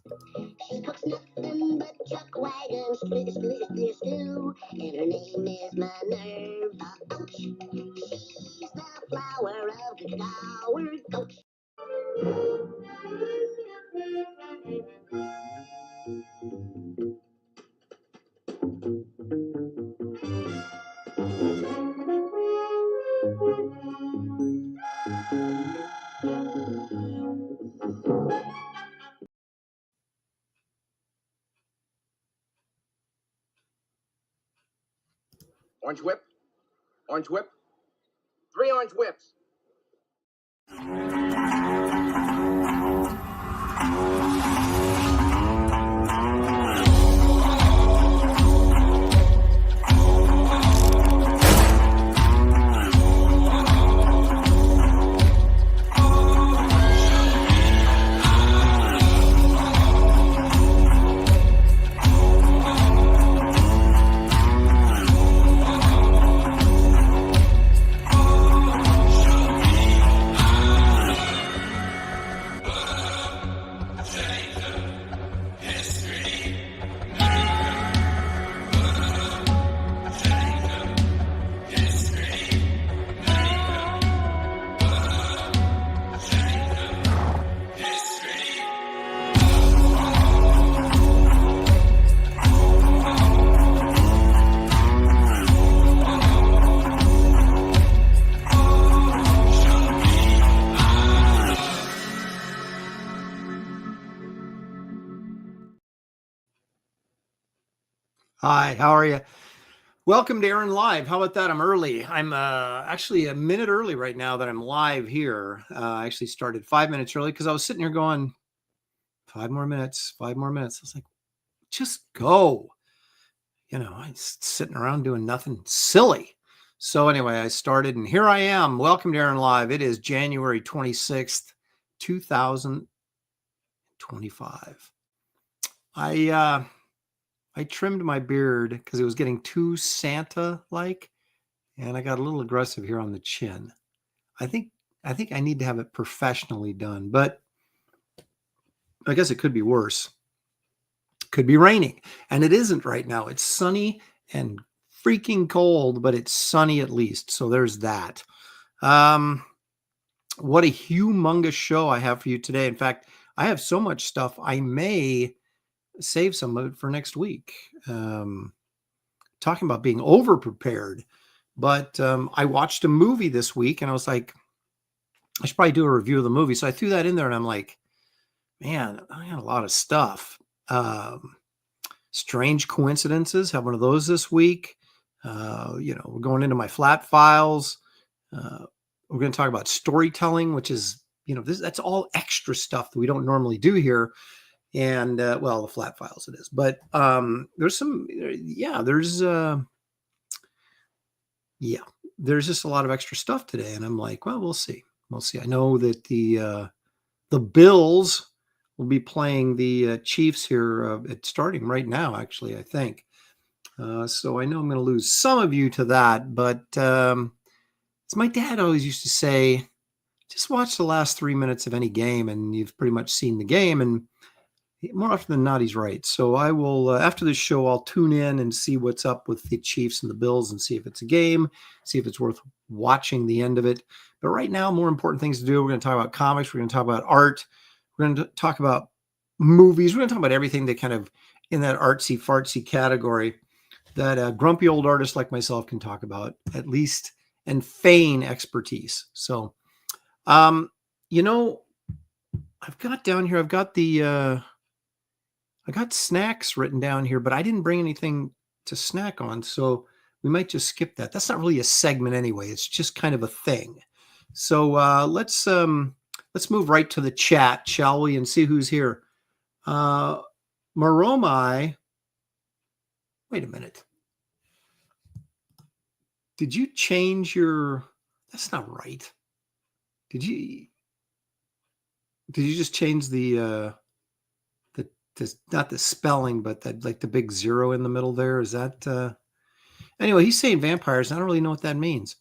She cooks nothing but chuck wagons, stew, and her name is Minerva. Ouch! She's the flower of the devoured goats. Orange whip. Orange whip. 3 orange whips. Hi, how are you? Welcome to Aaron Live. How about that? I'm early. I'm actually a minute early right now that I'm live here. I actually started 5 minutes early because I was sitting here going, 5 more minutes, 5 more minutes. I was like, just go. You know, I'm sitting around doing nothing silly. So anyway, I started and here I am. Welcome to Aaron Live. It is January 26th, 2025. I trimmed my beard because it was getting too Santa-like, and I got a little aggressive here on the chin. I think I need to have it professionally done, but I guess it could be worse. It could be raining, and it isn't right now. It's sunny and freaking cold, but it's sunny at least. So there's that. What a humongous show I have for you today. In fact, I have so much stuff I may save some of it for next week. Talking about being over prepared, but I watched a movie this week and I was like, I should probably do a review of the movie. So I threw that in there and I'm like, man, I got a lot of stuff. Strange Coincidences, have one of those this week. We're going into my flat files. We're going to talk about storytelling, which is, that's all extra stuff that we don't normally do here. And the flat files it is, but there's some, there's just a lot of extra stuff today. And I'm like, well, we'll see. I know that the Bills will be playing the Chiefs here. It's starting right now, actually, I think. So I know I'm going to lose some of you to that, but as my dad always used to say, just watch the last 3 minutes of any game and you've pretty much seen the game. And more often than not, he's right. So I will, after this show, I'll tune in and see what's up with the Chiefs and the Bills and see if it's a game, see if it's worth watching the end of it. But right now, more important things to do. We're going to talk about comics. We're going to talk about art. We're going to talk about movies. We're going to talk about everything that kind of in that artsy fartsy category that a grumpy old artist like myself can talk about, at least, and feign expertise. So, I've got down here, I got snacks written down here, but I didn't bring anything to snack on. So we might just skip that. That's not really a segment anyway. It's just kind of a thing. So let's move right to the chat, shall we, and see who's here. Maromai. Wait a minute. Did you change your, that's not right. Did you just change the not the spelling, but that like the big zero in the middle there? Is that anyway, he's saying vampires. I don't really know what that means.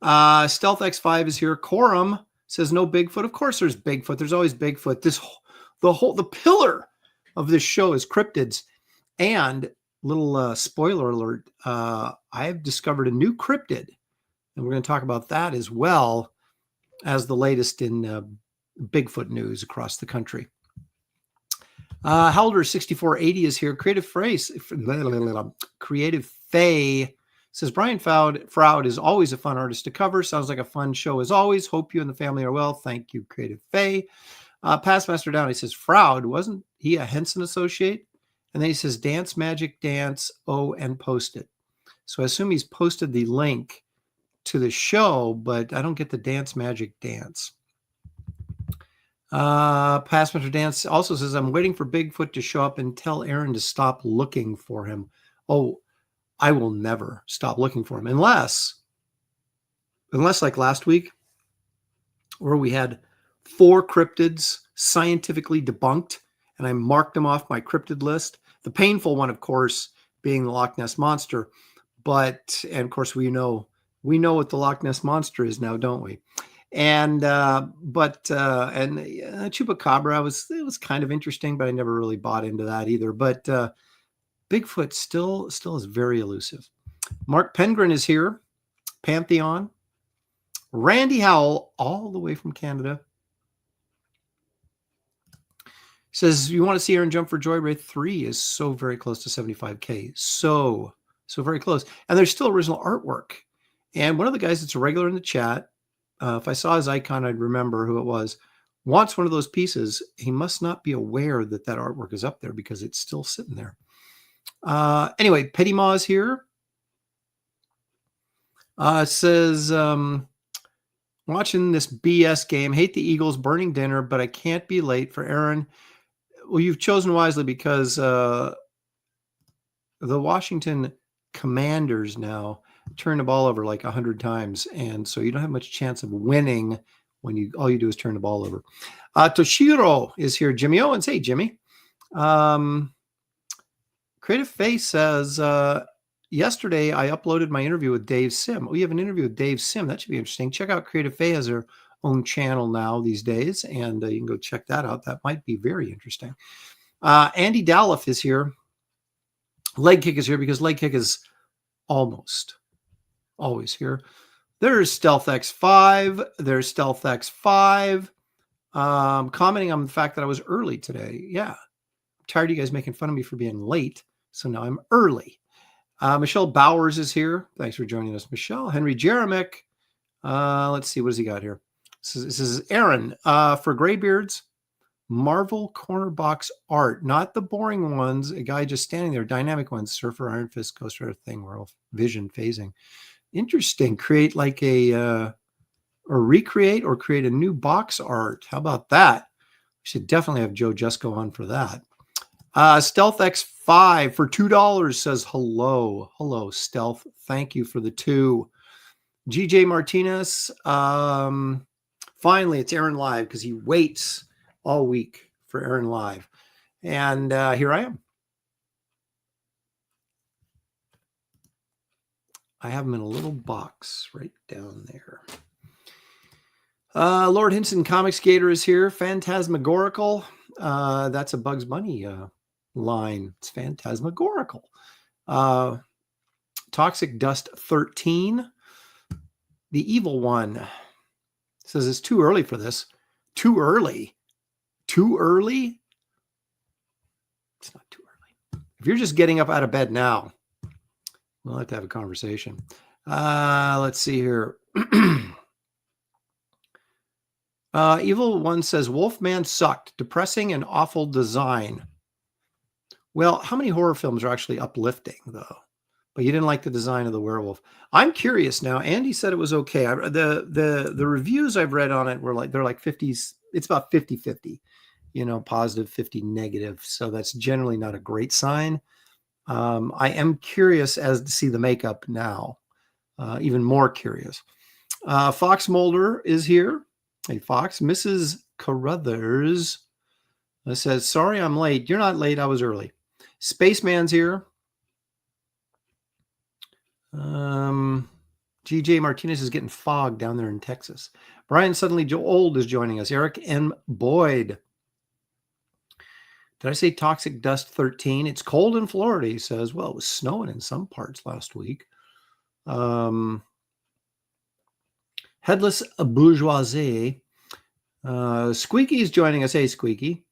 Stealth X5 is here. Corum says no Bigfoot. Of course there's Bigfoot. There's always Bigfoot. The pillar of this show is cryptids. And little spoiler alert, I have discovered a new cryptid, and we're going to talk about that as well as the latest in Bigfoot news across the country. Helder 6480 is here. Creative Faye says, Brian Froud is always a fun artist to cover. Sounds like a fun show as always. Hope you and the family are well. Thank you, Creative Faye. Passmaster Down, he says, Froud, wasn't he a Henson associate? And then he says, Dance Magic Dance, and post it. So I assume he's posted the link to the show, but I don't get the Dance Magic Dance. Passmaster Dance also says, I'm waiting for Bigfoot to show up and tell Aaron to stop looking for him. Oh, I will never stop looking for him unless like last week, where we had 4 cryptids scientifically debunked, and I marked them off my cryptid list. The painful one, of course, being the Loch Ness Monster. And of course, we know what the Loch Ness Monster is now, don't we? And Chupacabra it was kind of interesting, but I never really bought into that either. But Bigfoot still is very elusive. Mark Pengren is here. Pantheon. Randy Howell, all the way from Canada, says, you want to see Aaron jump for joy? Wraith 3 is so very close to 75K. So very close. And there's still original artwork. And one of the guys that's a regular in the chat, if I saw his icon, I'd remember who it was, wants one of those pieces. He must not be aware that artwork is up there because it's still sitting there. Anyway, Petty Maw is here. Says, watching this BS game, hate the Eagles, burning dinner, but I can't be late for Aaron. Well, you've chosen wisely because the Washington Commanders now turn the ball over like 100 times, and so you don't have much chance of winning when all you do is turn the ball over. Toshiro is here. Jimmy Owens. Hey, Jimmy. Creative Face says, yesterday I uploaded my interview with Dave Sim. We have an interview with Dave Sim. That should be interesting. Check out Creative Faye has her own channel now these days, and you can go check that out. That might be very interesting. Andy Dalliff is here. Leg Kick is here because Leg Kick is almost always here. There's Stealth X5. There's Stealth X5. Commenting on the fact that I was early today. Yeah. I'm tired of you guys making fun of me for being late, so now I'm early. Michelle Bowers is here. Thanks for joining us, Michelle. Henry Jeremick. Let's see. What has he got here? This is Aaron. For Graybeards, Marvel corner box art. Not the boring ones. A guy just standing there. Dynamic ones. Surfer, Iron Fist, Ghost Rider thing. World Vision phasing. Interesting. Create like or recreate or create a new box art. How about that? We should definitely have Joe Jusko on for that. Stealth X5 for $2 says hello. Hello, Stealth. Thank you for the 2. GJ Martinez. Finally, it's Aaron Live because he waits all week for Aaron Live. And here I am. I have them in a little box right down there. Lord Hinson Comic Skater is here. Phantasmagorical. That's a Bugs Bunny line. It's Phantasmagorical. Toxic Dust 13. The Evil One says it's too early for this. Too early. Too early? It's not too early. If you're just getting up out of bed now, we'll have to have a conversation. Let's see here. Evil One says Wolfman sucked. Depressing and awful design. Well, how many horror films are actually uplifting, though? But you didn't like the design of the werewolf. I'm curious now. Andy said it was okay. The reviews I've read on it were they're like 50s. It's about 50-50, positive, 50 negative. So that's generally not a great sign. I am curious as to see the makeup now. Even more curious. Fox Mulder is here. Hey, Fox. Mrs. Carruthers says, sorry I'm late. You're not late. I was early. Spaceman's here. GJ Martinez is getting fogged down there in Texas. Brian Suddenly Old is joining us. Eric M. Boyd. Did I say toxic dust 13? It's cold in Florida, he says. Well, it was snowing in some parts last week. Headless Bourgeoisie. Squeaky is joining us. Hey, Squeaky.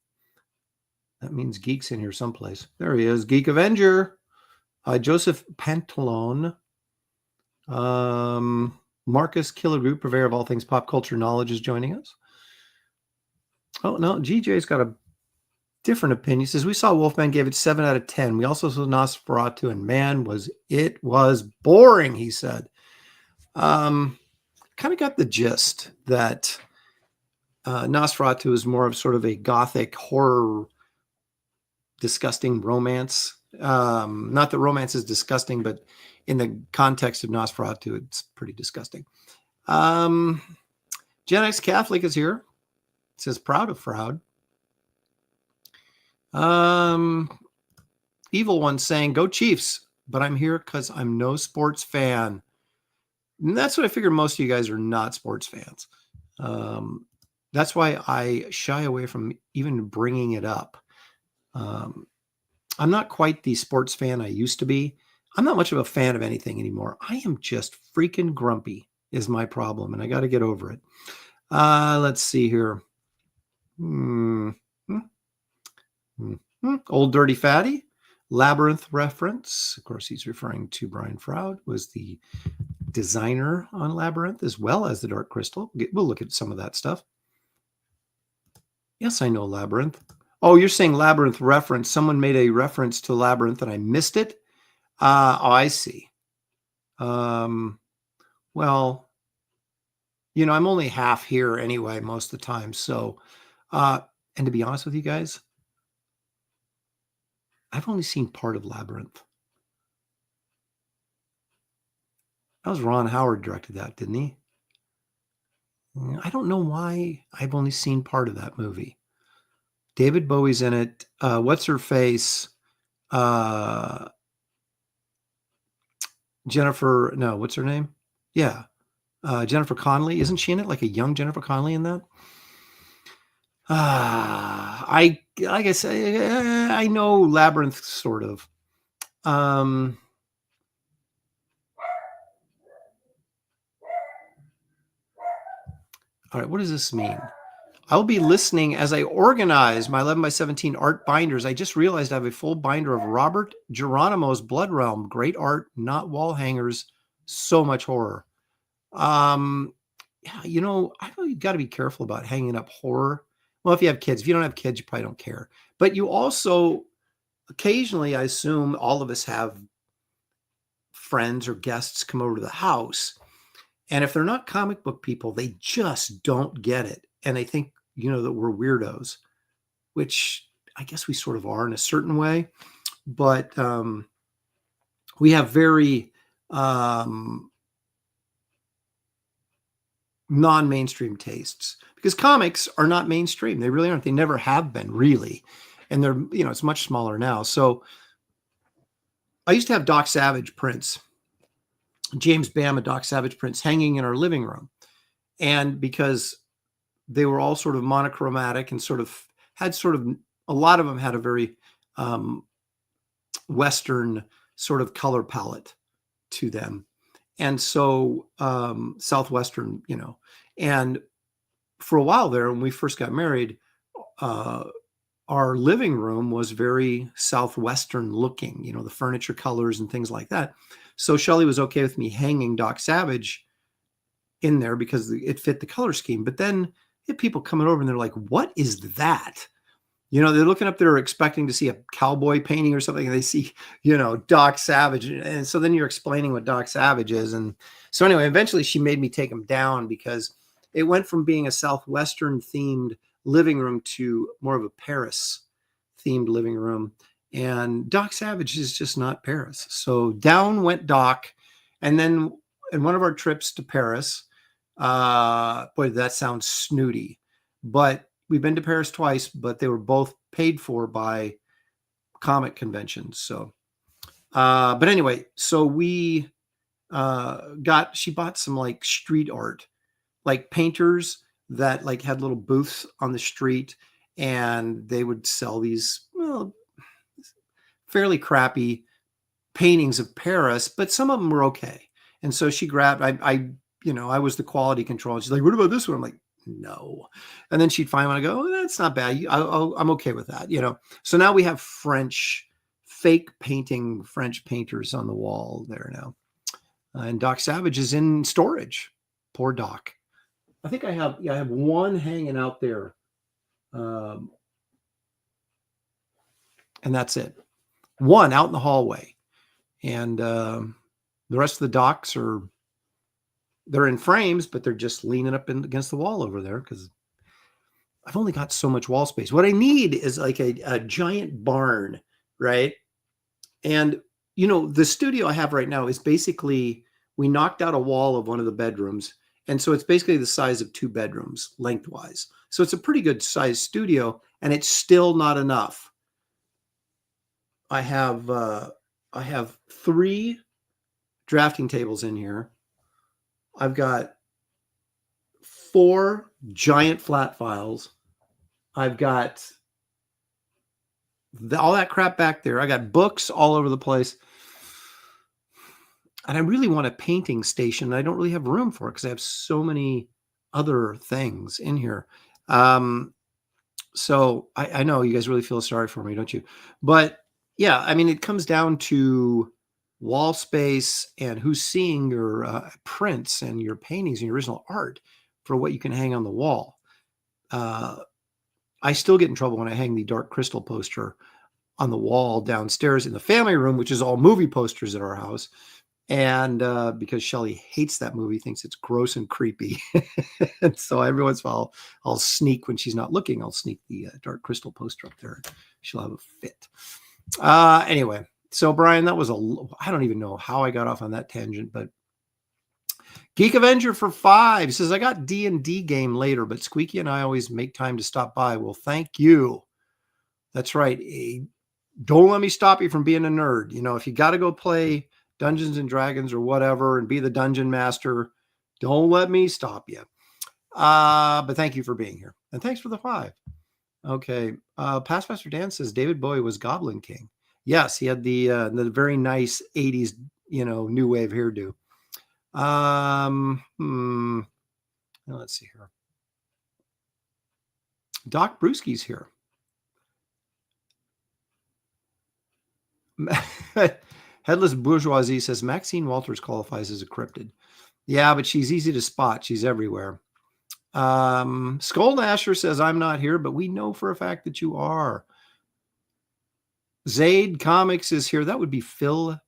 That means Geek's in here someplace. There he is. Geek Avenger. Joseph Pantalone. Marcus Killer Group, purveyor of all things pop culture knowledge, is joining us. Oh, no. GJ's got a different opinion. He says, we saw Wolfman, gave it 7 out of 10. We also saw Nosferatu, and man, it was boring, he said. Kind of got the gist that Nosferatu is more of sort of a gothic horror, disgusting romance. Not that romance is disgusting, but in the context of Nosferatu, it's pretty disgusting. Gen X Catholic is here. It says, proud of Froud. Evil One saying, go Chiefs, but I'm here because I'm no sports fan. And that's what I figure most of you guys are not sports fans. That's why I shy away from even bringing it up. I'm not quite the sports fan I used to be. I'm not much of a fan of anything anymore. I am just freaking grumpy is my problem, and I got to get over it. Let's see here. Old Dirty Fatty. Labyrinth reference. Of course, he's referring to Brian Froud, was the designer on Labyrinth as well as the Dark Crystal. We'll look at some of that stuff. Yes, I know Labyrinth. Oh, you're saying Labyrinth reference. Someone made a reference to Labyrinth and I missed it. Oh, I see. Well, I'm only half here anyway, most of the time. So, and to be honest with you guys, I've only seen part of Labyrinth. That was Ron Howard directed that, didn't he? I don't know why I've only seen part of that movie. David Bowie's in it. What's her face? Jennifer, no, what's her name? Yeah. Jennifer Connelly. Isn't she in it? Like a young Jennifer Connelly in that? I guess I know Labyrinth sort of. All right, what does this mean? I'll be listening as I organize my 11x17 art binders. I just realized I have a full binder of Robert Geronimo's Blood Realm. Great art, not wall hangers. So much horror. Yeah, I know you've got to be careful about hanging up horror. Well, if you have kids, if you don't have kids, you probably don't care. But you also, occasionally, I assume all of us have friends or guests come over to the house. And if they're not comic book people, they just don't get it. And they think, that we're weirdos, which I guess we sort of are in a certain way. But we have very non-mainstream tastes because comics are not mainstream. They really aren't. They never have been, really. And they're, it's much smaller now. So I used to have Doc Savage prints, James Bama, Doc Savage prints hanging in our living room. And because they were all sort of monochromatic and a lot of them had a very Western sort of color palette to them. And so Southwestern, and for a while there, when we first got married, our living room was very Southwestern looking, the furniture colors and things like that. So Shelley was okay with me hanging Doc Savage in there because it fit the color scheme. But then people coming over and they're like, what is that? They're looking up there expecting to see a cowboy painting or something. And they see, Doc Savage. And so then you're explaining what Doc Savage is. And so anyway, eventually she made me take them down because it went from being a Southwestern themed living room to more of a Paris themed living room. And Doc Savage is just not Paris. So down went Doc. And then in one of our trips to Paris, boy, that sounds snooty, but we've been to Paris twice, but they were both paid for by comic conventions. So, but anyway, so we she bought some like street art, like painters that like had little booths on the street and they would sell these, well, fairly crappy paintings of Paris, but some of them were okay. And so she grabbed, I was the quality control. And she's like, what about this one? I'm like, no. And then she'd find one. I go, oh, that's not bad. I'm okay with that. So now we have fake painting French painters on the wall there now. And Doc Savage is in storage. Poor Doc. I think I have one hanging out there. And that's it. One out in the hallway. And the rest of the docs they're in frames, but they're just leaning up against the wall over there because I've only got so much wall space. What I need is like a giant barn, right? And, the studio I have right now is basically, we knocked out a wall of one of the bedrooms. And so it's basically the size of 2 bedrooms lengthwise. So it's a pretty good size studio, and it's still not enough. I have 3 drafting tables in here. I've got 4 giant flat files. I've got all that crap back there. I got books all over the place. And I really want a painting station. I don't really have room for it because I have so many other things in here. So I know you guys really feel sorry for me, don't you? But yeah, I mean, it comes down to wall space and who's seeing your prints and your paintings and your original art for what you can hang on the wall. I still get in trouble when I hang the Dark Crystal poster on the wall downstairs in the family room, which is all movie posters at our house. And because Shelley hates that movie, thinks it's gross and creepy. And so every once in a while, I'll sneak when she's not looking. I'll sneak the Dark Crystal poster up there. She'll have a fit. Anyway, so Brian, that was I don't even know how I got off on that tangent, but Geek Avenger for 5 says, I got D&D game later, but Squeaky and I always make time to stop by. Well, thank you. That's right. Don't let me stop you from being a nerd. If you got to go play Dungeons and Dragons or whatever and be the dungeon master, don't let me stop you. But thank you for being here. And thanks for the 5. Okay. Past Master Dan says David Bowie was Goblin King. Yes, he had the very nice 80s, new wave hairdo. Let's see here. Doc Brewski's here. Headless Bourgeoisie says Maxine Walters qualifies as a cryptid. Yeah, but she's easy to spot. She's everywhere. Skull Nasher says I'm not here, but we know for a fact that you are. Zaid Comics is here. That would be Phil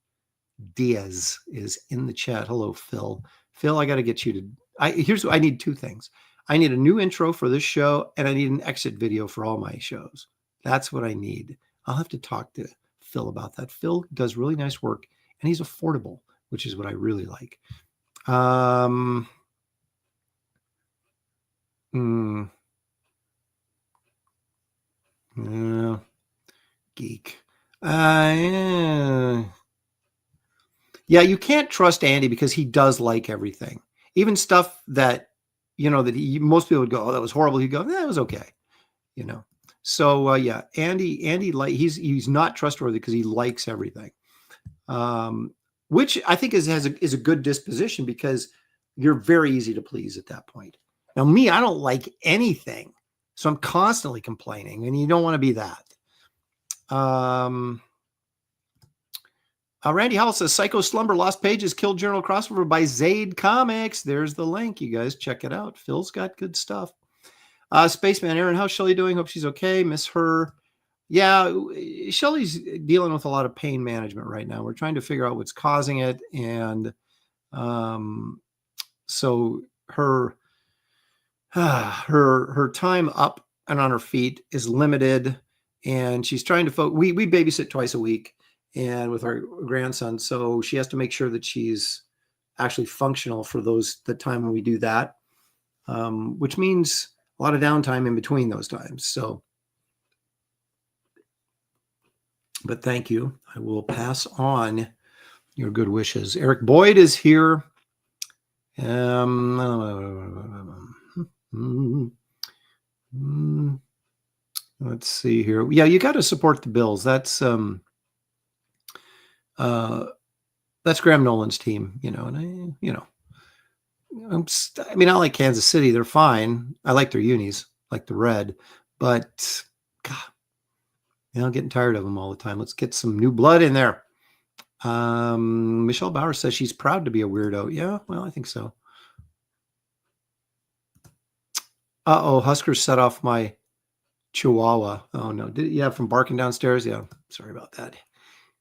Diaz is in the chat. Hello, Phil. Phil, I got to get you to. I need 2 things. I need a new intro for this show, and I need an exit video for all my shows. That's what I need. I'll have to talk to Phil about that. Phil does really nice work, and he's affordable, which is what I really like. Geek. Yeah, you can't trust Andy because he does like everything, even stuff that most people would go, "Oh, that was horrible." He'd go, "That was okay," So yeah, Andy, he's not trustworthy because he likes everything, which I think is a good disposition because you're very easy to please at that point. Now, me, I don't like anything, so I'm constantly complaining, and you don't want to be that. Randy Howell says Psycho Slumber Lost Pages Killed Journal crossover by Zaid Comics. There's the link. You guys check it out. Phil's got good stuff. Spaceman Aaron, how's Shelly doing? Hope she's okay. Miss her. Yeah, Shelly's dealing with a lot of pain management right now. We're trying to figure out what's causing it. And so her time up and on her feet is limited. And she's trying to we babysit twice a week and with our grandson. So she has to make sure that she's actually functional for the time when we do that, which means a lot of downtime in between those times. So, but thank you. I will pass on your good wishes. Eric Boyd is here. Let's see here. Yeah, you got to support the Bills. That's Graham Nolan's team, and I mean, I like Kansas City. They're fine. I like their unis, like the red, but God, getting tired of them all the time. Let's get some new blood in there. Michelle Bauer says she's proud to be a weirdo. Yeah, well, I think so. Uh-oh, Huskers set off my Chihuahua. Oh no, from barking downstairs? Yeah, sorry about that.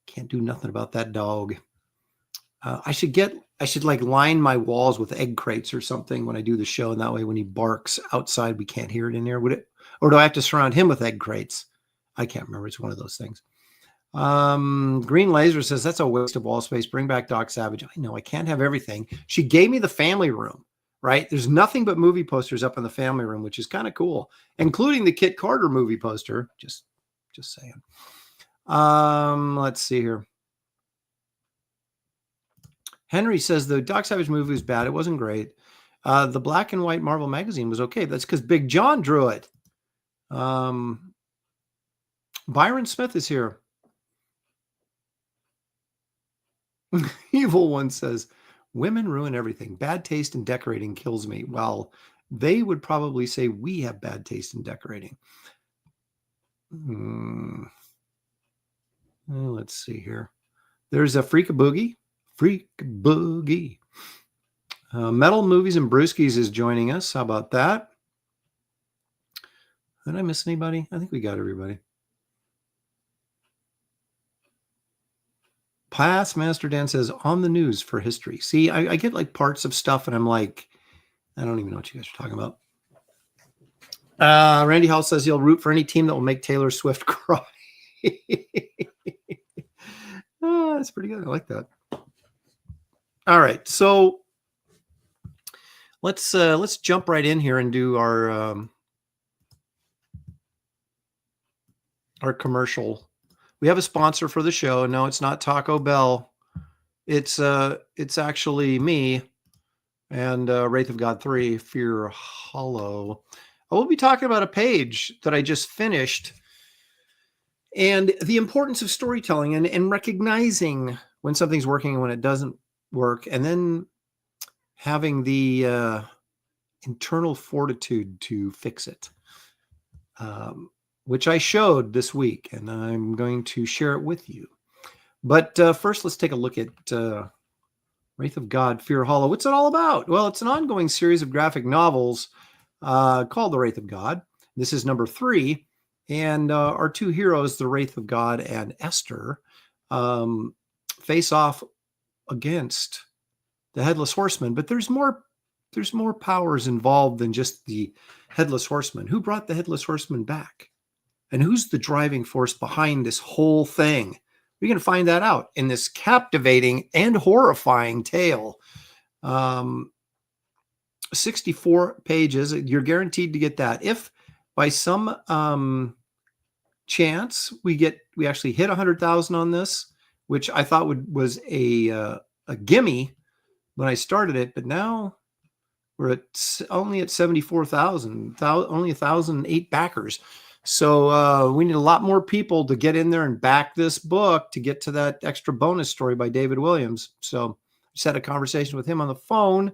Can't do nothing about that dog. I should like line my walls with egg crates or something when I do the show, and that way when he barks outside, we can't hear it in there. Would it? Or do I have to surround him with egg crates? I can't remember. It's one of those things. Green Laser says that's a waste of wall space. Bring back Doc Savage. I know I can't have everything. She gave me the family room, right? There's nothing but movie posters up in the family room, which is kind of cool, including the Kit Carter movie poster. Just saying. Let's see here. Henry says the Doc Savage movie was bad. It wasn't great. The black and white Marvel magazine was okay. That's because Big John drew it. Byron Smith is here. Evil One says, women ruin everything. Bad taste in decorating kills me. Well, they would probably say we have bad taste in decorating. Let's see here. There's a Freak a Boogie. Metal Movies and Brewskis is joining us. How about that? Did I miss anybody? I think we got everybody. Past Master Dan says, on the news for history. See, I get like parts of stuff and I'm like, I don't even know what you guys are talking about. Randy Hall says he'll root for any team that will make Taylor Swift cry. That's pretty good. I like that. All right, so let's jump right in here and do our commercial. We have a sponsor for the show. No, it's not Taco Bell. It's actually me and Wraith of God 3, Fear Hollow. I will be talking about a page that I just finished and the importance of storytelling and recognizing when something's working and when it doesn't work, and then having the internal fortitude to fix it, which I showed this week, and I'm going to share it with you. But first, let's take a look at Wraith of God, Fear Hollow. What's it all about? Well, it's an ongoing series of graphic novels called The Wraith of God. This is number 3. And our two heroes, the Wraith of God and Esther, face off against the Headless Horseman. But there's more powers involved than just the Headless Horseman. Who brought the Headless Horseman back? And who's the driving force behind this whole thing? We're going to find that out in this captivating and horrifying tale. 64 pages. You're guaranteed to get that. If by some chance we actually hit 100,000 on this, which I thought was a gimme when I started it, but now we're only at 74,000, only 1,008 backers. So we need a lot more people to get in there and back this book to get to that extra bonus story by David Williams. So I just had a conversation with him on the phone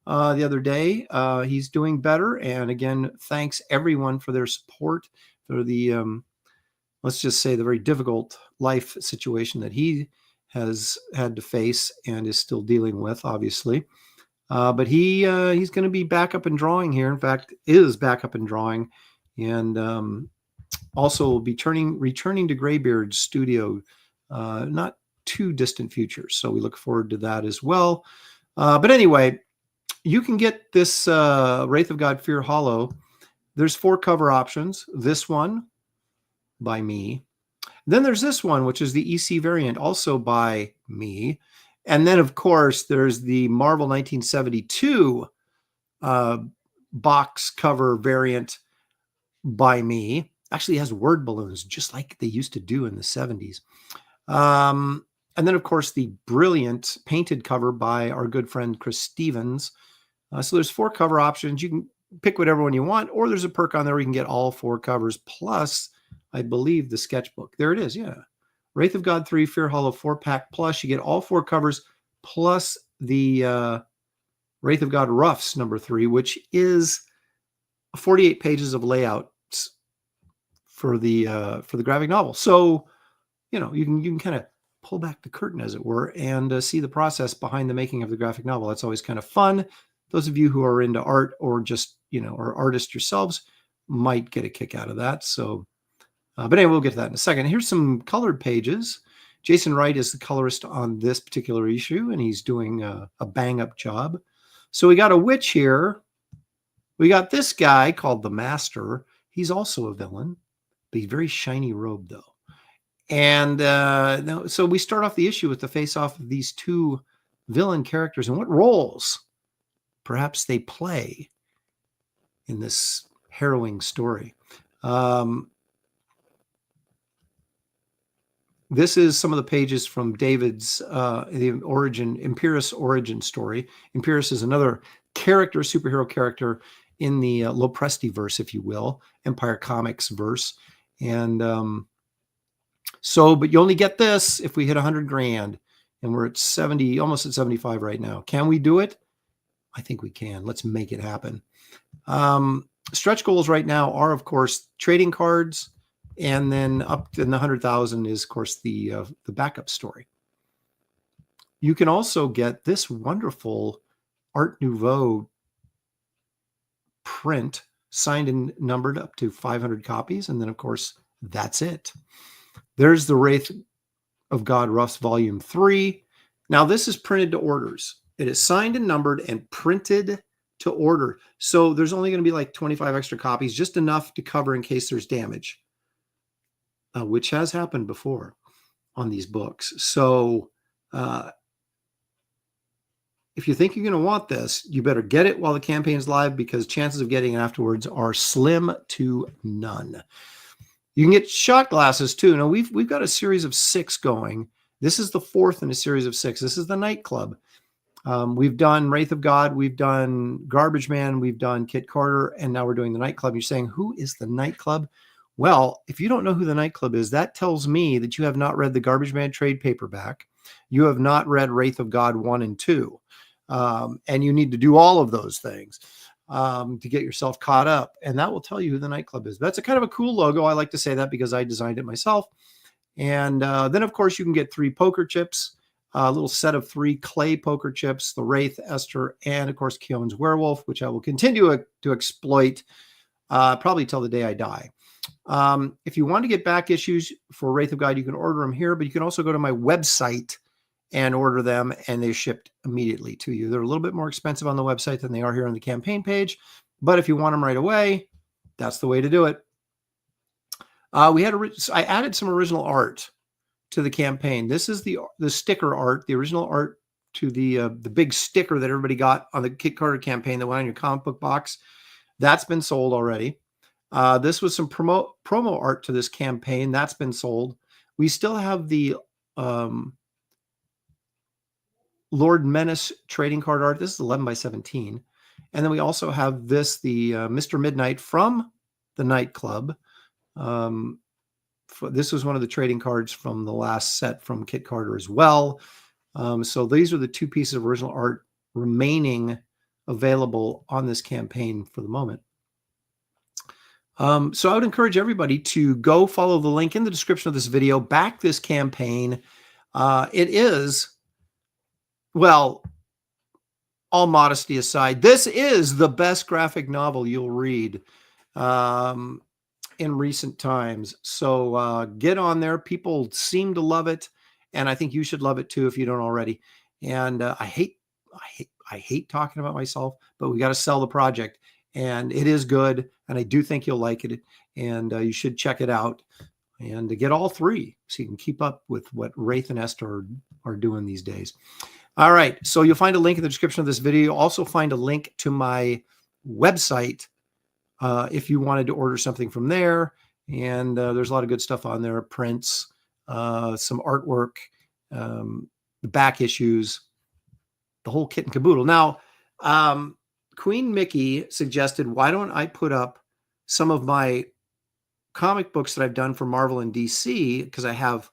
the other day. He's doing better. And again, thanks everyone for their support, for the, let's just say, the very difficult life situation that he has had to face and is still dealing with, obviously. But he's going to be back up and drawing here. In fact, is back up and drawing. And also will be returning to Graybeard's studio, not too distant future. So we look forward to that as well. But anyway, you can get this Wraith of God, Fear Hollow. There's 4 cover options. This one by me. Then there's this one, which is the EC variant, also by me. And then, of course, there's the Marvel 1972 box cover variant by me. Actually has word balloons, just like they used to do in the 70s. And then, of course, the brilliant painted cover by our good friend Chris Stevens. So there's 4 cover options. You can pick whatever one you want, or there's a perk on there where you can get all 4 covers plus, I believe, the sketchbook. There it is. Yeah. Wraith of God 3 Fear Hollow 4-pack plus. You get all 4 covers plus the Wraith of God Roughs number 3, which is 48 pages of layouts for the graphic novel. So, you know, you can kind of pull back the curtain, as it were, and see the process behind the making of the graphic novel. That's always kind of fun. Those of you who are into art or just, you know, are artists yourselves might get a kick out of that. So, but anyway, we'll get to that in a second. Here's some colored pages. Jason Wright is the colorist on this particular issue, and he's doing a bang-up job. So we got a witch here. We got this guy called the Master. He's also a villain, but he's very shiny robe, though. And so we start off the issue with the face-off of these 2 villain characters and what roles perhaps they play in this harrowing story. This is some of the pages from David's the Imperius origin story. Imperius is another character, superhero character in the Lopresti verse, if you will, Empire Comics verse. And but you only get this if we hit 100 grand, and we're at 70, almost at 75 right now. Can we do it? I think we can. Let's make it happen. Stretch goals right now are, of course, trading cards, and then up in the 100,000 is, of course, the backup story. You can also get this wonderful Art Nouveau print, signed and numbered up to 500 copies, and then, of course, that's it. There's the Wraith of God Roughs Volume 3. Now, this is printed to orders. It is signed and numbered and printed to order. So there's only going to be like 25 extra copies, just enough to cover in case there's damage, which has happened before on these books. So if you think you're going to want this, you better get it while the campaign's live, because chances of getting it afterwards are slim to none. You can get shot glasses too. Now we've got a series of 6 going. This is the 4th in a series of 6. This is the nightclub. We've done Wraith of God, we've done Garbage Man, we've done Kit Carter, and now we're doing the nightclub. You're saying, who is the nightclub? Well, if you don't know who the nightclub is, that tells me that you have not read the Garbage Man trade paperback. You have not read Wraith of God 1 and 2. And you need to do all of those things to get yourself caught up. And that will tell you who the nightclub is. That's a kind of a cool logo. I like to say that because I designed it myself. And then, of course, you can get 3 poker chips, a little set of 3 clay poker chips, the Wraith, Esther, and, of course, Keown's Werewolf, which I will continue to exploit probably till the day I die. If you want to get back issues for Wraith of God, you can order them here, but you can also go to my website and order them, and they're shipped immediately to you. They're a little bit more expensive on the website than they are here on the campaign page, but if you want them right away, that's the way to do it. I added some original art to the campaign. This is the sticker art, the original art to the big sticker that everybody got on the Kit Carter campaign that went on your comic book box. That's been sold already. This was some promo art to this campaign. That's been sold. We still have the Lord Menace trading card art. This is 11 by 17. And then we also have this, the Mr. Midnight from the nightclub. This was one of the trading cards from the last set from Kit Carter as well. So these are the 2 pieces of original art remaining available on this campaign for the moment. So I would encourage everybody to go follow the link in the description of this video, back this campaign. It is, well, all modesty aside, this is the best graphic novel you'll read in recent times. So get on there. People seem to love it, and I think you should love it too if you don't already. And I hate talking about myself, but we got to sell the project, and it is good, and I do think you'll like it, and you should check it out and to get all 3 so you can keep up with what Wraith and Esther are doing these days. All right, so you'll find a link in the description of this video. You'll also find a link to my website if you wanted to order something from there. And there's a lot of good stuff on there, prints, some artwork, the back issues, the whole kit and caboodle. Now, of Queen Mickey suggested, why don't I put up some of my comic books that I've done for Marvel and DC, because I have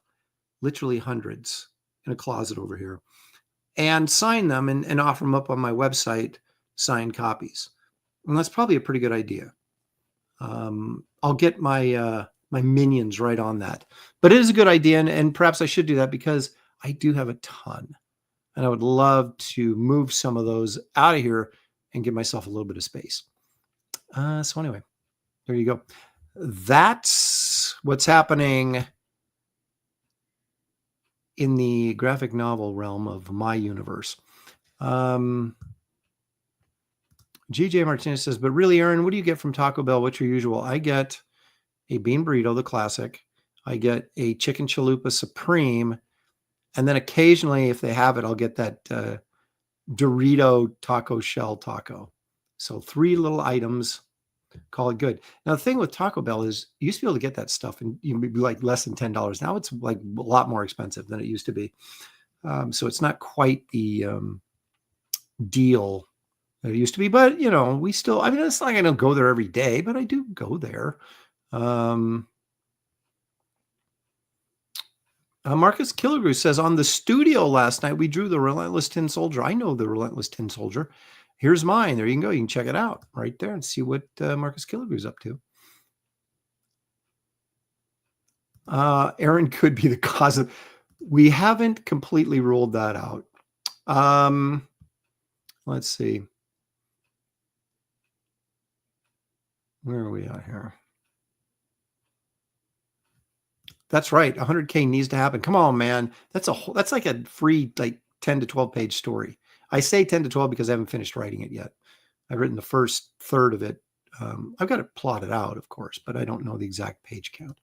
literally hundreds in a closet over here, and sign them and offer them up on my website, signed copies. And that's probably a pretty good idea. I'll get my my minions right on that. But it is a good idea, and perhaps I should do that because I do have a ton. And I would love to move some of those out of here and give myself a little bit of space. So anyway, there you go. That's what's happening in the graphic novel realm of my universe. GJ Martinez says, but really, Aaron, what do you get from Taco Bell? What's your usual? I get a bean burrito, the classic. I get a chicken chalupa supreme. And then occasionally, if they have it, I'll get that Dorito taco shell taco. So 3 little items, call it good. Now, the thing with Taco Bell is you used to be able to get that stuff and you'd be like less than $10. Now it's like a lot more expensive than it used to be. So it's not quite the deal that it used to be. But, you know, we still, I mean, it's not like I don't go there every day, but I do go there. Marcus Killigrew says, on the studio last night, we drew the Relentless Tin Soldier. I know the Relentless Tin Soldier. Here's mine. There you can go. You can check it out right there and see what Marcus Killigrew's up to. Aaron could be the cause of... We haven't completely ruled that out. Let's see. Where are we at here? That's right. 100K needs to happen. Come on, man. That's like a free, like 10 to 12 page story. I say 10 to 12 because I haven't finished writing it yet. I've written the first third of it. I've got it plotted out, of course, but I don't know the exact page count.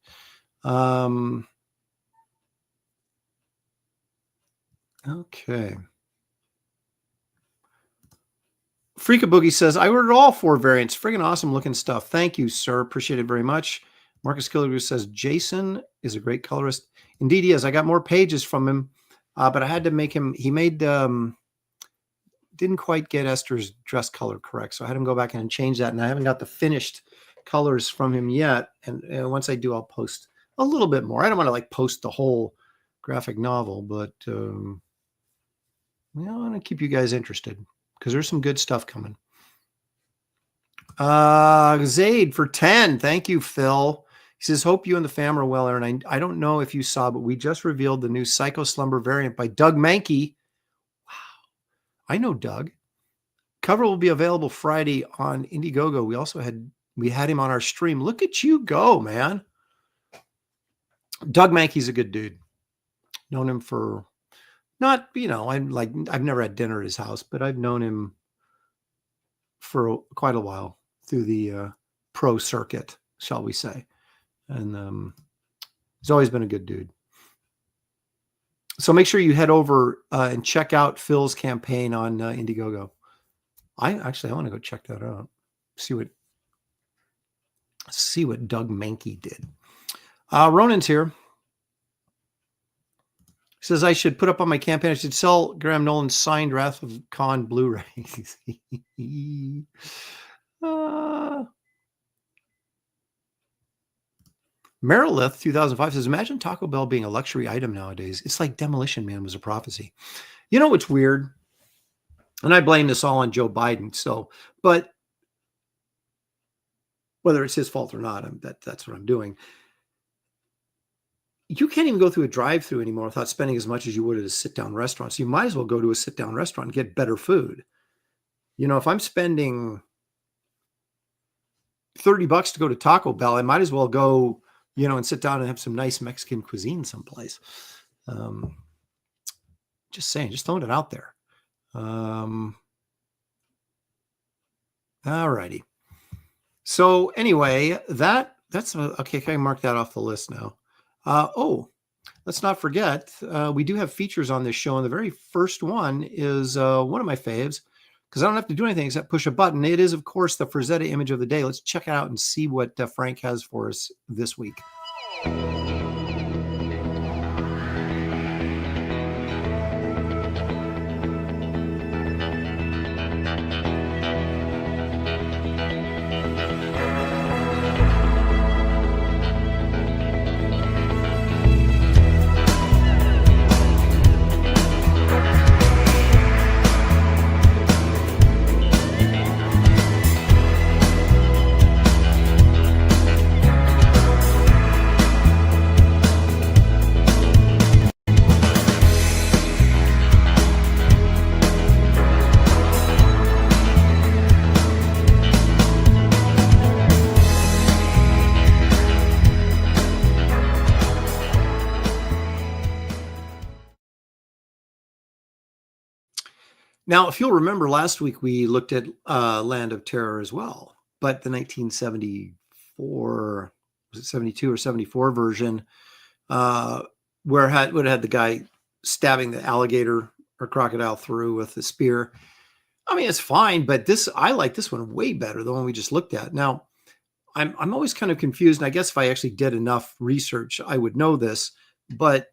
Okay. Freaka Boogie says, I ordered all 4 variants. Friggin' awesome looking stuff. Thank you, sir. Appreciate it very much. Marcus Killigrew says, Jason is a great colorist. Indeed, he is. I got more pages from him, but I had to make him, he made, didn't quite get Esther's dress color correct. So I had him go back and change that. And I haven't got the finished colors from him yet. And once I do, I'll post a little bit more. I don't want to like post the whole graphic novel, but you know, I want to keep you guys interested because there's some good stuff coming. Zaid for 10. Thank you, Phil. He says, hope you and the fam are well, Aaron. I don't know if you saw, but we just revealed the new Psycho Slumber variant by Doug Mankey. Wow. I know Doug. Cover will be available Friday on Indiegogo. We had him on our stream. Look at you go, man. Doug Mankey's a good dude. Known him for not, you know, I've never had dinner at his house, but I've known him for quite a while through the pro circuit, shall we say. And he's always been a good dude. So make sure you head over and check out Phil's campaign on Indiegogo. I want to go check that out. See what Doug Mankey did. Ronan's here. He says I should put up on my campaign. I should sell Graham Nolan's signed Wrath of God Blu-rays. Merilith 2005 says, imagine Taco Bell being a luxury item nowadays. It's like Demolition Man was a prophecy. You know what's weird? And I blame this all on Joe Biden. So, but whether it's his fault or not, that's what I'm doing. You can't even go through a drive-through anymore without spending as much as you would at a sit-down restaurant. So you might as well go to a sit-down restaurant and get better food. You know, if I'm spending $30 to go to Taco Bell, I might as well go, you know, and sit down and have some nice Mexican cuisine someplace. Just saying, just throwing it out there. All righty. So anyway, that's okay. Can I mark that off the list now? Let's not forget, we do have features on this show. And the very first one is one of my faves because I don't have to do anything except push a button. It is, of course, the Frazetta image of the day. Let's check it out and see what Frank has for us this week. Now, if you'll remember, last week we looked at Land of Terror as well, but the 1974, was it 72 or 74 version, where it had the guy stabbing the alligator or crocodile through with the spear. I mean, it's fine, but I like this one way better, the one we just looked at. Now, I'm always kind of confused, and I guess if I actually did enough research, I would know this, but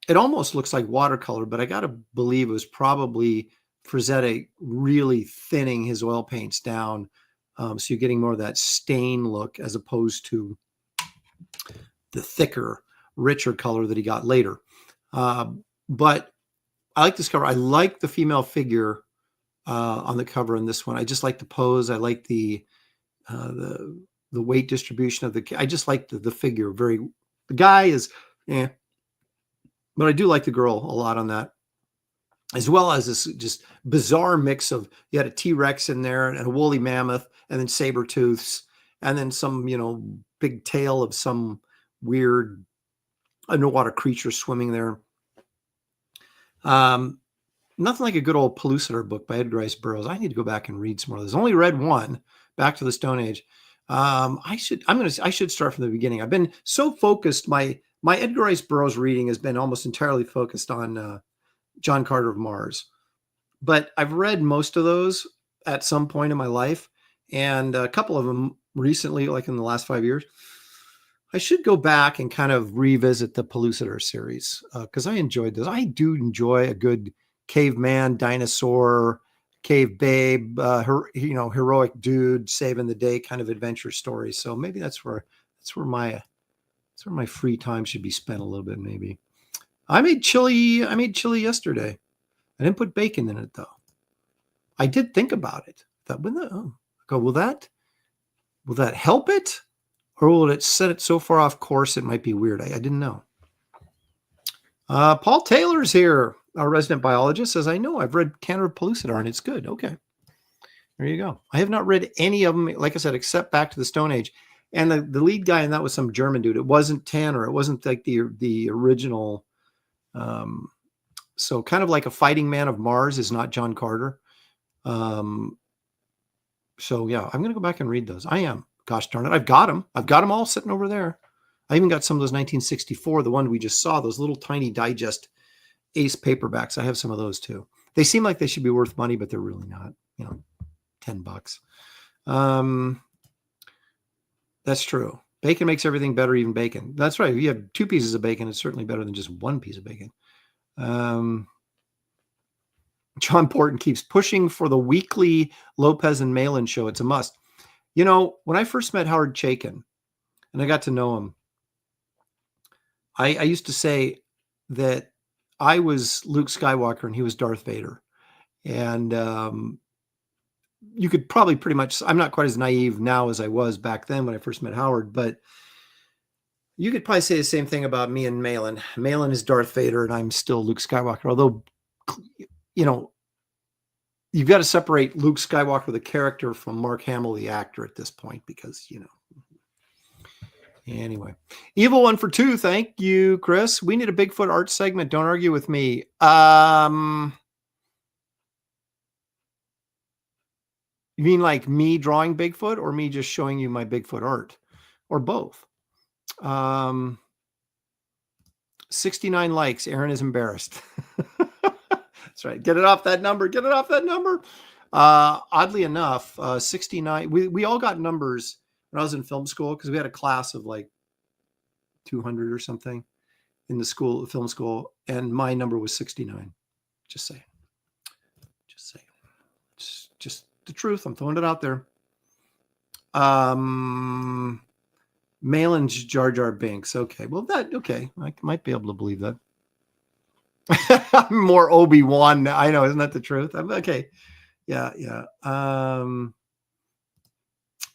it almost looks like watercolor, but I got to believe it was probably Frazetta really thinning his oil paints down. So you're getting more of that stain look as opposed to the thicker, richer color that he got later. But I like this cover. I like the female figure on the cover in this one. I just like the pose. I like the weight distribution of I just like the figure. The guy is, but I do like the girl a lot on that, as well as this just bizarre mix of, you had a T-Rex in there and a woolly mammoth and then saber tooths and then some, big tail of some weird underwater creature swimming there. Nothing like a good old Pellucidar book by Edgar Rice Burroughs. I need to go back and read some more of those. Only read one, Back to the Stone Age. I should start from the beginning. I've been so focused. My Edgar Rice Burroughs reading has been almost entirely focused on John Carter of Mars, but I've read most of those at some point in my life, and a couple of them recently, like in the last 5 years. I should go back and kind of revisit the Pellucidar series because I enjoyed those. I do enjoy a good caveman, dinosaur, cave babe, heroic dude saving the day kind of adventure story. So maybe that's where my free time should be spent a little bit. Maybe I made chili yesterday. I didn't put bacon in it though. I did think about it. Will that help it, or will it set it so far off course it might be weird? I didn't know. Paul Taylor's here. Our resident biologist says, I know I've read Canter of Pellucidar and it's good. Okay. There you go. I have not read any of them, like I said, except Back to the Stone Age. And the lead guy in that was some German dude. It wasn't Tanner. It wasn't like the original. So kind of like a Fighting Man of Mars is not John Carter. So yeah, I'm going to go back and read those. I am. Gosh darn it. I've got them. I've got them all sitting over there. I even got some of those 1964, the one we just saw, those little tiny digest Ace paperbacks. I have some of those too. They seem like they should be worth money, but they're really not, $10. That's true. Bacon makes everything better, even bacon. That's right. If you have 2 pieces of bacon, it's certainly better than just 1 piece of bacon. John Porton keeps pushing for the weekly Lopez and Malin show. It's a must. When I first met Howard Chaykin and I got to know him, I used to say that I was Luke Skywalker and he was Darth Vader. And you could probably pretty much, I'm not quite as naive now as I was back then when I first met Howard, but you could probably say the same thing about me and Malin. Malin is Darth Vader and I'm still Luke Skywalker. Although, you've got to separate Luke Skywalker, the character, from Mark Hamill, the actor, at this point, because, Anyway, Evil One for 2. Thank you, Chris. We need a Bigfoot art segment. Don't argue with me. You mean like me drawing Bigfoot or me just showing you my Bigfoot art, or both? 69 likes. Aaron is embarrassed. That's right. Get it off that number. Get it off that number. Oddly enough, 69. We all got numbers when I was in film school because we had a class of like 200 or something in the film school, and my number was 69. Just saying. It's just the truth. I'm throwing it out there. Malin's Jar Jar Binks. Okay. Well, okay. I might be able to believe that. I'm more Obi-Wan. I know. Isn't that the truth? Okay. Yeah.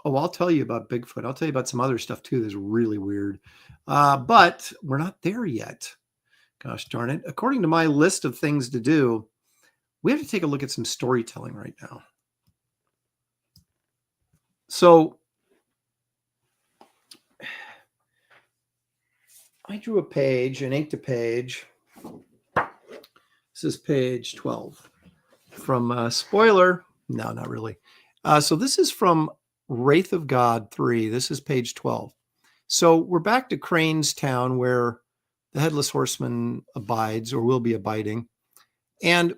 I'll tell you about Bigfoot. I'll tell you about some other stuff too that's really weird. But we're not there yet. Gosh darn it. According to my list of things to do, we have to take a look at some storytelling right now. So I drew a page and inked a page. This is page 12. from spoiler. No, not really. So this is from Wraith of God 3. This is page 12. So we're back to Crane's Town where the Headless Horseman abides or will be abiding. And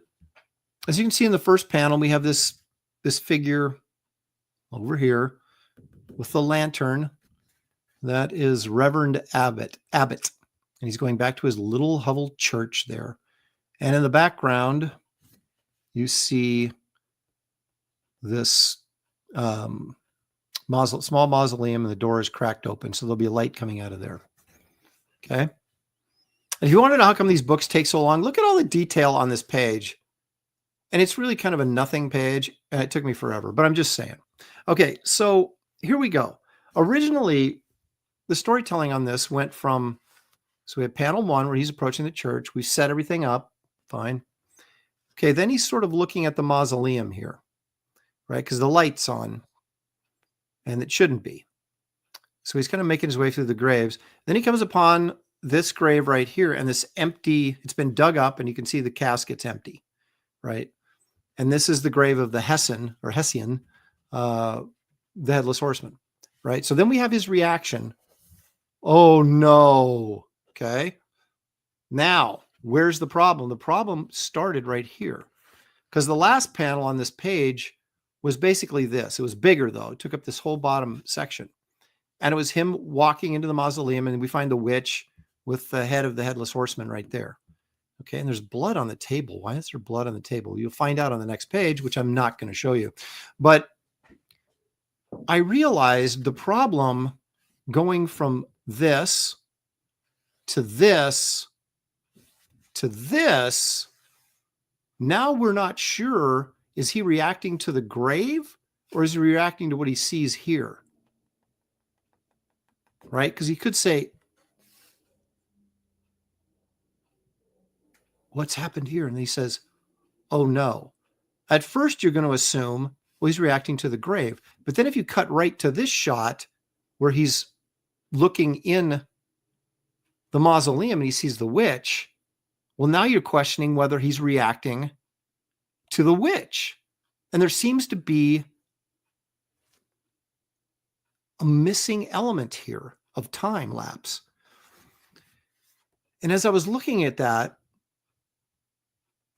as you can see in the first panel, we have this figure over here with the lantern. That is Reverend Abbott. And he's going back to his little hovel church there. And in the background, you see this small mausoleum, and the door is cracked open. So there'll be a light coming out of there. Okay. And if you want to know how come these books take so long, look at all the detail on this page. And it's really kind of a nothing page. And it took me forever, but I'm just saying. Okay, so here we go. Originally, the storytelling on this went from, so we have panel 1 where he's approaching the church. We set everything up. Fine. Okay, then he's sort of looking at the mausoleum here, right? Because the light's on and it shouldn't be. So he's kind of making his way through the graves. Then he comes upon this grave right here and this empty, it's been dug up and you can see the casket's empty, right? And this is the grave of the Hessian, the Headless Horseman, right? So then we have his reaction. Oh no. Okay. Now, where's the problem? The problem started right here because the last panel on this page was basically this. It was bigger though. It took up this whole bottom section. And it was him walking into the mausoleum and we find the witch with the head of the Headless Horseman right there. Okay. And there's blood on the table. Why is there blood on the table? You'll find out on the next page, which I'm not going to show you. But I realized the problem going from this to this to this, now we're not sure, is he reacting to the grave or is he reacting to what he sees here? Right? Because he could say, what's happened here? And he says, oh no. At first you're going to assume, well, he's reacting to the grave. But then if you cut right to this shot where he's looking in the mausoleum and he sees the witch, well, now you're questioning whether he's reacting to the witch. And there seems to be a missing element here of time lapse. And as I was looking at that,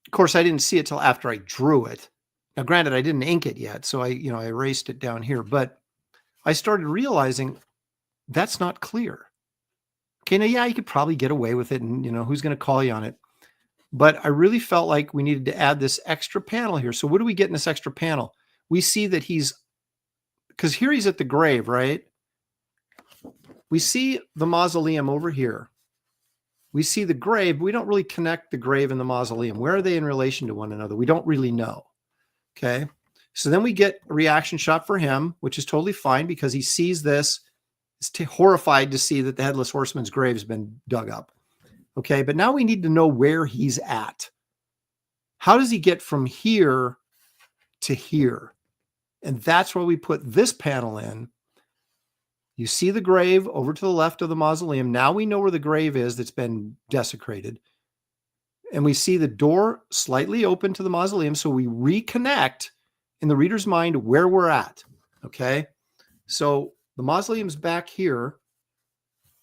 of course, I didn't see it till after I drew it. Now, granted, I didn't ink it yet, so I erased it down here, but I started realizing that's not clear. Okay, now, yeah, you could probably get away with it and, who's going to call you on it? But I really felt like we needed to add this extra panel here. So what do we get in this extra panel? We see that because here he's at the grave, right? We see the mausoleum over here. We see the grave. But we don't really connect the grave and the mausoleum. Where are they in relation to one another? We don't really know. Okay. So then we get a reaction shot for him, which is totally fine because he sees this. He's horrified to see that the Headless Horseman's grave has been dug up. Okay. But now we need to know where he's at. How does he get from here to here? And that's where we put this panel in. You see the grave over to the left of the mausoleum. Now we know where the grave is that's been desecrated. And we see the door slightly open to the mausoleum. So we reconnect in the reader's mind where we're at. Okay. So the mausoleum's back here.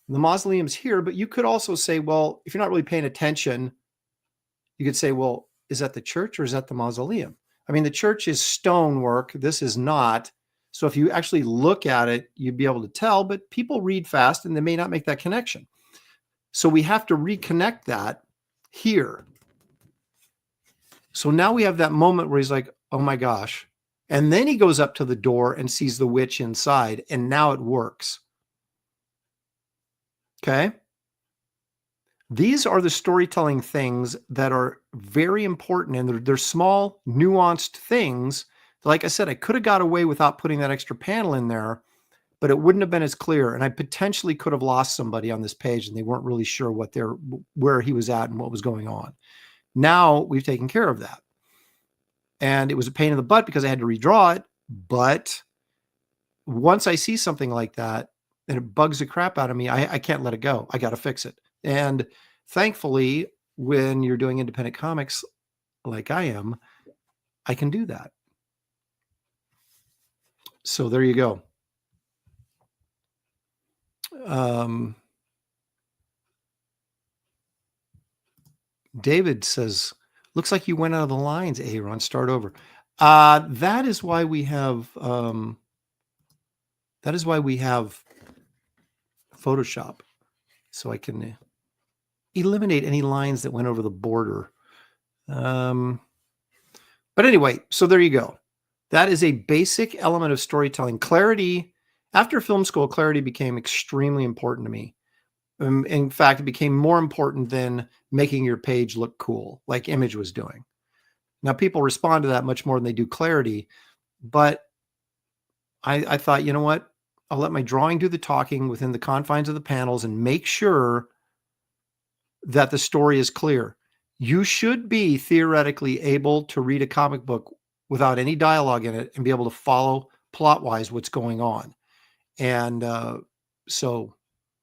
The mausoleum's here, but you could also say, well, if you're not really paying attention, you could say, well, is that the church or is that the mausoleum? I mean, the church is stonework. This is not. So if you actually look at it, you'd be able to tell, but people read fast and they may not make that connection. So we have to reconnect that here. So now we have that moment where he's like, oh my gosh. And then he goes up to the door and sees the witch inside, and now it works. Okay. These are the storytelling things that are very important, and they're small, nuanced things. Like I said, I could have got away without putting that extra panel in there, but it wouldn't have been as clear. And I potentially could have lost somebody on this page and they weren't really sure where he was at and what was going on. Now we've taken care of that. And it was a pain in the butt because I had to redraw it. But once I see something like that and it bugs the crap out of me, I can't let it go. I got to fix it. And thankfully, when you're doing independent comics like I am, I can do that. So there you go. David says, looks like you went out of the lines, Aaron. Start over. That is why we have Photoshop. So I can eliminate any lines that went over the border. But anyway, so there you go. That is a basic element of storytelling. Clarity, after film school, clarity became extremely important to me. In fact, it became more important than making your page look cool, like Image was doing. Now, people respond to that much more than they do clarity, but I thought, you know what? I'll let my drawing do the talking within the confines of the panels and make sure that the story is clear. You should be theoretically able to read a comic book without any dialogue in it and be able to follow plot-wise what's going on. And so,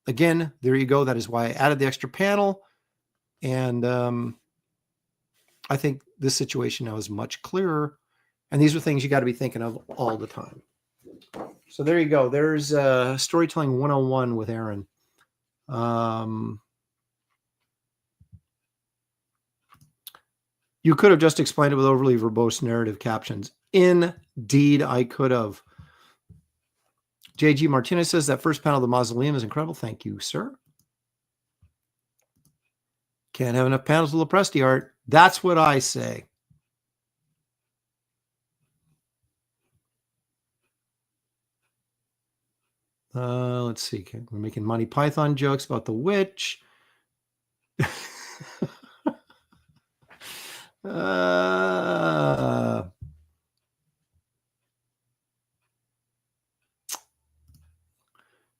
again, there you go. That is why I added the extra panel. And I think this situation now is much clearer. And these are things you got to be thinking of all the time. So there you go. There's Storytelling 101 with Aaron. You could have just explained it with overly verbose narrative captions. Indeed, I could have. JG Martinez says that first panel of the mausoleum is incredible. Thank you, sir. Can't have enough panels of Lopresti art. That's what I say. Let's see. We're making Monty Python jokes about the witch.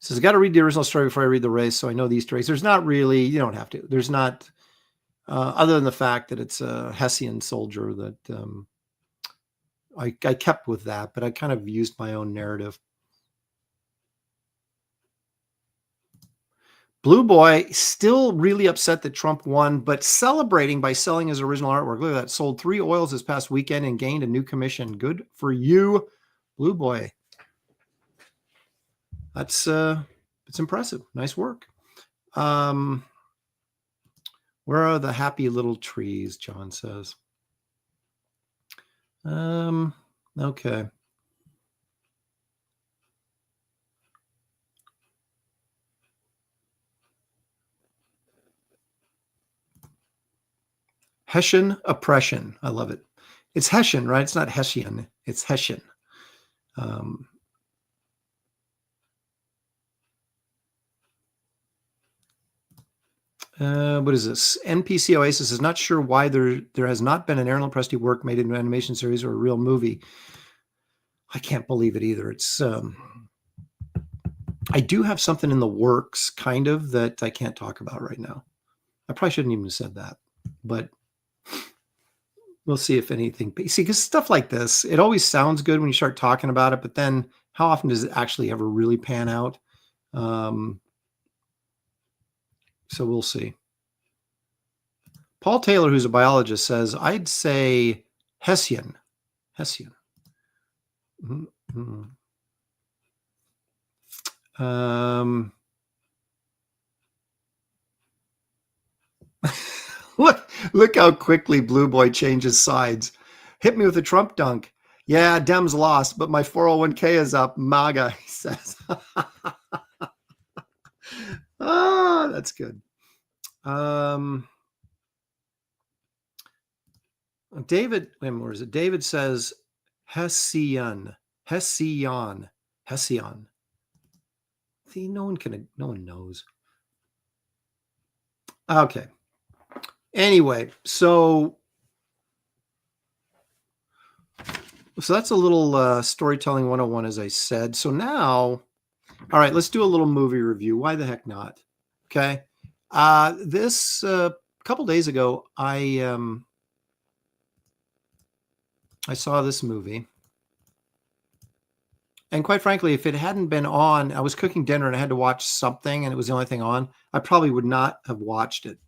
Says, I got to read the original story before I read the race, so I know the Easter eggs. There's not really, you don't have to. There's not, other than the fact that it's a Hessian soldier that I kept with that, but I kind of used my own narrative. Blue Boy still really upset that Trump won, but celebrating by selling his original artwork. Look at that. Sold 3 oils this past weekend and gained a new commission. Good for you, Blue Boy. That's it's impressive. Nice work. Where are the happy little trees? John says. Okay. Hessian oppression. I love it. It's Hessian, right? It's not Hessian. It's Hessian. What is this? NPC Oasis is not sure why there has not been an Aaron Lopresti work made into an animation series or a real movie. I can't believe it either. It's I do have something in the works, kind of, that I can't talk about right now. I probably shouldn't even have said that, but we'll see if anything. See, because stuff like this, it always sounds good when you start talking about it, but then how often does it actually ever really pan out? So we'll see. Paul Taylor, who's a biologist, says, I'd say Hessian. Hessian. Mm-hmm. Look how quickly Blue Boy changes sides. Hit me with a Trump dunk. Yeah, Dems lost, but my 401k is up. MAGA, he says. That's good. David, where is it? David says Hessian. See, no one knows. Okay. Anyway, so that's a little storytelling 101, as I said. So now, all right, let's do a little movie review. Why the heck not? Okay. This couple days ago, I saw this movie. And quite frankly, if it hadn't been on, I was cooking dinner and I had to watch something and it was the only thing on, I probably would not have watched it.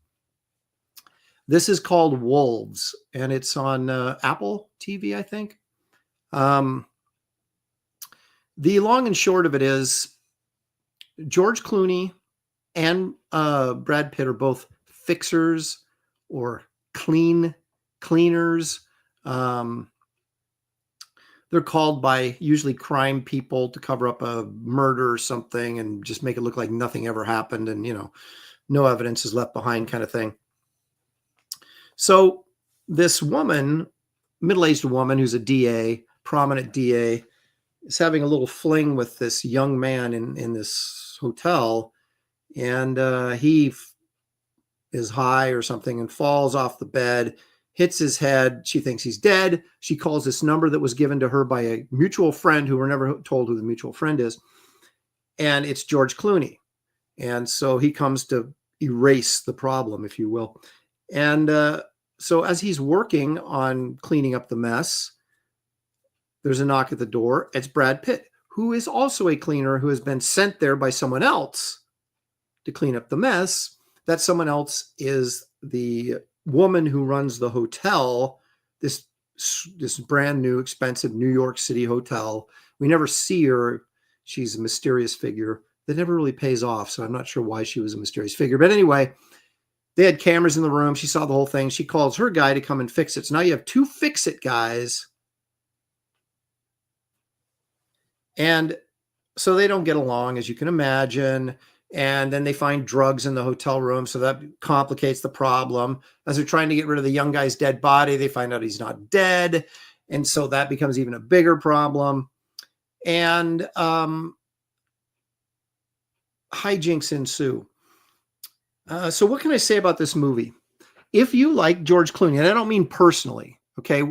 This is called Wolves, and it's on Apple TV, I think. The long and short of it is George Clooney and Brad Pitt are both fixers or cleaners. They're called by usually crime people to cover up a murder or something and just make it look like nothing ever happened and, no evidence is left behind kind of thing. So this woman, middle-aged woman who's a DA, prominent DA, is having a little fling with this young man in this hotel, and he is high or something and falls off the bed, hits his head. She thinks he's dead. She calls this number that was given to her by a mutual friend who we're never told who the mutual friend is, and it's George Clooney. And so he comes to erase the problem, if you will. And so as he's working on cleaning up the mess, there's a knock at the door. It's Brad Pitt, who is also a cleaner who has been sent there by someone else to clean up the mess. That someone else is the woman who runs the hotel, this brand new, expensive New York City hotel. We never see her. She's a mysterious figure that never really pays off, so I'm not sure why she was a mysterious figure. But anyway, they had cameras in the room. She saw the whole thing. She calls her guy to come and fix it. So now you have two fix-it guys. And so they don't get along, as you can imagine. And then they find drugs in the hotel room. So that complicates the problem. As they're trying to get rid of the young guy's dead body, they find out he's not dead. And so that becomes even a bigger problem. And hijinks ensue. So what can I say about this movie? If you like George Clooney, and I don't mean personally, okay,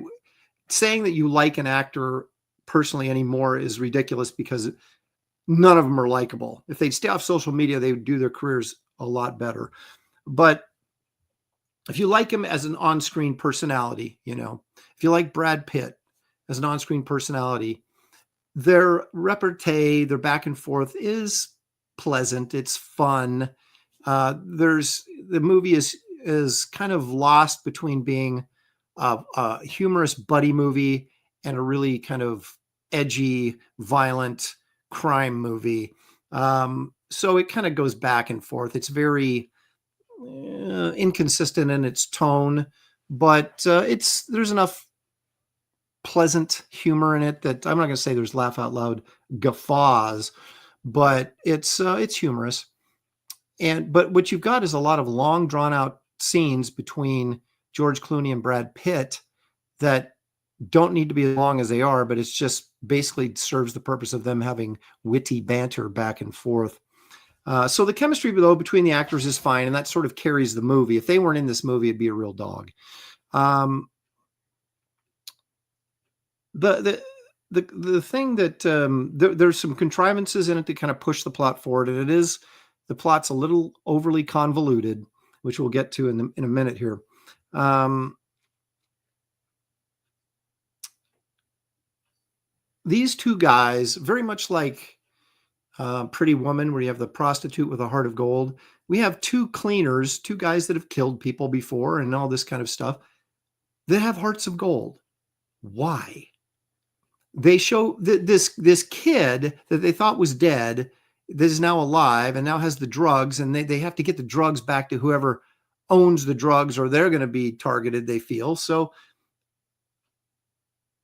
saying that you like an actor personally anymore is ridiculous because none of them are likable. If they'd stay off social media, they would do their careers a lot better. But if you like him as an on-screen personality, if you like Brad Pitt as an on-screen personality, their repartee, their back and forth is pleasant. It's fun. The movie is kind of lost between being a humorous buddy movie and a really kind of edgy, violent crime movie. So it kind of goes back and forth. It's very inconsistent in its tone, but there's enough pleasant humor in it that I'm not going to say there's laugh out loud guffaws, but it's humorous. But what you've got is a lot of long drawn out scenes between George Clooney and Brad Pitt that don't need to be as long as they are, but it's just basically serves the purpose of them having witty banter back and forth. So the chemistry below between the actors is fine, and that sort of carries the movie. If they weren't in this movie, it'd be a real dog. The thing that there's some contrivances in it to kind of push the plot forward, and the plot's a little overly convoluted, which we'll get to in a minute here. These two guys, very much like Pretty Woman, where you have the prostitute with a heart of gold, we have two cleaners, two guys that have killed people before and all this kind of stuff, that have hearts of gold. Why? They show this kid that they thought was dead, that is now alive and now has the drugs, and they have to get the drugs back to whoever owns the drugs, or they're going to be targeted, they feel. So,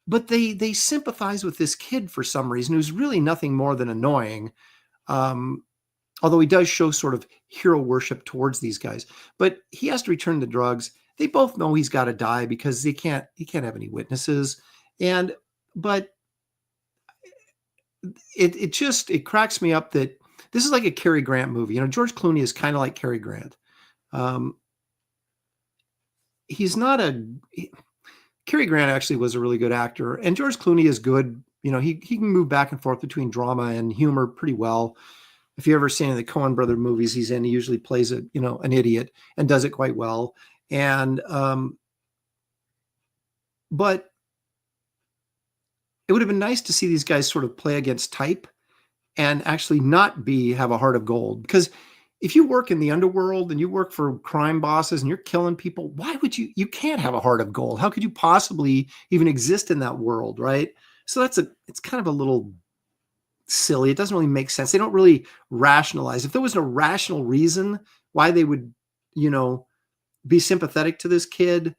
but they sympathize with this kid for some reason, who's really nothing more than annoying. Although he does show sort of hero worship towards these guys, but he has to return the drugs. They both know he's got to die because he can't have any witnesses. But it cracks me up that this is like a Cary Grant movie. George Clooney is kind of like Cary Grant. Cary Grant actually was a really good actor, and George Clooney is good. He can move back and forth between drama and humor pretty well. If you ever seen the Coen brother movies he's in, he usually plays an idiot and does it quite well. And but it would have been nice to see these guys sort of play against type and actually not have a heart of gold, because if you work in the underworld and you work for crime bosses and you're killing people, why would you can't have a heart of gold. How could you possibly even exist in that world, right? So it's kind of a little silly. It doesn't really make sense. They don't really rationalize. If there was no rational reason why they would, be sympathetic to this kid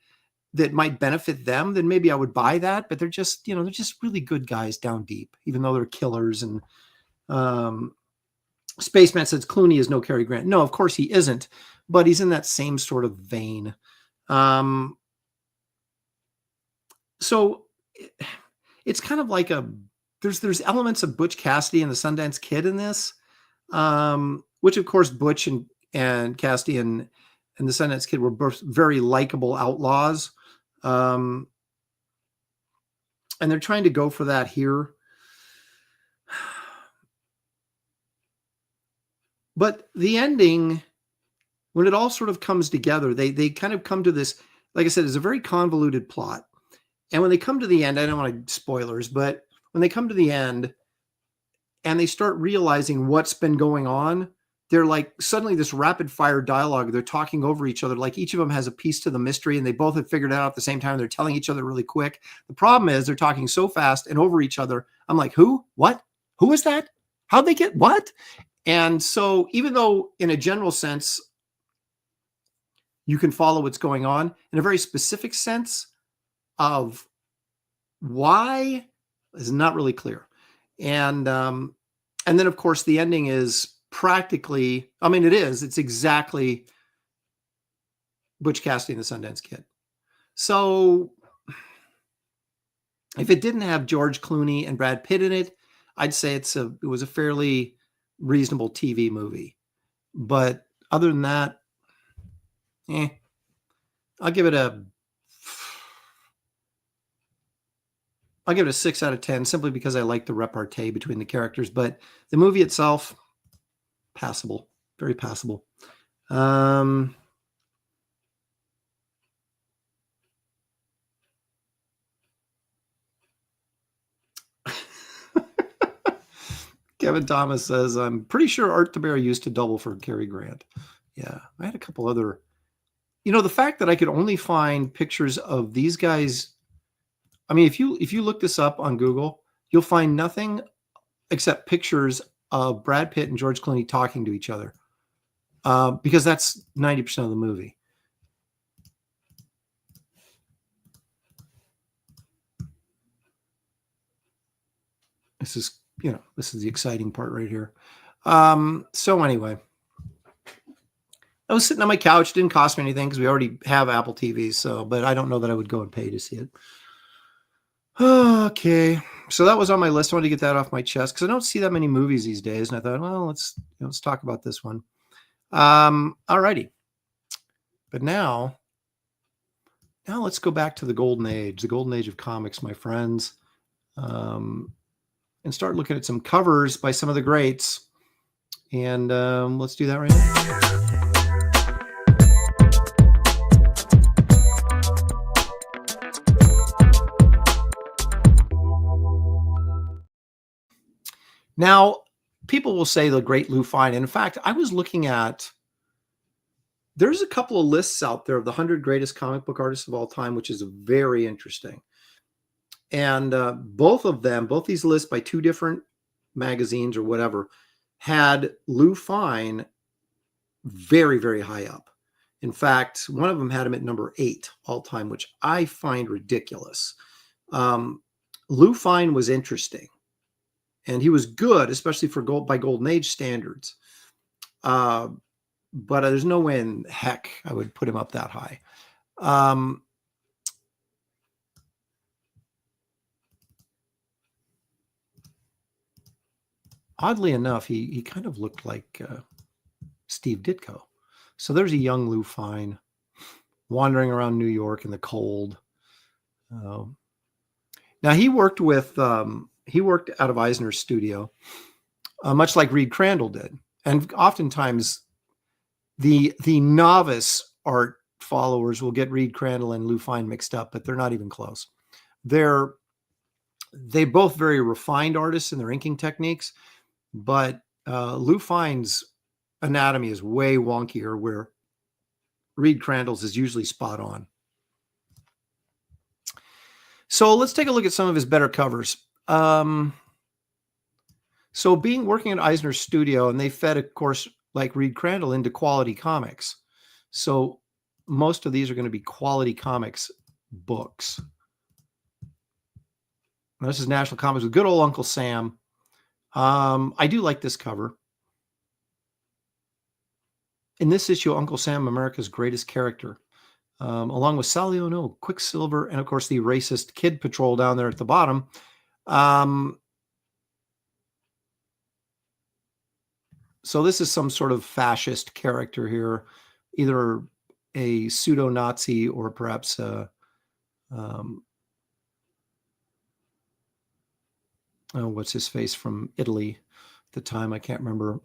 that might benefit them, then maybe I would buy that. But they're just really good guys down deep, even though they're killers. And Spaceman says Clooney is no Cary Grant. No, of course he isn't, but he's in that same sort of vein. So it's kind of like there's elements of Butch Cassidy and the Sundance Kid in this, which of course Butch and Cassidy and the Sundance Kid were both very likable outlaws. And they're trying to go for that here. But the ending, when it all sort of comes together, they kind of come to this, like I said, it's a very convoluted plot. And when they come to the end, I don't want to spoilers, but when they come to the end and they start realizing what's been going on, they're like suddenly this rapid fire dialogue. They're talking over each other. Like each of them has a piece to the mystery and they both have figured it out at the same time. They're telling each other really quick. The problem is they're talking so fast and over each other. I'm like, who? What? Who is that? How'd they get what? And so even though in a general sense, you can follow what's going on, in a very specific sense of why is not really clear. And then of course the ending is practically, it's exactly Butch Cassidy and the Sundance Kid. So if it didn't have George Clooney and Brad Pitt in it, I'd say it was a fairly reasonable TV movie. But other than that, I'll give it a 6 out of 10 simply because I like the repartee between the characters. But the movie itself, passable, very passable. Kevin Thomas says, I'm pretty sure Art the Bear used to double for Cary Grant. Yeah, I had a couple other, the fact that I could only find pictures of these guys. I mean, if you look this up on Google, you'll find nothing except pictures of Brad Pitt and George Clooney talking to each other, because that's 90% of the movie. This is the exciting part right here. So anyway, I was sitting on my couch. Didn't cost me anything because we already have Apple TVs. But I don't know that I would go and pay to see it. Okay, so that was on my list. I wanted to get that off my chest because I don't see that many movies these days, and I thought, well, let's talk about this one. Alrighty, but now let's go back to the golden age of comics, my friends, and start looking at some covers by some of the greats. And let's do that right now. Now, people will say the great Lou Fine. And in fact, I was looking at, there's a couple of lists out there of the 100 greatest comic book artists of all time, which is very interesting. And both these lists by two different magazines or whatever, had Lou Fine very, very high up. In fact, one of them had him at number 8 all time, which I find ridiculous. Lou Fine was interesting. And he was good, especially by Golden Age standards. But there's no way in heck I would put him up that high. Oddly enough, he kind of looked like Steve Ditko. So there's a young Lou Fine wandering around New York in the cold. Now he worked out of Eisner's studio, much like Reed Crandall did. And oftentimes the novice art followers will get Reed Crandall and Lou Fine mixed up, but they're not even close. They both very refined artists in their inking techniques, but Lou Fine's anatomy is way wonkier, where Reed Crandall's is usually spot on. So let's take a look at some of his better covers. So working at Eisner's studio, and they fed, of course, like Reed Crandall, into quality comics. So most of these are going to be quality comics books. Now, this is National Comics with good old Uncle Sam. I do like this cover. In this issue, Uncle Sam, America's greatest character, along with Sally Ono, Quicksilver, and of course the racist Kid Patrol down there at the bottom. So this is some sort of fascist character here, either a pseudo-Nazi or perhaps what's his face from Italy at the time? I can't remember.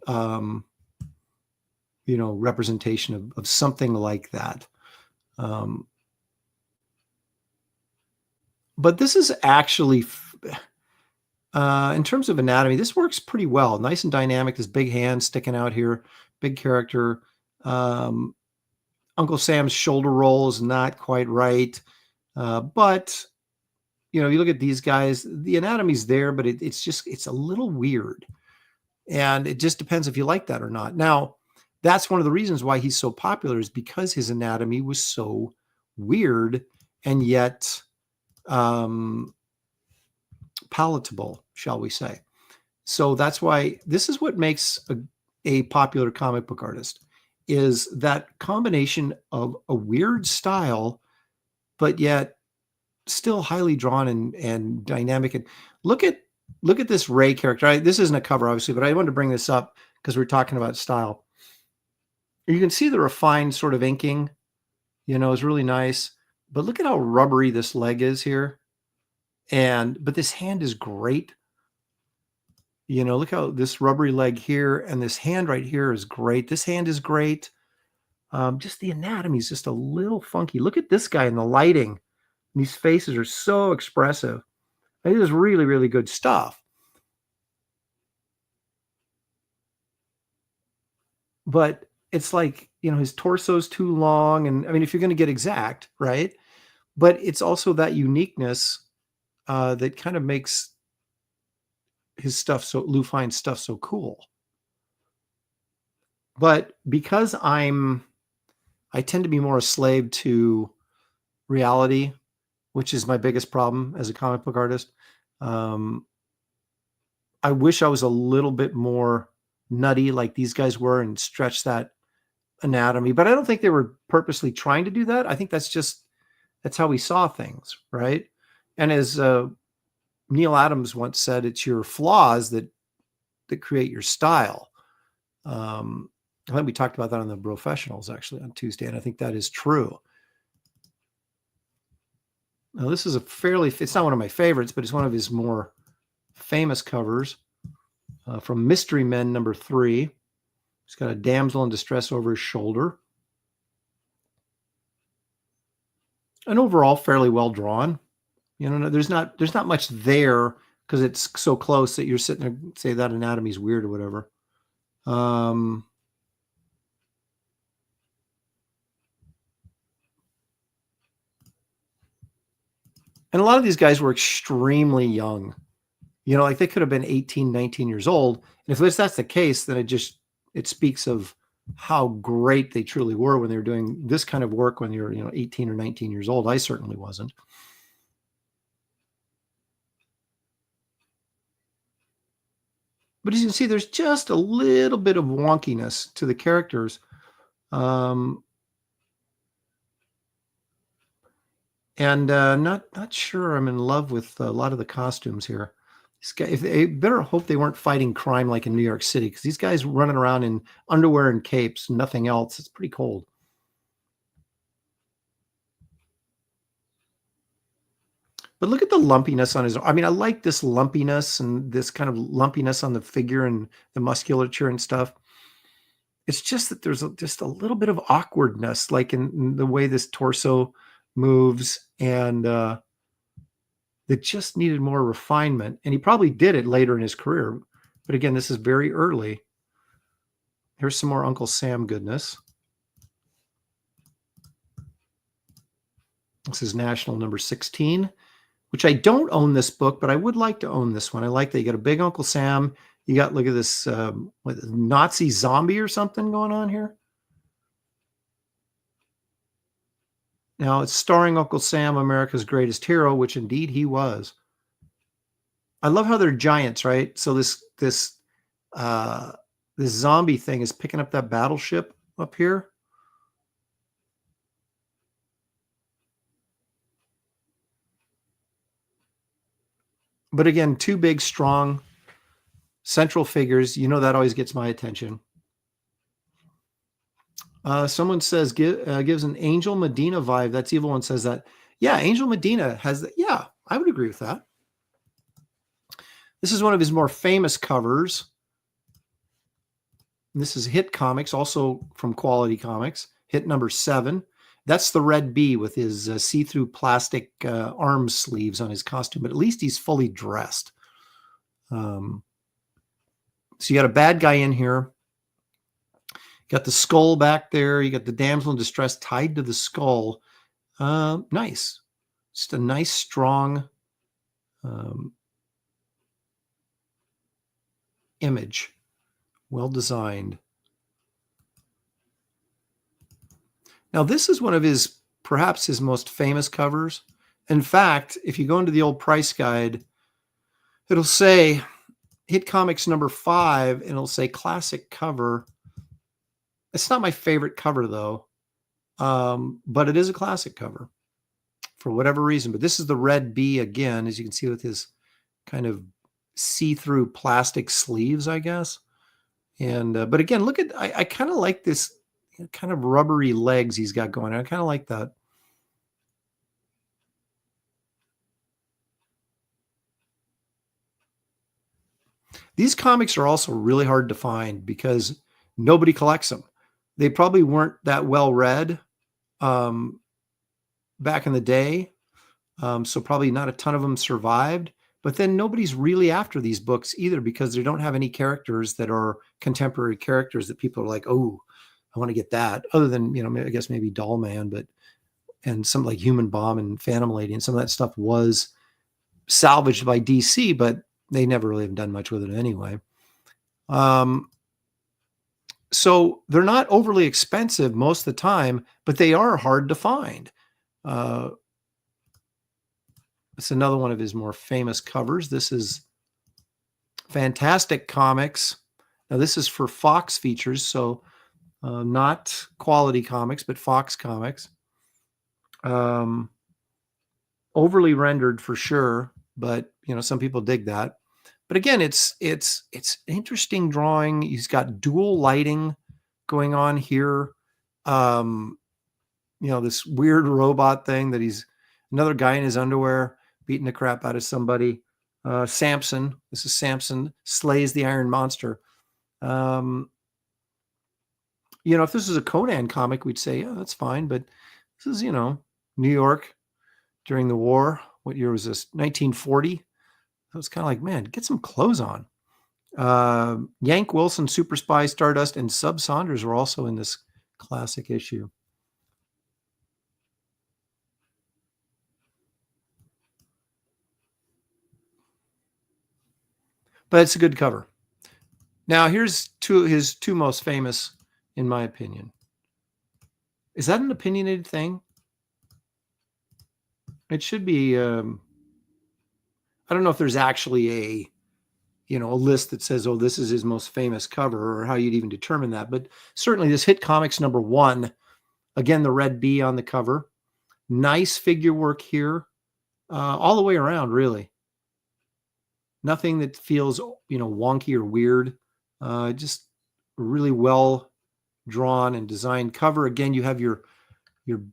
Representation of something like that. But this is actually, in terms of anatomy, this works pretty well. Nice and dynamic. This big hand sticking out here, big character. Uncle Sam's shoulder roll is not quite right. But, you look at these guys, the anatomy's there, but it's a little weird. And it just depends if you like that or not. Now, that's one of the reasons why he's so popular, is because his anatomy was so weird and yet palatable, shall we say. So that's why this is what makes a popular comic book artist, is that combination of a weird style, but yet still highly drawn and dynamic. And look at this Ray character. This isn't a cover, obviously, but I wanted to bring this up because we're talking about style. You can see the refined sort of inking, is really nice. But look at how rubbery this leg is here. But this hand is great. Look how this rubbery leg here and this hand right here is great. This hand is great. Just the anatomy is just a little funky. Look at this guy in the lighting. These faces are so expressive. It is really, really good stuff. But it's like, his torso's too long. And I mean, if you're going to get exact, right? But it's also that uniqueness that kind of makes his stuff, Lou Fine's stuff, so cool. But because I tend to be more a slave to reality, which is my biggest problem as a comic book artist. I wish I was a little bit more nutty like these guys were and stretch that anatomy, but I don't think they were purposely trying to do that. I think that's how we saw things, right? And as Neil Adams once said, it's your flaws that create your style. I think we talked about that on the Professionals actually on Tuesday, and I think that is true. Now, this is it's not one of my favorites, but it's one of his more famous covers from Mystery Men #3. He's got a damsel in distress over his shoulder. And overall, fairly well drawn. There's not much there because it's so close that you're sitting there and say that anatomy's weird or whatever. And a lot of these guys were extremely young. Like they could have been 18, 19 years old. And if that's the case, then it speaks of how great they truly were when they were doing this kind of work when you're, 18 or 19 years old. I certainly wasn't. But as you can see, there's just a little bit of wonkiness to the characters. And not sure I'm in love with a lot of the costumes here. If they better hope they weren't fighting crime like in New York City, because these guys running around in underwear and capes, nothing else. It's pretty cold. But look at the lumpiness on his. I mean, I like this lumpiness and this kind of lumpiness on the figure and the musculature and stuff. It's just that there's just a little bit of awkwardness, like in the way this torso moves, and that just needed more refinement. And he probably did it later in his career. But again, this is very early. Here's some more Uncle Sam goodness. This is National number 16, which I don't own this book, but I would like to own this one. I like that you got a big Uncle Sam. You got, look at this Nazi zombie or something going on here. Now it's starring Uncle Sam, America's greatest hero, which indeed he was. I love how they're giants, right? So this zombie thing is picking up that battleship up here. But again, two big, strong central figures. You know, that always gets my attention. Someone says gives an Angel Medina vibe. That's Evil One says that. Yeah, Angel Medina has that. Yeah, I would agree with that. This is one of his more famous covers. This is Hit Comics, also from Quality Comics. Hit number 7. That's the Red Bee with his see-through plastic arm sleeves on his costume, but at least he's fully dressed. So you got a bad guy in here. Got the skull back there. You got the damsel in distress tied to the skull. Nice. Just a nice, strong image. Well designed. Now, this is one of his, perhaps his most famous covers. In fact, if you go into the old price guide, it'll say Hit Comics number 5, and it'll say classic cover. It's not my favorite cover, though, but it is a classic cover for whatever reason. But this is the Red Bee again, as you can see with his kind of see-through plastic sleeves, I guess. And but again, look at, I kind of like this kind of rubbery legs he's got going on. I kind of like that. These comics are also really hard to find because nobody collects them. They probably weren't that well read back in the day. So probably not a ton of them survived. But then nobody's really after these books either because they don't have any characters that are contemporary characters that people are like, oh, I want to get that. Other than, I guess maybe Doll Man, and some like Human Bomb and Phantom Lady and some of that stuff was salvaged by DC, but they never really have done much with it anyway. So they're not overly expensive most of the time, but they are hard to find. It's another one of his more famous covers. This is Fantastic Comics. Now this is for Fox Features, so not Quality Comics, but Fox Comics. Overly rendered for sure, but some people dig that. But again, it's interesting drawing. He's got dual lighting going on here. This weird robot thing that he's another guy in his underwear beating the crap out of somebody. Samson. This is Samson slays the Iron Monster. If this is a Conan comic, we'd say, yeah, that's fine. But this is, New York during the war. What year was this? 1940. So it's kind of like, man, get some clothes on. Yank Wilson, Super Spy, Stardust, and Sub Saunders were also in this classic issue. But it's a good cover. Now, here's his two most famous, in my opinion. Is that an opinionated thing? It should be. I don't know if there's actually a list that says, oh, this is his most famous cover, or how you'd even determine that. But certainly this Hit Comics number 1, again, the Red Bee on the cover. Nice figure work here, all the way around, really. Nothing that feels, wonky or weird. Just really well drawn and designed cover. Again, you have your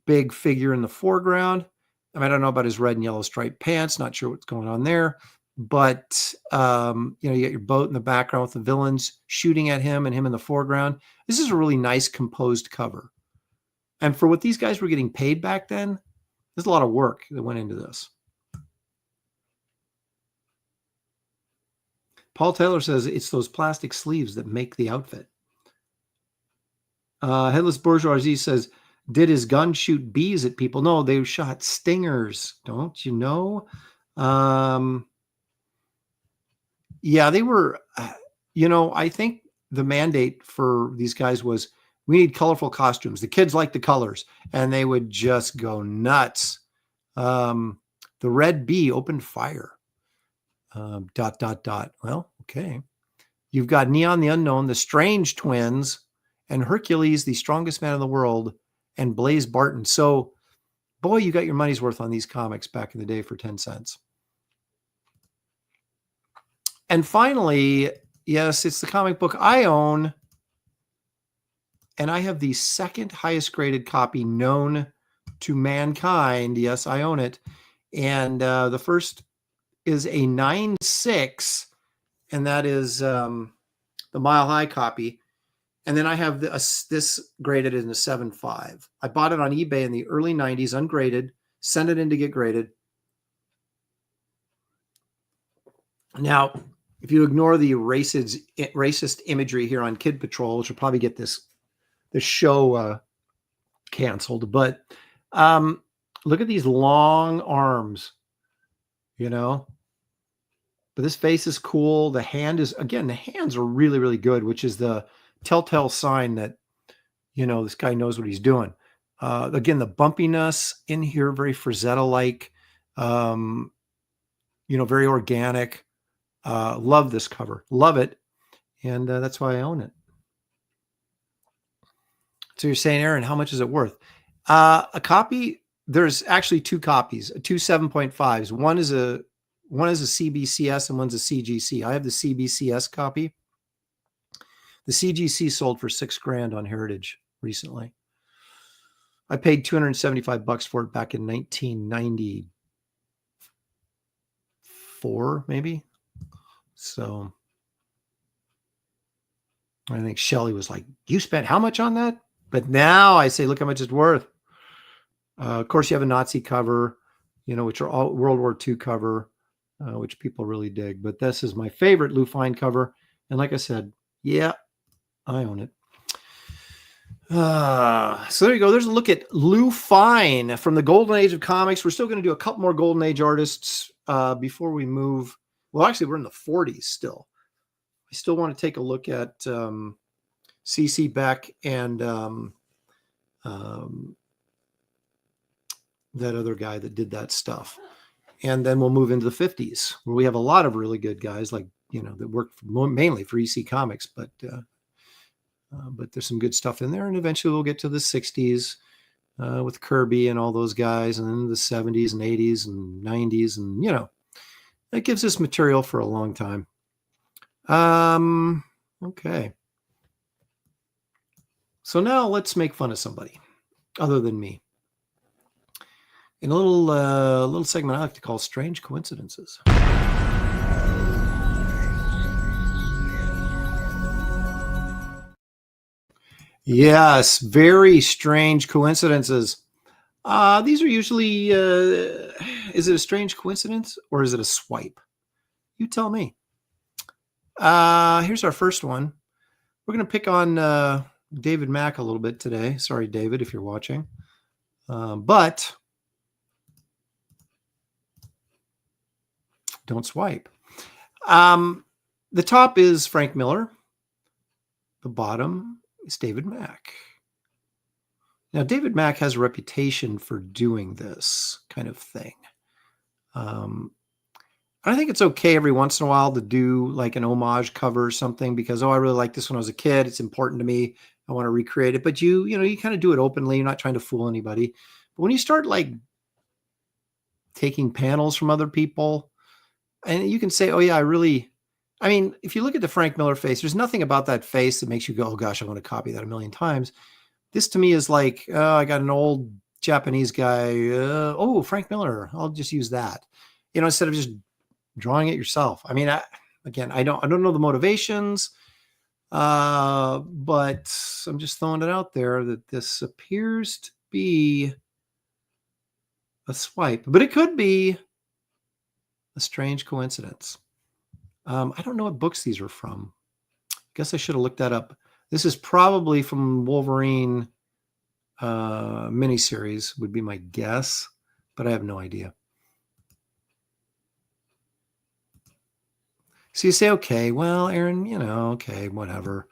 big figure in the foreground. I don't know about his red and yellow striped pants. Not sure what's going on there. But, you got your boat in the background with the villains shooting at him and him in the foreground. This is a really nice composed cover. And for what these guys were getting paid back then, there's a lot of work that went into this. Paul Taylor says it's those plastic sleeves that make the outfit. Headless Bourgeoisie says, did his gun shoot bees at people? No, they shot stingers. Don't you know? Yeah, they were, I think the mandate for these guys was we need colorful costumes. The kids like the colors, and they would just go nuts. The red bee opened fire. ... Well, okay. You've got Neon the Unknown, the Strange Twins, and Hercules, the Strongest Man in the World, and Blaze Barton. So, boy, you got your money's worth on these comics back in the day for 10 cents. And finally, yes, it's the comic book I own, and I have the second highest graded copy known to mankind. Yes, I own it. And the first is a 9.6, and that is the Mile High copy. And then I have this graded in a 7.5. I bought it on eBay in the early 90s, ungraded, sent it in to get graded. Now, if you ignore the racist imagery here on Kid Patrol, which will probably get this show canceled, but look at these long arms, But this face is cool. The hands are really, really good, which is the telltale sign that, this guy knows what he's doing. Again, the bumpiness in here, very Frazetta-like, very organic. Love this cover. Love it. And that's why I own it. So you're saying, Aaron, how much is it worth? A copy, there's actually two copies, two 7.5s. One is a CBCS and one's a CGC. I have the CBCS copy. The CGC sold for $6,000 on Heritage recently. I paid $275 for it back in 1994, maybe. So I think Shelley was like, you spent how much on that? But now I say, look how much it's worth. Of course, you have a Nazi cover, which are all World War II cover, which people really dig. But this is my favorite Lou Fine cover. And like I said, yeah, I own it. So there you go. There's a look at Lou Fine from the Golden Age of comics. We're still going to do a couple more Golden Age artists before we move. Well, actually, we're in the 40s still. I still want to take a look at C.C. Beck and that other guy that did that stuff. And then we'll move into the 50s, where we have a lot of really good guys like, that work mainly for EC Comics, but there's some good stuff in there. And eventually we'll get to the 60s with Kirby and all those guys, and then the 70s and 80s and 90s. And, that gives us material for a long time. Okay. So now let's make fun of somebody other than me. In a little segment I like to call Strange Coincidences. Yes, very strange coincidences. These are usually, is it a strange coincidence or is it a swipe? You tell me. Here's our first one. We're going to pick on David Mack a little bit today. Sorry, David, if you're watching. But don't swipe. The top is Frank Miller. The bottom is David Mack. Now, David Mack has a reputation for doing this kind of thing. I think it's okay every once in a while to do like an homage cover or something because, I really like this when I was a kid. It's important to me. I want to recreate it. But you kind of do it openly. You're not trying to fool anybody. But when you start like taking panels from other people, and you can say, if you look at the Frank Miller face, there's nothing about that face that makes you go, oh gosh, I want to copy that a million times. This to me is like, I got an old Japanese guy. Frank Miller. I'll just use that, instead of just drawing it yourself. I mean, I don't know the motivations, but I'm just throwing it out there that this appears to be a swipe, but it could be a strange coincidence. I don't know what books these are from. I guess I should have looked that up. This is probably from Wolverine miniseries, would be my guess, but I have no idea. So you say, okay, well, Aaron, okay, whatever.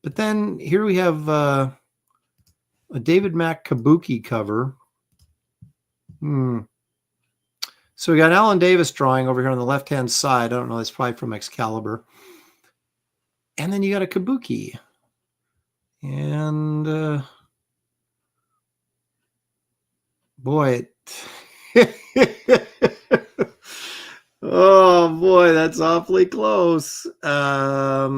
But then here we have a David Mack Kabuki cover. So we got Alan Davis drawing over here on the left-hand side. I don't know, that's probably from Excalibur. And then you got a Kabuki. And boy, oh boy, that's awfully close. I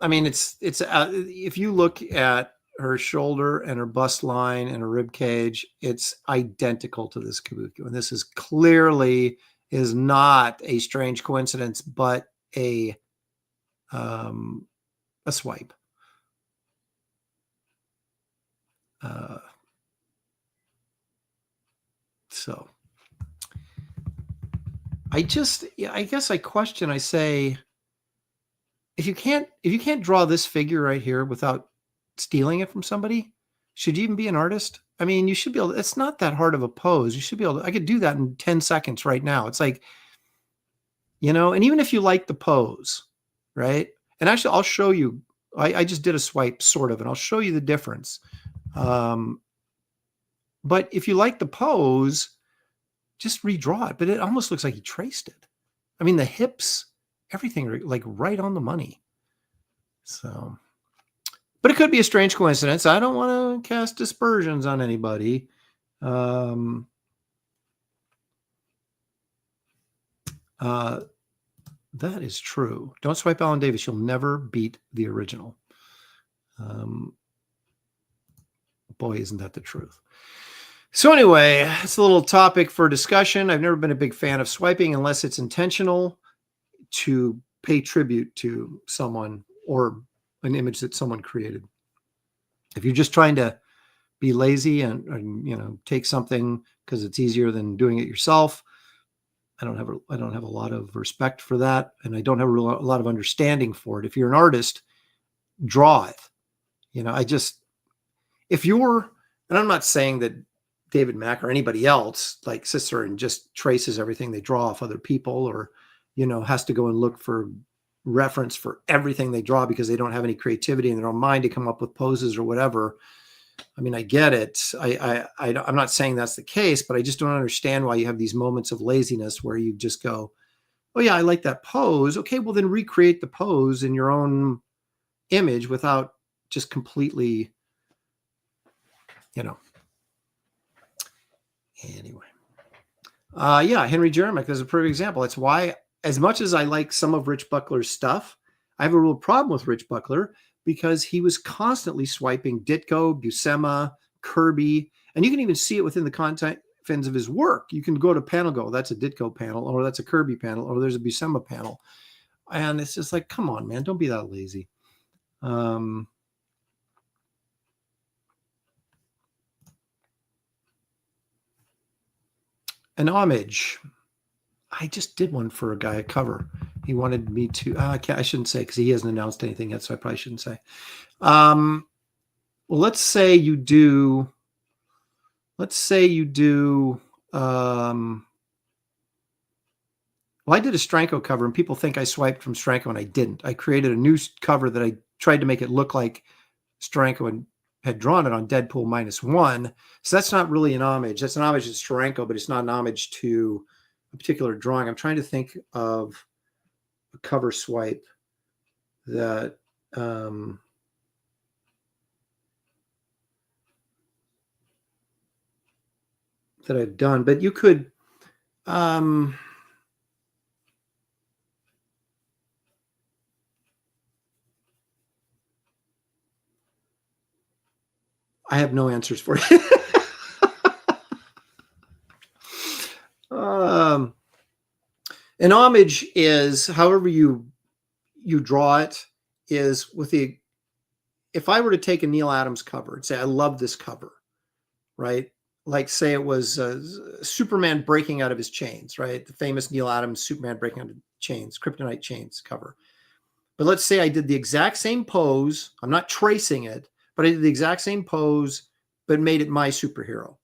mean, it's if you look at her shoulder and her bust line and her rib cage, it's identical to this Kabuki. And this is clearly is not a strange coincidence, but a swipe. So I guess I question, I say, if you can't draw this figure right here without stealing it from somebody, should you even be an artist? I mean, you should be able to, it's not that hard of a pose. You should be able to, I could do that in 10 seconds right now. It's like, and even if you like the pose, right? And actually, I'll show you, I just did a swipe sort of, and I'll show you the difference. But if you like the pose, just redraw it. But it almost looks like he traced it. I mean, the hips, everything are like right on the money. So, but it could be a strange coincidence. I don't want to cast dispersions on anybody. That is true. Don't swipe Alan Davis. You'll never beat the original. Boy, isn't that the truth. So anyway, it's a little topic for discussion. I've never been a big fan of swiping unless it's intentional to pay tribute to someone or an image that someone created. If you're just trying to be lazy and take something because it's easier than doing it yourself, I don't have a lot of respect for that, and I don't have a lot of understanding for it. If you're an artist, draw it. If you're, and I'm not saying that David Mack or anybody else like sits there and just traces everything they draw off other people, or has to go and look for reference for everything they draw because they don't have any creativity in their own mind to come up with poses or whatever. I mean, I get it. I'm not saying that's the case, but I just don't understand why you have these moments of laziness where you just go, oh yeah, I like that pose. Okay, well then recreate the pose in your own image without just completely, Anyway. Yeah, Henry Jeremick is a perfect example. That's why, as much as I like some of Rich Buckler's stuff, I have a real problem with Rich Buckler because he was constantly swiping Ditko, Buscema, Kirby, and you can even see it within the contents of his work. You can go to panel, go, that's a Ditko panel, or that's a Kirby panel, or there's a Buscema panel. And it's just like, come on, man, don't be that lazy. An homage. I just did one for a guy, a cover. He wanted me to, I shouldn't say because he hasn't announced anything yet, so I probably shouldn't say. Well, let's say you do, well, I did a Stranko cover and people think I swiped from Stranko and I didn't. I created a new cover that I tried to make it look like Stranko and had drawn it on Deadpool -1. So that's not really an homage. That's an homage to Steranko, but it's not an homage to a particular drawing. I'm trying to think of a cover swipe that that I've done, but you could I have no answers for you. An homage is however you draw it, is with the, if I were to take a Neil Adams cover and say, I love this cover, right? Like say it was Superman breaking out of his chains, right? The famous Neil Adams Superman breaking out of chains, Kryptonite chains cover. But let's say I did the exact same pose. I'm not tracing it, but I did the exact same pose, but made it my superhero,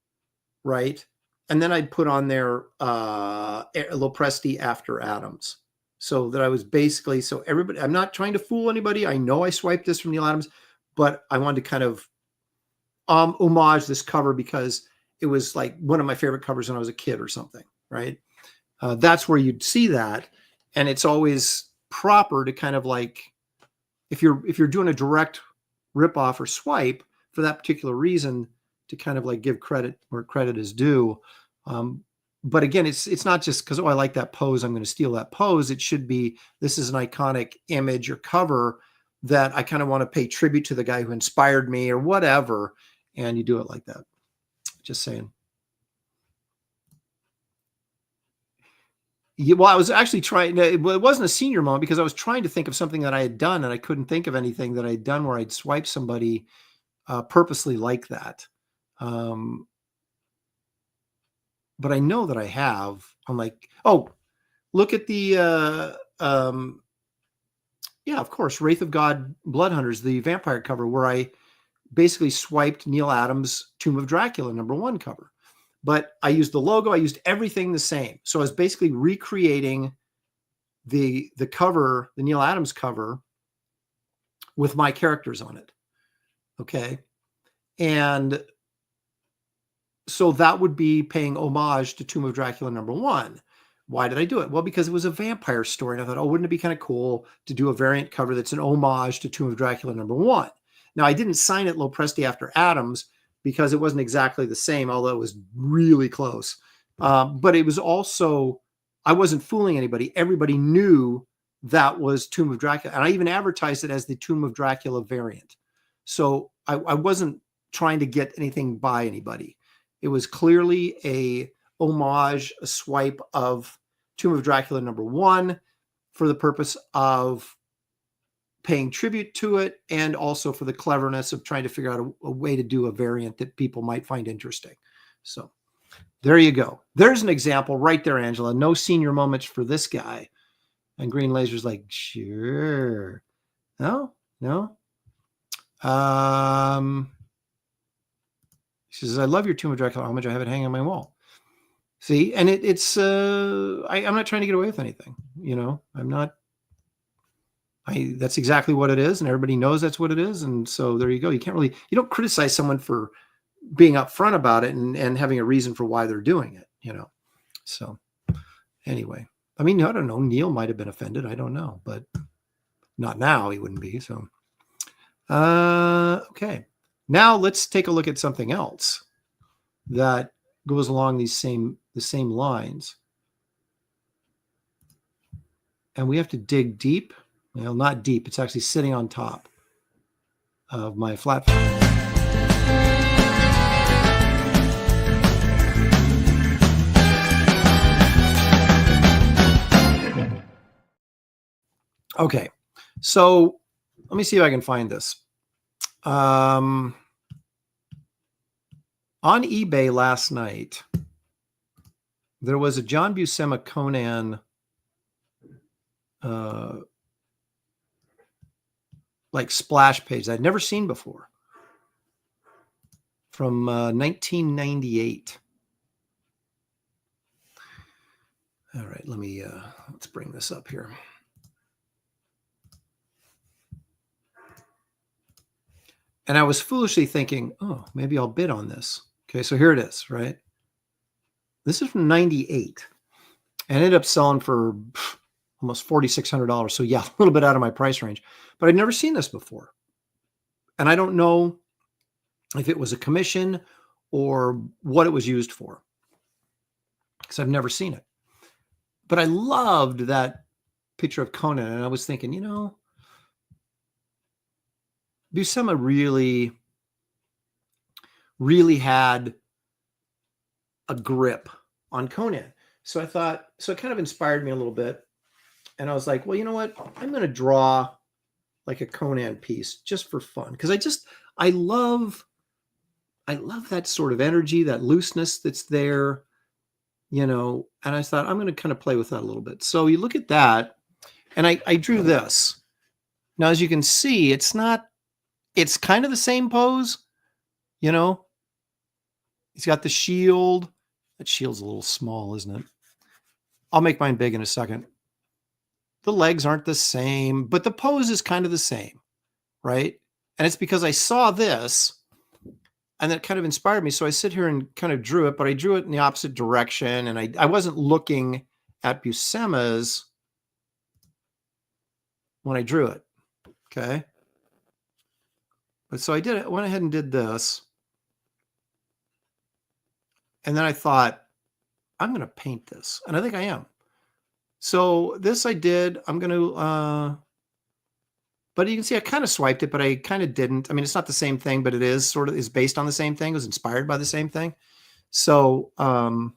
right? And then I'd put on there Lopresti after Adams. So that I was basically, so everybody, I'm not trying to fool anybody. I know I swiped this from Neil Adams, but I wanted to kind of homage this cover because it was like one of my favorite covers when I was a kid or something, right? That's where you'd see that. And it's always proper to kind of like, if you're doing a direct ripoff or swipe for that particular reason, to kind of like give credit where credit is due. But again, it's not just because, oh, I like that pose, I'm going to steal that pose. It should be, this is an iconic image or cover that I kind of want to pay tribute to the guy who inspired me or whatever. And you do it like that. Just saying. Yeah, well, I was actually trying, it wasn't a senior moment because I was trying to think of something that I had done and I couldn't think of anything that I'd done where I'd swipe somebody purposely like that. But I know that I have. I'm like, oh, look at the, yeah, of course, Wraith of God, Blood Hunters, the vampire cover where I basically swiped Neil Adams' Tomb of Dracula #1 cover. But I used the logo, I used everything the same. So I was basically recreating the cover, the Neil Adams cover, with my characters on it. Okay. And so that would be paying homage to Tomb of Dracula #1. Why did I do it? Well, because it was a vampire story. And I thought, oh, wouldn't it be kind of cool to do a variant cover that's an homage to Tomb of Dracula #1? Now, I didn't sign it Lopresti after Adams because it wasn't exactly the same, although it was really close. But it was also, I wasn't fooling anybody. Everybody knew that was Tomb of Dracula. And I even advertised it as the Tomb of Dracula variant. So I wasn't trying to get anything by anybody. It was clearly a homage, a swipe of Tomb of Dracula #1 for the purpose of paying tribute to it and also for the cleverness of trying to figure out a way to do a variant that people might find interesting. So there you go. There's an example right there, Angela. No senior moments for this guy. And Green Laser's like, sure. No. She says, I love your Tomb of Dracula homage. I have it hanging on my wall. See, and it's I'm not trying to get away with anything. You know, I'm not. That's exactly what it is, and everybody knows that's what it is. And so there you go. You don't criticize someone for being upfront about it and having a reason for why they're doing it, you know. So anyway, I mean, I don't know. Neil might have been offended. I don't know, but not now. He wouldn't be. So, okay. Now let's take a look at something else that goes along the same lines. And we have to dig deep. Well, not deep. It's actually sitting on top of my flat file. Okay, so let me see if I can find this. On eBay last night, there was a John Buscema Conan like splash page that I'd never seen before from 1998. All right, let's bring this up here. And I was foolishly thinking, oh, maybe I'll bid on this. Okay, so here it is, right? This is from 98 and ended up selling for almost $4,600. So yeah, a little bit out of my price range, but I'd never seen this before. And I don't know if it was a commission or what it was used for because I've never seen it. But I loved that picture of Conan. And I was thinking, you know, Buscema really had a grip on Conan. So I thought, so it kind of inspired me a little bit. And I was like, well, you know what? I'm going to draw like a Conan piece just for fun. Because I love that sort of energy, that looseness that's there, you know. And I thought, I'm going to kind of play with that a little bit. So you look at that, and I drew this. Now, as you can see, it's kind of the same pose, you know. He's got the shield. That shield's a little small, isn't it? I'll make mine big in a second. The legs aren't the same, but the pose is kind of the same, right? And it's because I saw this and that kind of inspired me. So I sit here and kind of drew it, but I drew it in the opposite direction. And I wasn't looking at Buscema's when I drew it. Okay. But so I went ahead and did this. And then I thought, I'm going to paint this. And I think I am. So this I did. I'm going to, but you can see I kind of swiped it, but I kind of didn't. I mean, it's not the same thing, but it is based on the same thing. It was inspired by the same thing. So, Art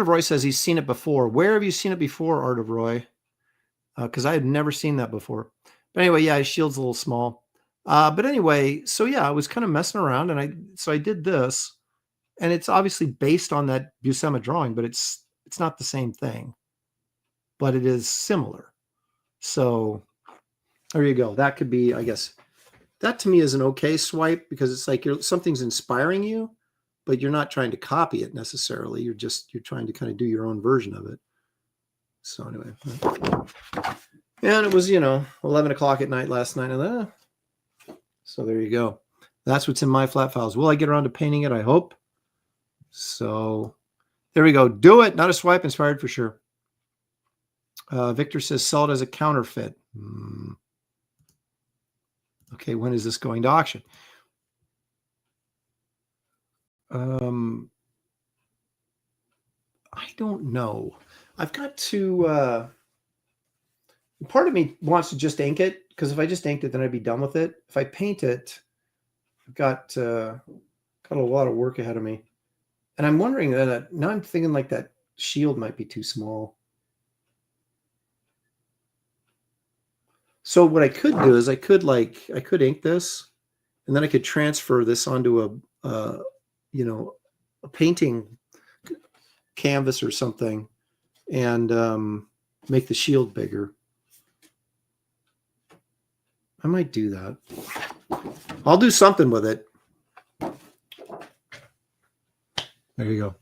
of Roy says he's seen it before. Where have you seen it before, Art of Roy? Because I had never seen that before. But anyway, yeah, his shield's a little small. But anyway, so yeah, I was kind of messing around, and I did this, and it's obviously based on that Buscema drawing, but it's not the same thing, but it is similar. So there you go. That could be, I guess, that to me is an okay swipe, because it's like something's inspiring you, but you're not trying to copy it necessarily. You're trying to kind of do your own version of it. So anyway, and it was, 11 o'clock at night last night. And so there you go. That's what's in my flat files. Will I get around to painting it? I hope. So there we go. Do it. Not a swipe. Inspired for sure. Victor says sell it as a counterfeit. Okay, when is this going to auction? I don't know. I've got to, part of me wants to just ink it, because if I just inked it, then I'd be done with it. If I paint it, I've got a lot of work ahead of me. And I'm wondering that now I'm thinking like that shield might be too small. So what I could do is I could ink this, and then I could transfer this onto a painting canvas or something, and make the shield bigger. I might do that. I'll do something with it. There you go.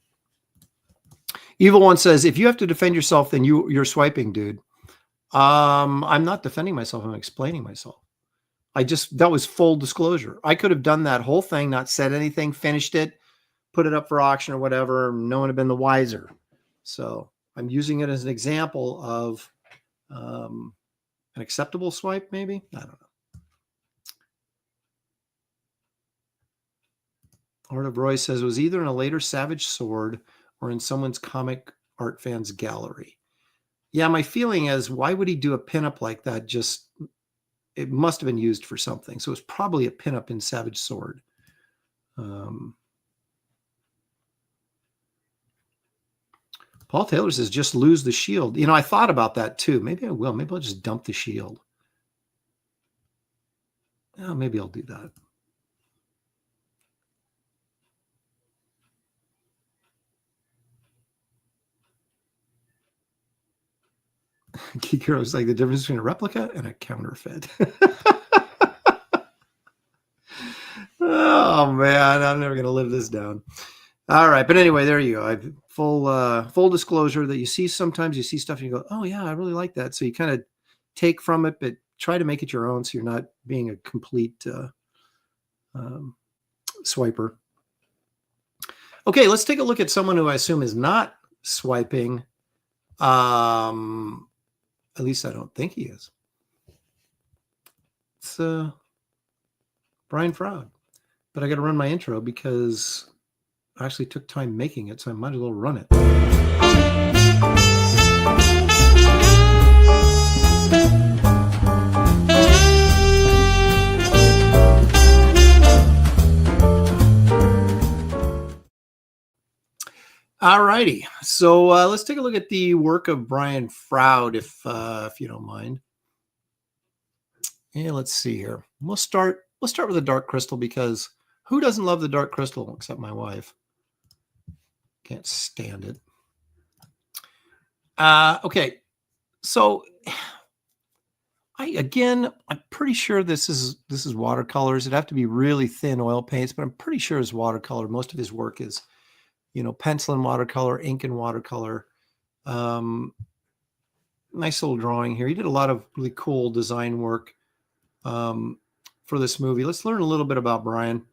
Evil One says, if you have to defend yourself, then you're swiping, dude. I'm not defending myself. I'm explaining myself. That was full disclosure. I could have done that whole thing, not said anything, finished it, put it up for auction or whatever. No one had been the wiser. So I'm using it as an example of an acceptable swipe, maybe. I don't know. Art of Roy says it was either in a later Savage Sword or in someone's comic art fan's gallery. Yeah, my feeling is, why would he do a pinup like that? It must have been used for something. So it's probably a pinup in Savage Sword. Paul Taylor says, just lose the shield. I thought about that too. Maybe I will. Maybe I'll just dump the shield. Oh, maybe I'll do that. Kikiro is like the difference between a replica and a counterfeit. Oh man, I'm never gonna live this down. All right, but anyway, there you go. I've full disclosure that sometimes you see stuff and you go, oh yeah, I really like that. So you kind of take from it, but try to make it your own, so you're not being a complete swiper. Okay, let's take a look at someone who I assume is not swiping. At least I don't think he is. It's Brian Froud. But I got to run my intro because I actually took time making it, so I might as well run it. All righty. So let's take a look at the work of Brian Froud, if you don't mind. Yeah, let's see here. We'll start with the dark crystal, because who doesn't love the dark crystal except my wife? Can't stand it. Okay. So I'm pretty sure this is watercolors. It'd have to be really thin oil paints, but I'm pretty sure it's watercolor. Most of his work is, pencil and watercolor, ink and watercolor. Nice little drawing here. He did a lot of really cool design work for this movie. Let's learn a little bit about Brian.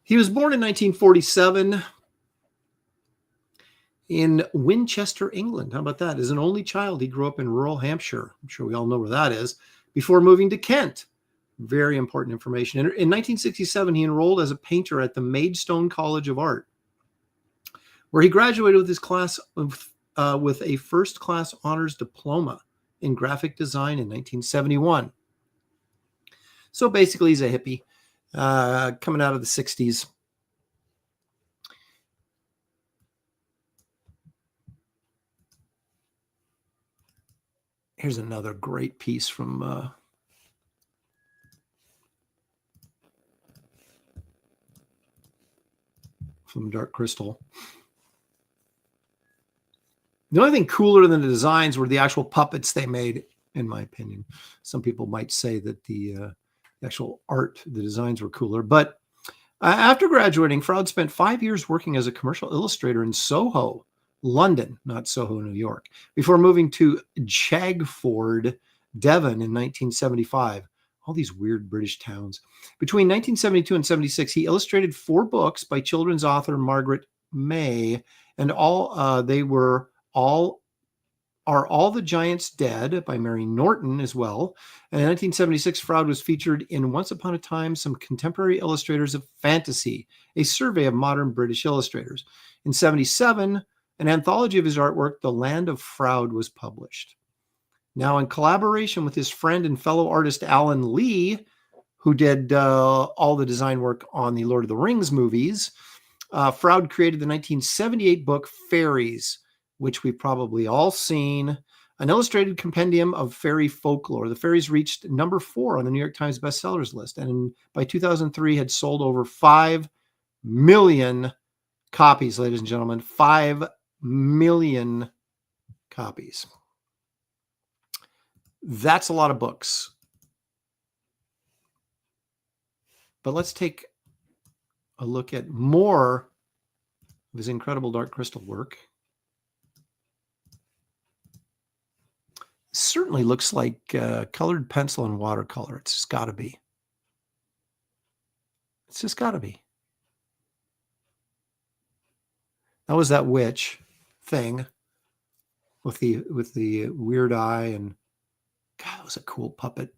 He was born in 1947 in Winchester, England. How about that? As an only child, he grew up in rural Hampshire. I'm sure we all know where that is. Before moving to Kent. Very important information. In 1967, he enrolled as a painter at the Maidstone College of Art, where he graduated with his class with a first-class honors diploma in graphic design in 1971. So basically, he's a hippie coming out of the 60s. Here's another great piece from Dark Crystal. The only thing cooler than the designs were the actual puppets they made, in my opinion. Some people might say that the actual art, the designs were cooler. But after graduating, Froud spent 5 years working as a commercial illustrator in Soho, London, not Soho, New York, before moving to Chagford, Devon in 1975. All these weird British towns. Between 1972 and 76, he illustrated 4 books by children's author Margaret May, and Are All the Giants Dead by Mary Norton as well. And in 1976, Froud was featured in Once Upon a Time, Some Contemporary Illustrators of Fantasy, a survey of modern British illustrators. In 77, an anthology of his artwork, The Land of Froud, was published. Now, in collaboration with his friend and fellow artist Alan Lee, who did all the design work on the Lord of the Rings movies, Froud created the 1978 book Fairies, which we've probably all seen, an illustrated compendium of fairy folklore. The fairies reached number 4 on the New York Times bestsellers list, and by 2003 had sold over 5 million copies, ladies and gentlemen. 5 million copies. That's a lot of books. But let's take a look at more of his incredible Dark Crystal work. Certainly looks like colored pencil and watercolor. It's just got to be. It's just got to be. That was that witch thing with the weird eye, and God, that was a cool puppet.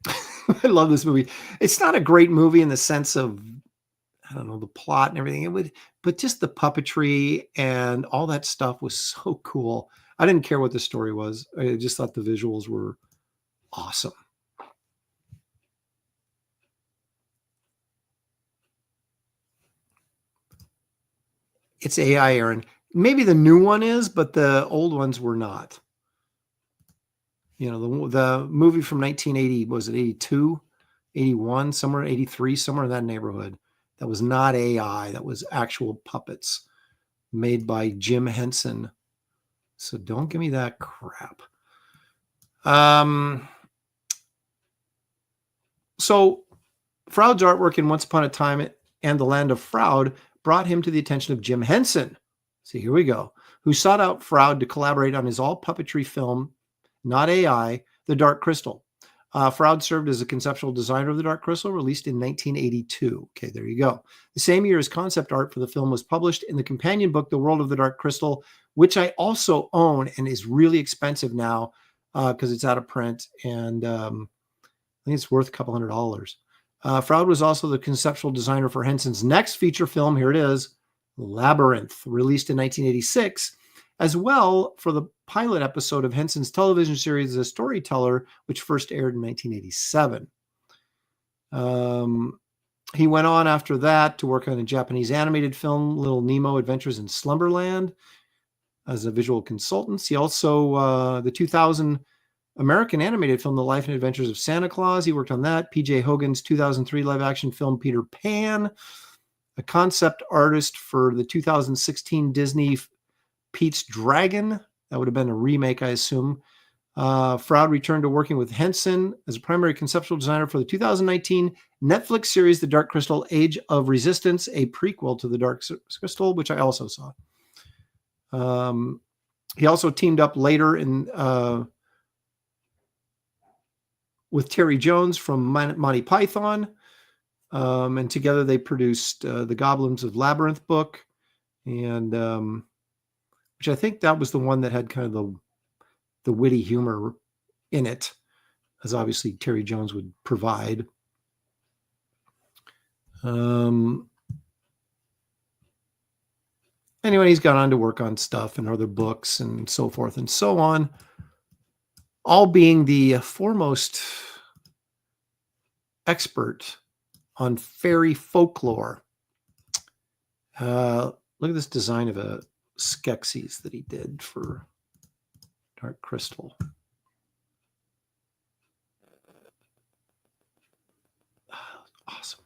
I love this movie. It's not a great movie in the sense of, I don't know, the plot and everything. But just the puppetry and all that stuff was so cool. I didn't care what the story was. I just thought the visuals were awesome. It's AI, Aaron. Maybe the new one is, but the old ones were not. The movie from 1980, was it 82, 81, somewhere 83, somewhere in that neighborhood. That was not AI. That was actual puppets made by Jim Henson. So don't give me that crap. So Froud's artwork in Once Upon a Time and The Land of Froud brought him to the attention of Jim Henson. See, here we go. Who sought out Froud to collaborate on his all-puppetry film, not AI, The Dark Crystal. Froud served as a conceptual designer of The Dark Crystal, released in 1982. Okay, there you go. The same year as concept art for the film was published in the companion book, The World of the Dark Crystal, which I also own and is really expensive now because it's out of print, and I think it's worth a couple $100. Froud was also the conceptual designer for Henson's next feature film, here it is, Labyrinth, released in 1986, as well for the pilot episode of Henson's television series, The Storyteller, which first aired in 1987. He went on after that to work on a Japanese animated film, Little Nemo Adventures in Slumberland, as a visual consultant. He also, the 2000 American animated film, The Life and Adventures of Santa Claus, he worked on that. P.J. Hogan's 2003 live-action film, Peter Pan, the concept artist for the 2016 Disney Pete's Dragon. That would have been a remake, I assume. Froud returned to working with Henson as a primary conceptual designer for the 2019 Netflix series The Dark Crystal: Age of Resistance, a prequel to The Dark Crystal, which I also saw. He also teamed up later with Terry Jones from Monty Python, and together they produced the Goblins of Labyrinth book, and which I think that was the one that had kind of the witty humor in it, as obviously Terry Jones would provide. Anyway, he's gone on to work on stuff and other books and so forth and so on, all being the foremost expert on fairy folklore. Look at this design of a Skeksis that he did for Dark Crystal. Awesome.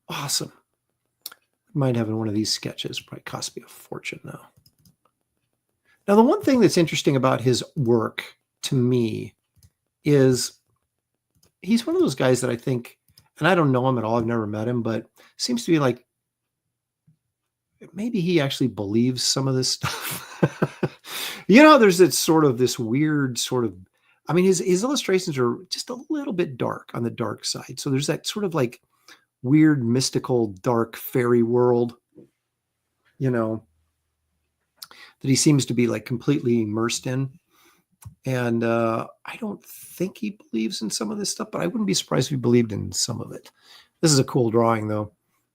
Awesome. Might have one of these sketches. Probably cost me a fortune now. Now, the one thing that's interesting about his work to me is he's one of those guys that I think, and I don't know him at all, I've never met him, but seems to be like, maybe he actually believes some of this stuff. There's this weird sort of, I mean, his illustrations are just a little bit dark on the dark side. So there's that sort of like weird, mystical, dark fairy world, that he seems to be like completely immersed in. And I don't think he believes in some of this stuff, but I wouldn't be surprised if he believed in some of it. This is a cool drawing, though.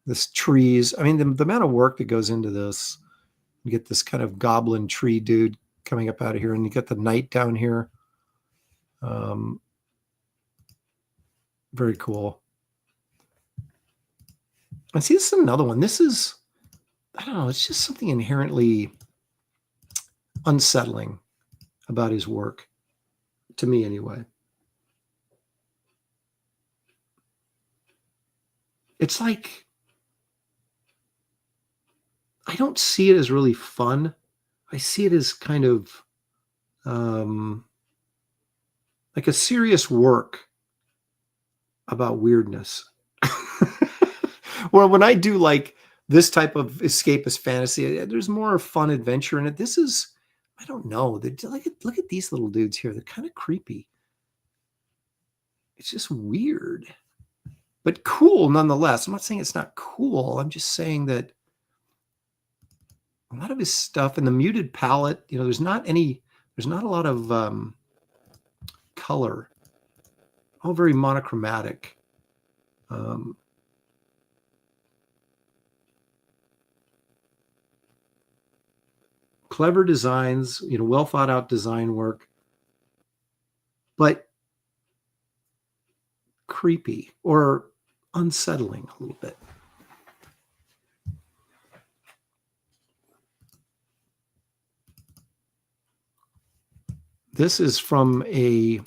This trees, I mean, the amount of work that goes into this. You get this kind of goblin tree dude coming up out of here, and you got the knight down here. Very cool. And see, this is another one. This is, I don't know, it's just something inherently unsettling about his work, to me anyway. It's like, I don't see it as really fun. I see it as kind of like a serious work about weirdness. Well, when I do like this type of escapist fantasy, there's more fun adventure in it. This is, I don't know. Look at these little dudes here. They're kind of creepy. It's just weird, but cool nonetheless. I'm not saying it's not cool. I'm just saying that a lot of his stuff and the muted palette, there's not a lot of color. All very monochromatic. Clever designs, well thought out design work, but creepy or unsettling a little bit. This is from a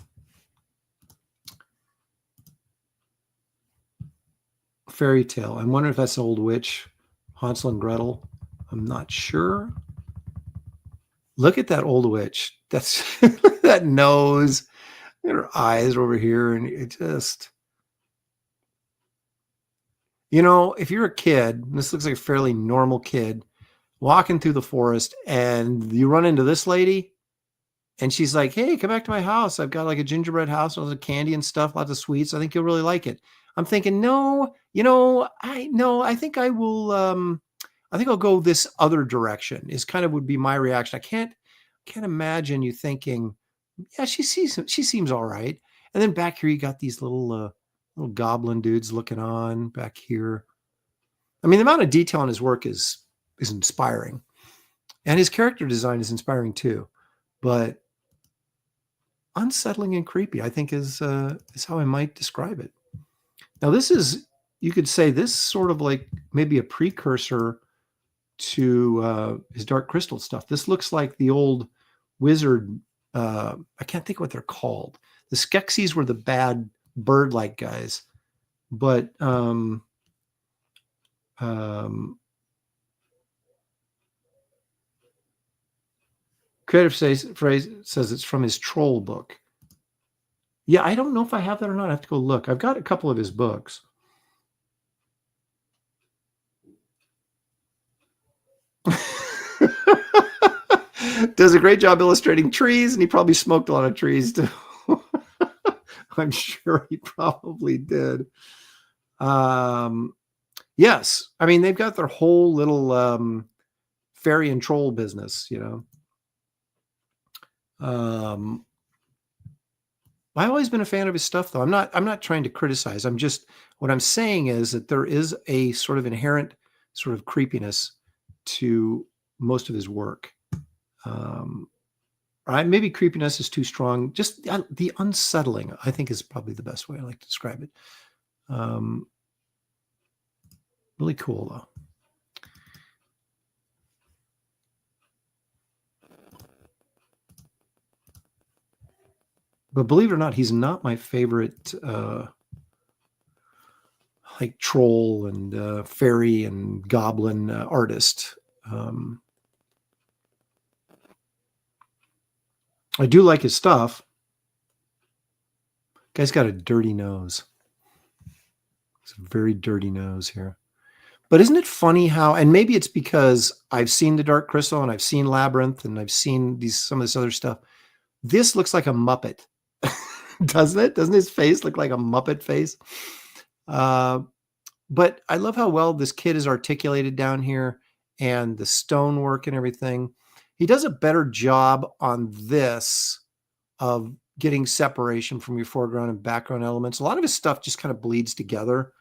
fairy tale. I wonder if that's an old witch, Hansel and Gretel. I'm not sure. Look at that old witch. That's that nose. Her eyes are over here, and it just, if you're a kid, this looks like a fairly normal kid walking through the forest, and you run into this lady, and she's like, "Hey, come back to my house. I've got like a gingerbread house, lots of candy and stuff, lots of sweets. I think you'll really like it." I'm thinking, no, I think I will. I think I'll go this other direction. Is kind of would be my reaction. I can't imagine you thinking, yeah, she seems all right. And then back here, you got these little goblin dudes looking on back here. I mean, the amount of detail in his work is inspiring, and his character design is inspiring too. But unsettling and creepy, I think, is how I might describe it. Now, this is, you could say, this sort of like maybe a precursor to his Dark Crystal stuff. This looks like the old wizard. I can't think what they're called. The Skeksis were the bad bird-like guys, but I Creative Phrase says it's from his troll book. Yeah, I don't know if I have that or not. I have to go look. I've got a couple of his books. Does a great job illustrating trees, and he probably smoked a lot of trees too. I'm sure he probably did. Yes, I mean they've got their whole little fairy and troll business, you know. I've always been a fan of his stuff, though. I'm not trying to criticize. What I'm saying is that there is a sort of inherent sort of creepiness to most of his work. Maybe creepiness is too strong. Just the unsettling, I think, is probably the best way I like to describe it. Really cool, though. But believe it or not, he's not my favorite like troll and fairy and goblin artist. I do like his stuff. Guy's got a dirty nose. It's a very dirty nose here. But isn't it funny how, and maybe it's because I've seen The Dark Crystal and I've seen Labyrinth and I've seen some of this other stuff. This looks like a Muppet, doesn't it? Doesn't his face look like a Muppet face? But I love how well this kid is articulated down here and the stonework and everything. He does a better job on this of getting separation from your foreground and background elements. A lot of his stuff just kind of bleeds together.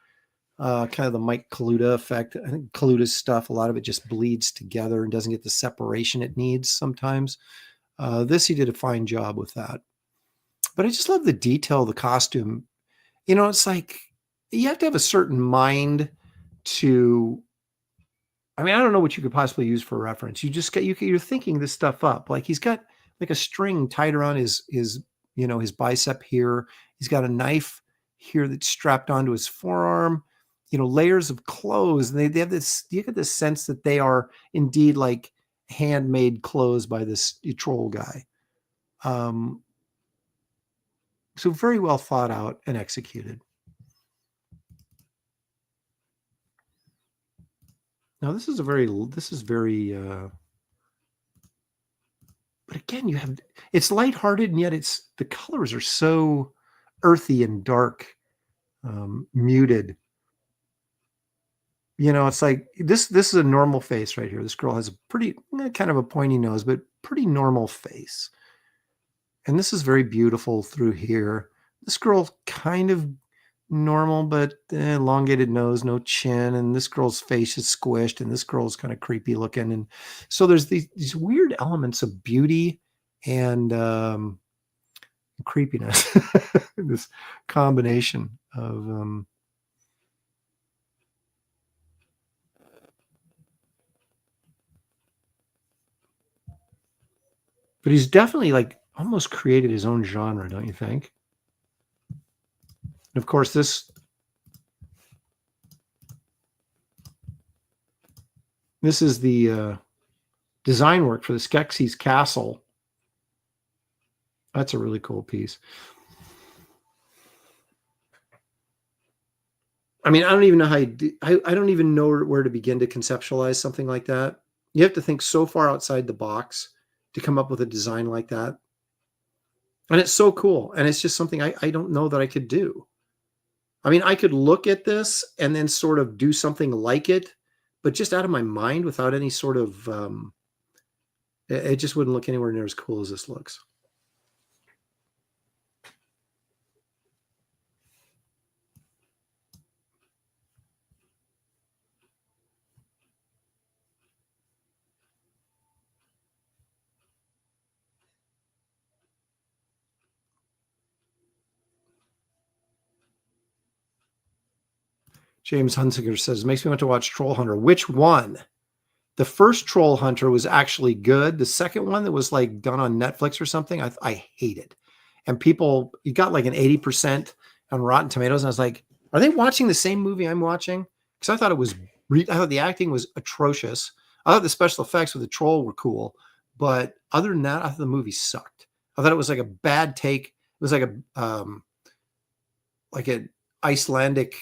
Kind of the Mike Kaluta effect. I think Kaluta's stuff, a lot of it just bleeds together and doesn't get the separation it needs sometimes. This, he did a fine job with that. But I just love the detail of the costume. You know, it's like you have to have a certain mind to, I mean, I don't know what you could possibly use for reference. You just you're thinking this stuff up. Like he's got like a string tied around his bicep here. He's got a knife here that's strapped onto his forearm. You know, layers of clothes. And they have this, you get this sense that they are indeed like handmade clothes by this troll guy. So very well thought out and executed. Now this is very, but again, it's lighthearted and yet the colors are so earthy and dark, muted. You know, it's like this is a normal face right here. This girl has a pretty kind of a pointy nose, but pretty normal face. And this is very beautiful through here. This girl kind of normal, but elongated nose, no chin. And this girl's face is squished and this girl's kind of creepy looking. And so there's these weird elements of beauty and creepiness, this combination of, but he's definitely like almost created his own genre, don't you think? And of course, this is the design work for the Skeksis Castle. That's a really cool piece. I mean, I don't even know how I don't even know where to begin to conceptualize something like that. You have to think so far outside the box to come up with a design like that. And it's so cool. And it's just something I don't know that I could do. I mean, I could look at this and then sort of do something like it, but just out of my mind without any sort of, it just wouldn't look anywhere near as cool as this looks. James Hunsinger says, makes me want to watch Troll Hunter. Which one? The first Troll Hunter was actually good. The second one that was like done on Netflix or something, I hate it. And people, you got like an 80% on Rotten Tomatoes. And I was like, are they watching the same movie I'm watching? Because I thought it was I thought the acting was atrocious. I thought the special effects with the troll were cool, but other than that, I thought the movie sucked. I thought it was like a bad take. It was like an Icelandic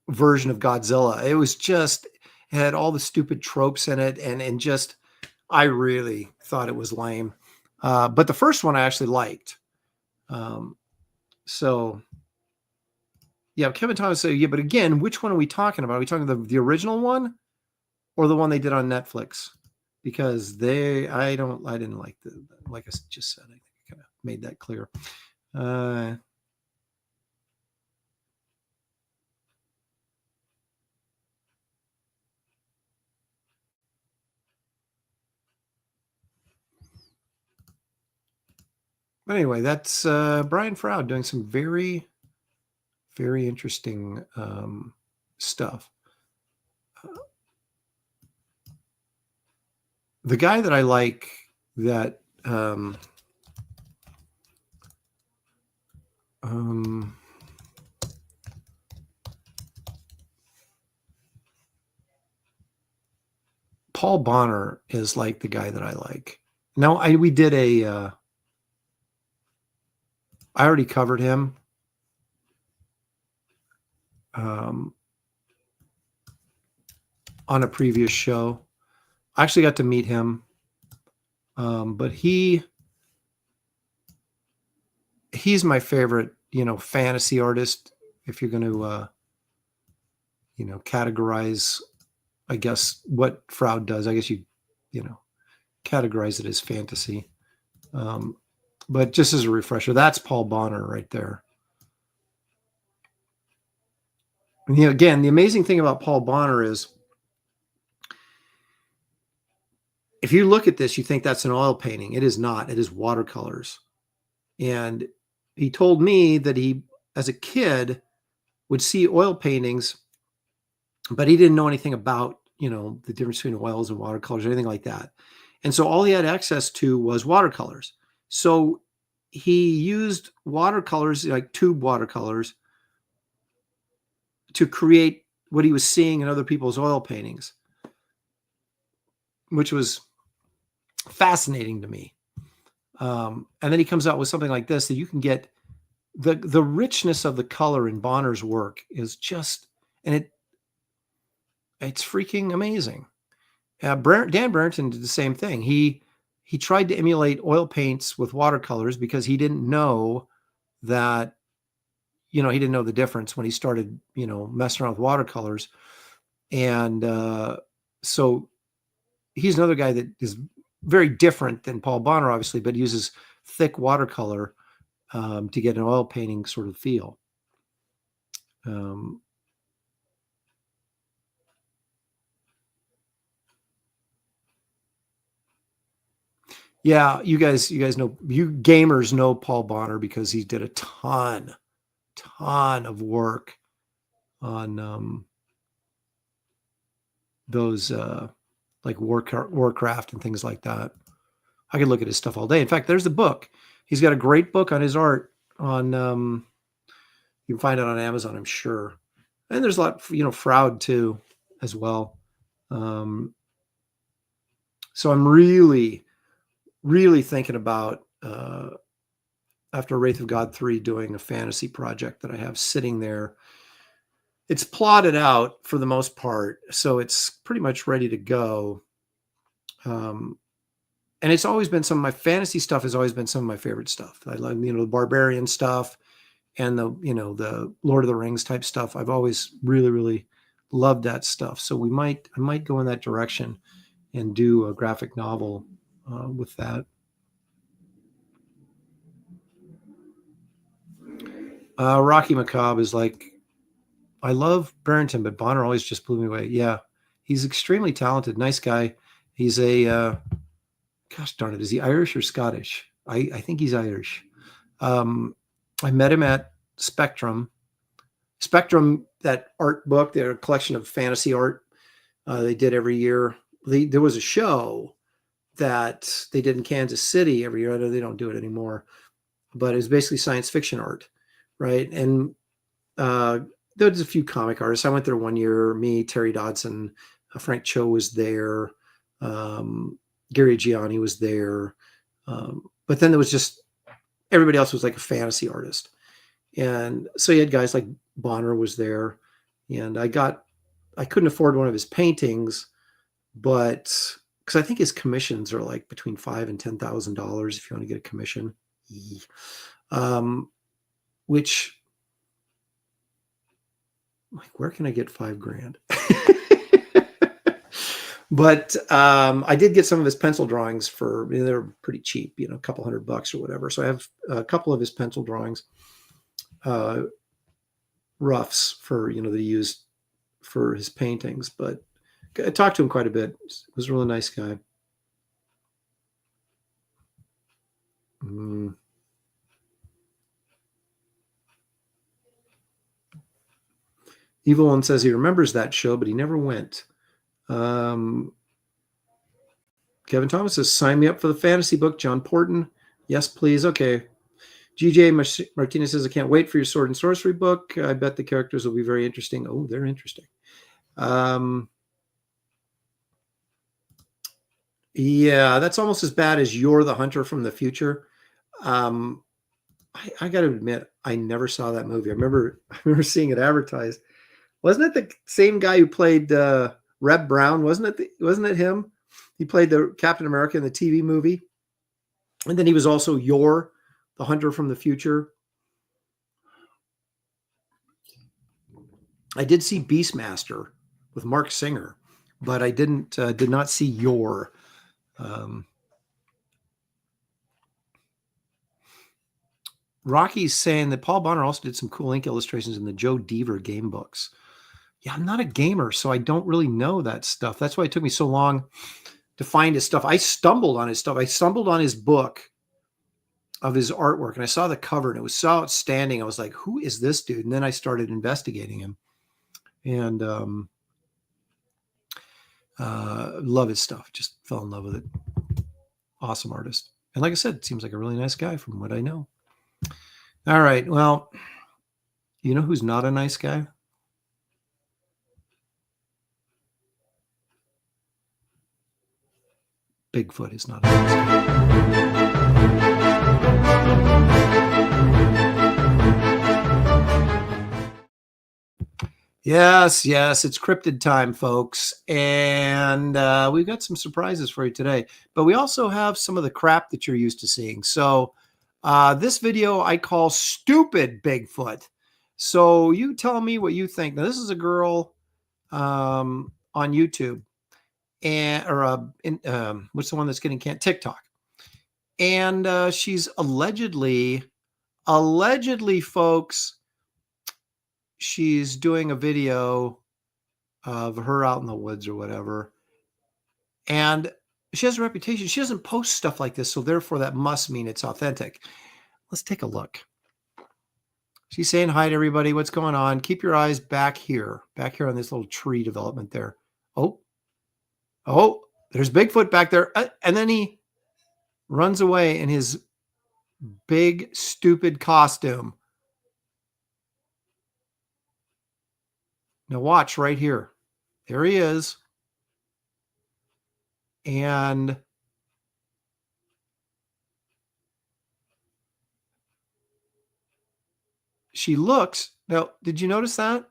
version of Godzilla. It was just, it had all the stupid tropes in it, and just, I really thought it was lame. But the first one I actually liked. So yeah, Kevin Thomas said, yeah, but again, which one are we talking about? Are we talking the original one or the one they did on Netflix? Because I didn't like like I just said, I think I kind of made that clear. But anyway, that's Brian Froud doing some very, very interesting stuff. The guy that I like that Paul Bonner is like the guy that I like. Now we did I already covered him. On a previous show. I actually got to meet him. But he's my favorite, fantasy artist. If you're going to, categorize, I guess, what Froud does, I guess you categorize it as fantasy. But just as a refresher, that's Paul Bonner right there. And, again, the amazing thing about Paul Bonner is, if you look at this, you think that's an oil painting. It is not. It is watercolors. And he told me that he, as a kid, would see oil paintings, but he didn't know anything about, the difference between oils and watercolors or anything like that. And so all he had access to was watercolors. So he used watercolors, like tube watercolors, to create what he was seeing in other people's oil paintings, which was fascinating to me. And then he comes out with something like this that you can get the richness of the color in Bonner's work is just, and it's freaking amazing. Dan Brereton did the same thing. He tried to emulate oil paints with watercolors because he didn't know that, he didn't know the difference when he started, messing around with watercolors. And so he's another guy that is very different than Paul Bonner, obviously, but uses thick watercolor to get an oil painting sort of feel. Yeah, you guys know, you gamers know Paul Bonner because he did a ton of work on those like Warcraft and things like that. I could look at his stuff all day. In fact, there's the book. He's got a great book on his art on you can find it on Amazon, I'm sure. And there's a lot, Froud too, as well. So I'm really, really thinking about after Wraith of God 3 doing a fantasy project that I have sitting there. It's plotted out for the most part, so it's pretty much ready to go. And it's always been some of my fantasy stuff has always been some of my favorite stuff. I love, the barbarian stuff and the Lord of the Rings type stuff. I've always really, really loved that stuff. So I might go in that direction and do a graphic novel with that. Rocky Macabre is like, I love Barrington, but Bonner always just blew me away. Yeah, he's extremely talented, nice guy. He's a, gosh darn it, is he Irish or Scottish? I think he's Irish. I met him at Spectrum. Spectrum, that art book, they're a collection of fantasy art they did every year. There was a show that they did in Kansas City every year. I know they don't do it anymore, but it was basically science fiction art, right? And there was a few comic artists. I went there one year. Me, Terry Dodson, Frank Cho was there. Gary Gianni was there. But then there was just everybody else was like a fantasy artist. And so you had guys like Bonner was there. And I couldn't afford one of his paintings, but because I think his commissions are like between $5,000 and $10,000 if you want to get a commission. Which, like, where can I get $5,000? But I did get some of his pencil drawings for, they're pretty cheap, a couple $100 or whatever. So I have a couple of his pencil drawings, roughs for, that he used for his paintings. But I talked to him quite a bit. He was a really nice guy. Evil One says he remembers that show, but he never went. Kevin Thomas says, sign me up for the fantasy book. John Porton. Yes, please. Okay. GJ Martinez says, I can't wait for your sword and sorcery book. I bet the characters will be very interesting. Oh, they're interesting. Yeah, that's almost as bad as You're the Hunter from the Future. I got to admit, I never saw that movie. I remember seeing it advertised. Wasn't it the same guy who played Reb Brown? Wasn't it him? He played the Captain America in the TV movie. And then he was also You're the Hunter from the Future. I did see Beastmaster with Mark Singer, but I did not see You're. Rocky's saying that Paul Bonner also did some cool ink illustrations in the Joe Deaver game books. Yeah, I'm not a gamer, so I don't really know that stuff. That's why it took me so long to find his stuff. I stumbled on his stuff. I stumbled on his book of his artwork, and I saw the cover, and it was so outstanding. I was like, who is this dude? And then I started investigating him. And love his stuff. Just fell in love with it. Awesome artist. And like I said, it seems like a really nice guy from what I know. All right. Well, you know who's not a nice guy? Bigfoot is not a nice guy. Yes, it's cryptid time, folks. And we've got some surprises for you today. But we also have some of the crap that you're used to seeing. So this video I call Stupid Bigfoot. So you tell me what you think. Now, this is a girl on YouTube. What's the one that's getting canned? TikTok. And she's allegedly, folks, she's doing a video of her out in the woods or whatever. And she has a reputation. She doesn't post stuff like this, so therefore that must mean it's authentic. Let's take a look. She's saying hi to everybody. What's going on? Keep your eyes back here on this little tree development there. Oh, there's Bigfoot back there. And then he runs away in his big, stupid costume. Now watch right here. There he is. And she looks. Now, did you notice that?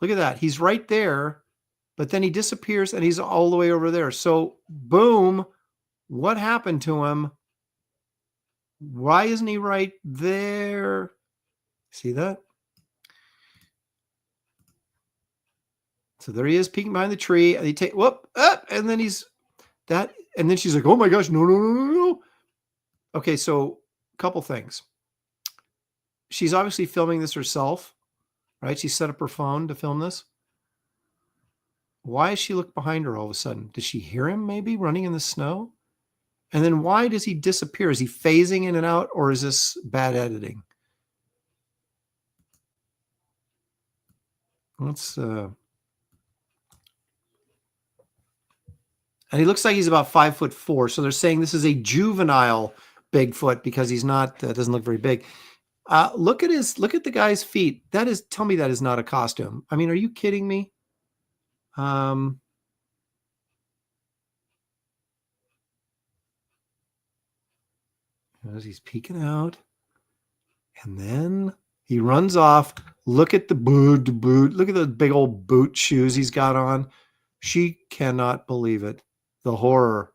Look at that. He's right there, but then he disappears and he's all the way over there. So, boom. What happened to him? Why isn't he right there? See that? So there he is peeking behind the tree, and he take and then he's that, and then she's like, "Oh my gosh, no!" Okay, so a couple things. She's obviously filming this herself, right? She set up her phone to film this. Why does she look behind her all of a sudden? Does she hear him maybe running in the snow? And then why does he disappear? Is he phasing in and out, or is this bad editing? Let's and he looks like he's about 5'4". So they're saying this is a juvenile Bigfoot because he's not, doesn't look very big. Look at the guy's feet. Tell me that is not a costume. I mean, are you kidding me? As he's peeking out, and then he runs off. Look at the boot. Look at the big old boot shoes he's got on. She cannot believe it. The horror.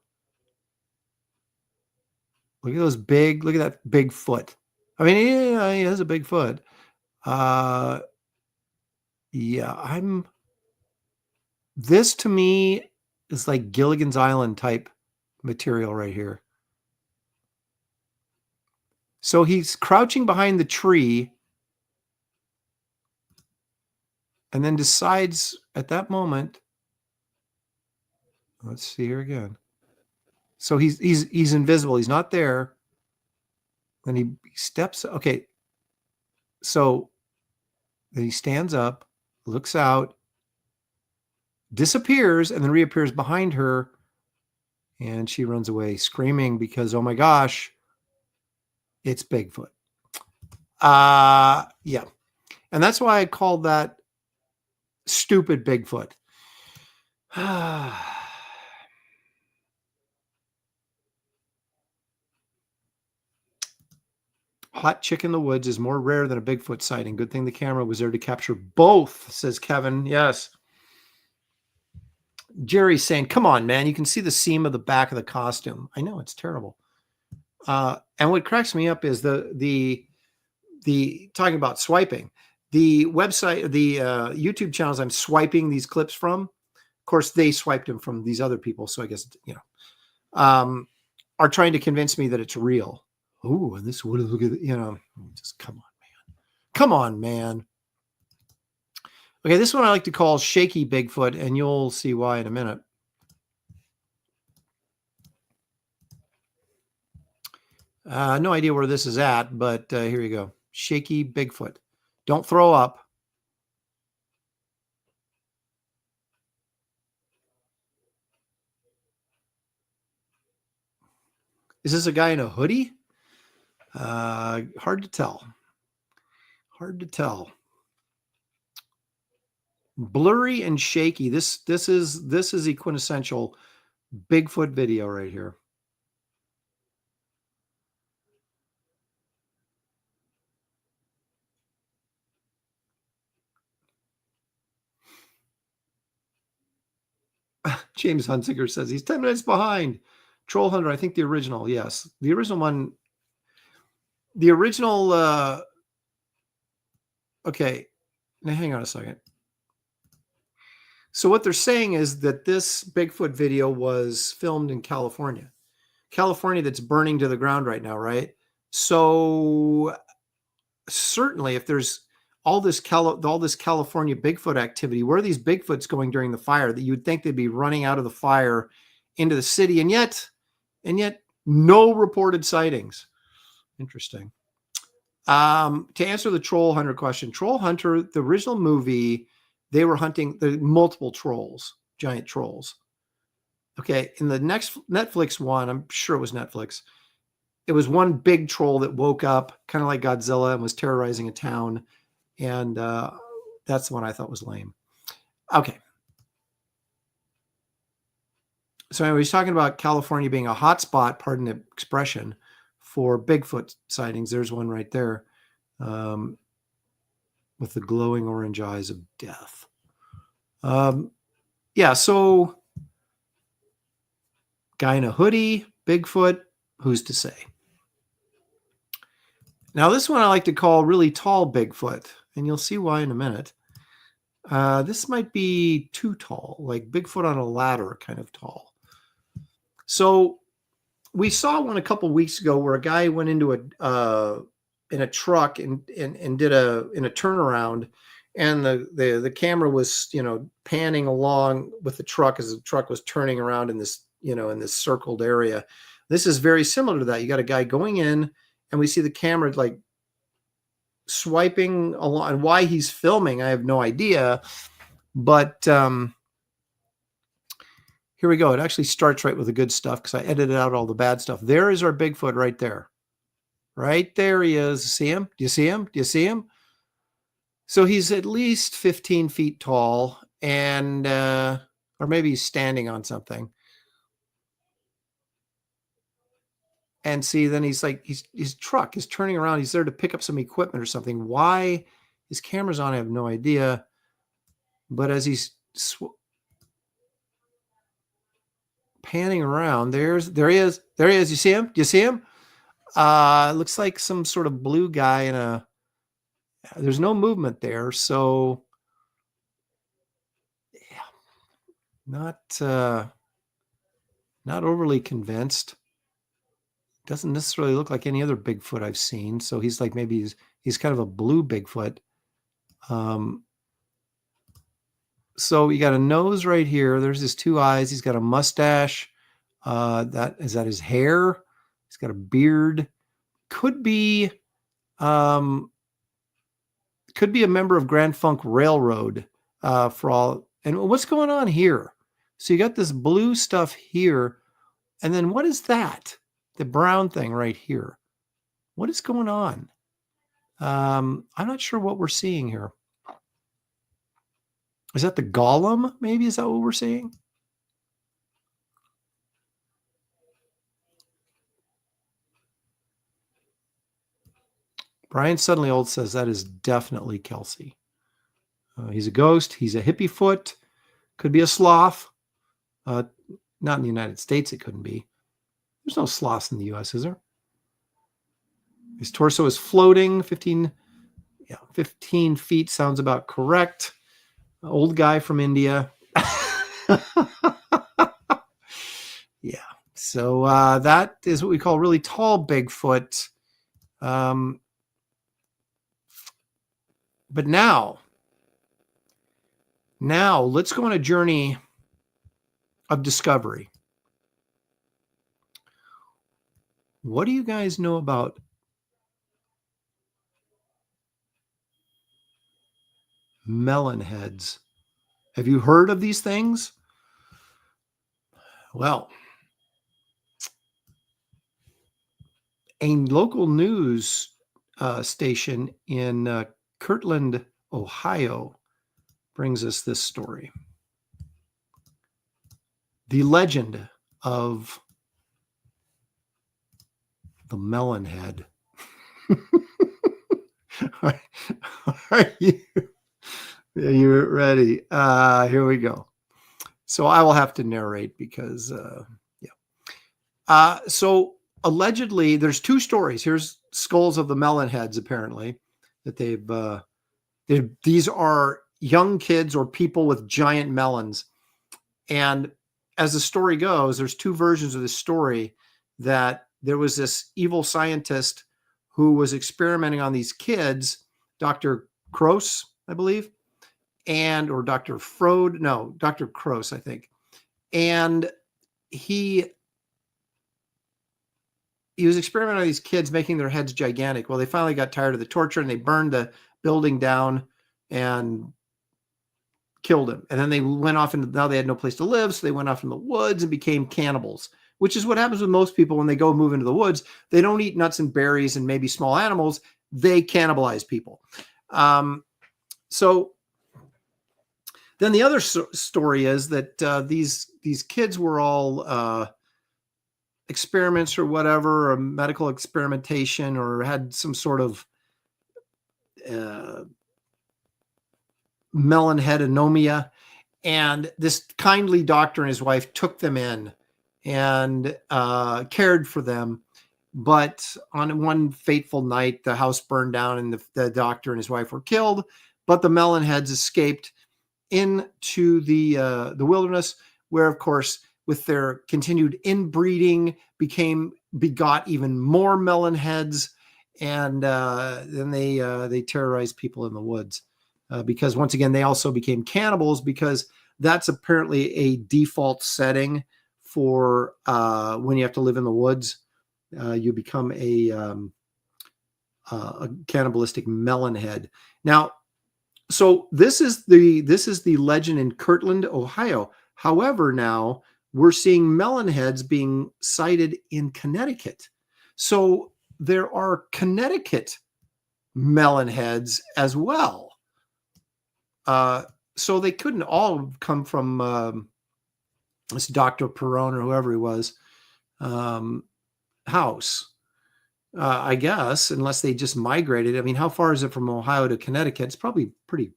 Look at that big foot. I mean, yeah, he has a big foot. Yeah, this to me is like Gilligan's Island type material right here. So he's crouching behind the tree and then decides at that moment, let's see here again. So he's invisible. He's not there. Then he steps. Okay. So then he stands up, looks out, disappears, and then reappears behind her. And she runs away screaming because, oh my gosh, it's Bigfoot. Yeah. And that's why I called that stupid Bigfoot. Hot chick in the woods is more rare than a Bigfoot sighting. Good thing the camera was there to capture both, says Kevin. Yes. Jerry's saying, come on, man. You can see the seam of the back of the costume. I know, it's terrible. And what cracks me up is the talking about swiping. The website, the YouTube channels I'm swiping these clips from, of course, they swiped them from these other people. So I guess, are trying to convince me that it's real. Oh, and this would look at, just come on, man. Come on, man. Okay, this one I like to call Shaky Bigfoot, and you'll see why in a minute. No idea where this is at, but here you go. Shaky Bigfoot. Don't throw up. Is this a guy in a hoodie? Hard to tell. Hard to tell. Blurry and shaky. This is the quintessential Bigfoot video right here. James Hunsinger says he's 10 minutes behind. Troll Hunter, I think the original. Yes, the original one. The original. Okay, now hang on a second. So what they're saying is that this Bigfoot video was filmed in California. California that's burning to the ground right now, right? So certainly if there's all this California Bigfoot activity, where are these Bigfoots going during the fire that you would think they'd be running out of the fire into the city, and yet no reported sightings. Interesting. To answer the Troll Hunter question, Troll Hunter, the original movie, they were hunting the multiple trolls, giant trolls. Okay, in the next Netflix one, I'm sure it was Netflix, it was one big troll that woke up, kind of like Godzilla, and was terrorizing a town. And that's the one I thought was lame. Okay. So anyway, he's talking about California being a hotspot, pardon the expression, for Bigfoot sightings. There's one right there with the glowing orange eyes of death. Yeah, so guy in a hoodie, Bigfoot, who's to say? Now, this one I like to call really tall Bigfoot, and you'll see why in a minute. This might be too tall, like Bigfoot on a ladder kind of tall. So we saw one a couple weeks ago where a guy went into in a truck and did a turnaround, and the camera was panning along with the truck as the truck was turning around in this in this circled area. This is very similar to that. You got a guy going in, and we see the camera like swiping along. And why he's filming, I have no idea. But here we go. It actually starts right with the good stuff because I edited out all the bad stuff. There is our Bigfoot right there. Right there he is. See him? Do you see him? Do you see him? So he's at least 15 feet tall, and or maybe he's standing on something. And see, then he's like, his truck is turning around. He's there to pick up some equipment or something. Why his camera's on, I have no idea. But as he's panning around, there he is. There he is. You see him? Do you see him? Looks like some sort of blue guy in a. There's no movement there, so yeah, not overly convinced. Doesn't necessarily look like any other Bigfoot I've seen. So he's like, maybe he's kind of a blue Bigfoot. So you got a nose right here. There's his two eyes. He's got a mustache. That his hair? He's got a beard. Could be a member of Grand Funk Railroad, for all. And what's going on here? So you got this blue stuff here. And then what is that? The brown thing right here. What is going on? I'm not sure what we're seeing here. Is that the golem? Maybe is that what we're seeing? Brian Suddenly Old says that is definitely Kelsey. He's a ghost. He's a hippie foot. Could be a sloth. Not in the United States, it couldn't be. There's no sloths in the U.S., is there? His torso is floating. 15 feet sounds about correct. Old guy from India. Yeah. So that is what we call really tall Bigfoot. But now let's go on a journey of discovery. What do you guys know about melon heads? Have you heard of these things? Well, a local news station in Kirtland, Ohio, brings us this story. The legend of the melon head. Are you ready? Here we go. So I will have to narrate because, so allegedly, there's two stories. Here's skulls of the melon heads, apparently, that these are young kids or people with giant melons. And as the story goes, there's two versions of the story, that there was this evil scientist who was experimenting on these kids, Dr. Kroos, I believe, or Dr. Froud, no, Dr. Kroos, I think. And he was experimenting on these kids, making their heads gigantic. Well, they finally got tired of the torture and they burned the building down and killed him. And then they went off now they had no place to live. So they went off in the woods and became cannibals, which is what happens with most people when they go move into the woods. They don't eat nuts and berries and maybe small animals. They cannibalize people. So then the other story is that these kids were all experiments or whatever, or medical experimentation, or had some sort of melon head anomia. And this kindly doctor and his wife took them in and cared for them. But on one fateful night, the house burned down and the doctor and his wife were killed. But the melon heads escaped into the wilderness, where, of course, with their continued inbreeding, begot even more melon heads, and then they terrorized people in the woods, because once again they also became cannibals, because that's apparently a default setting for when you have to live in the woods. You become a cannibalistic melon head. Now, so this is the legend in Kirtland, Ohio. However, now we're seeing melon heads being sighted in Connecticut. So there are Connecticut melon heads as well. So they couldn't all come from this Dr. Perone or whoever he was house. I guess, unless they just migrated. I mean, how far is it from Ohio to Connecticut? It's probably pretty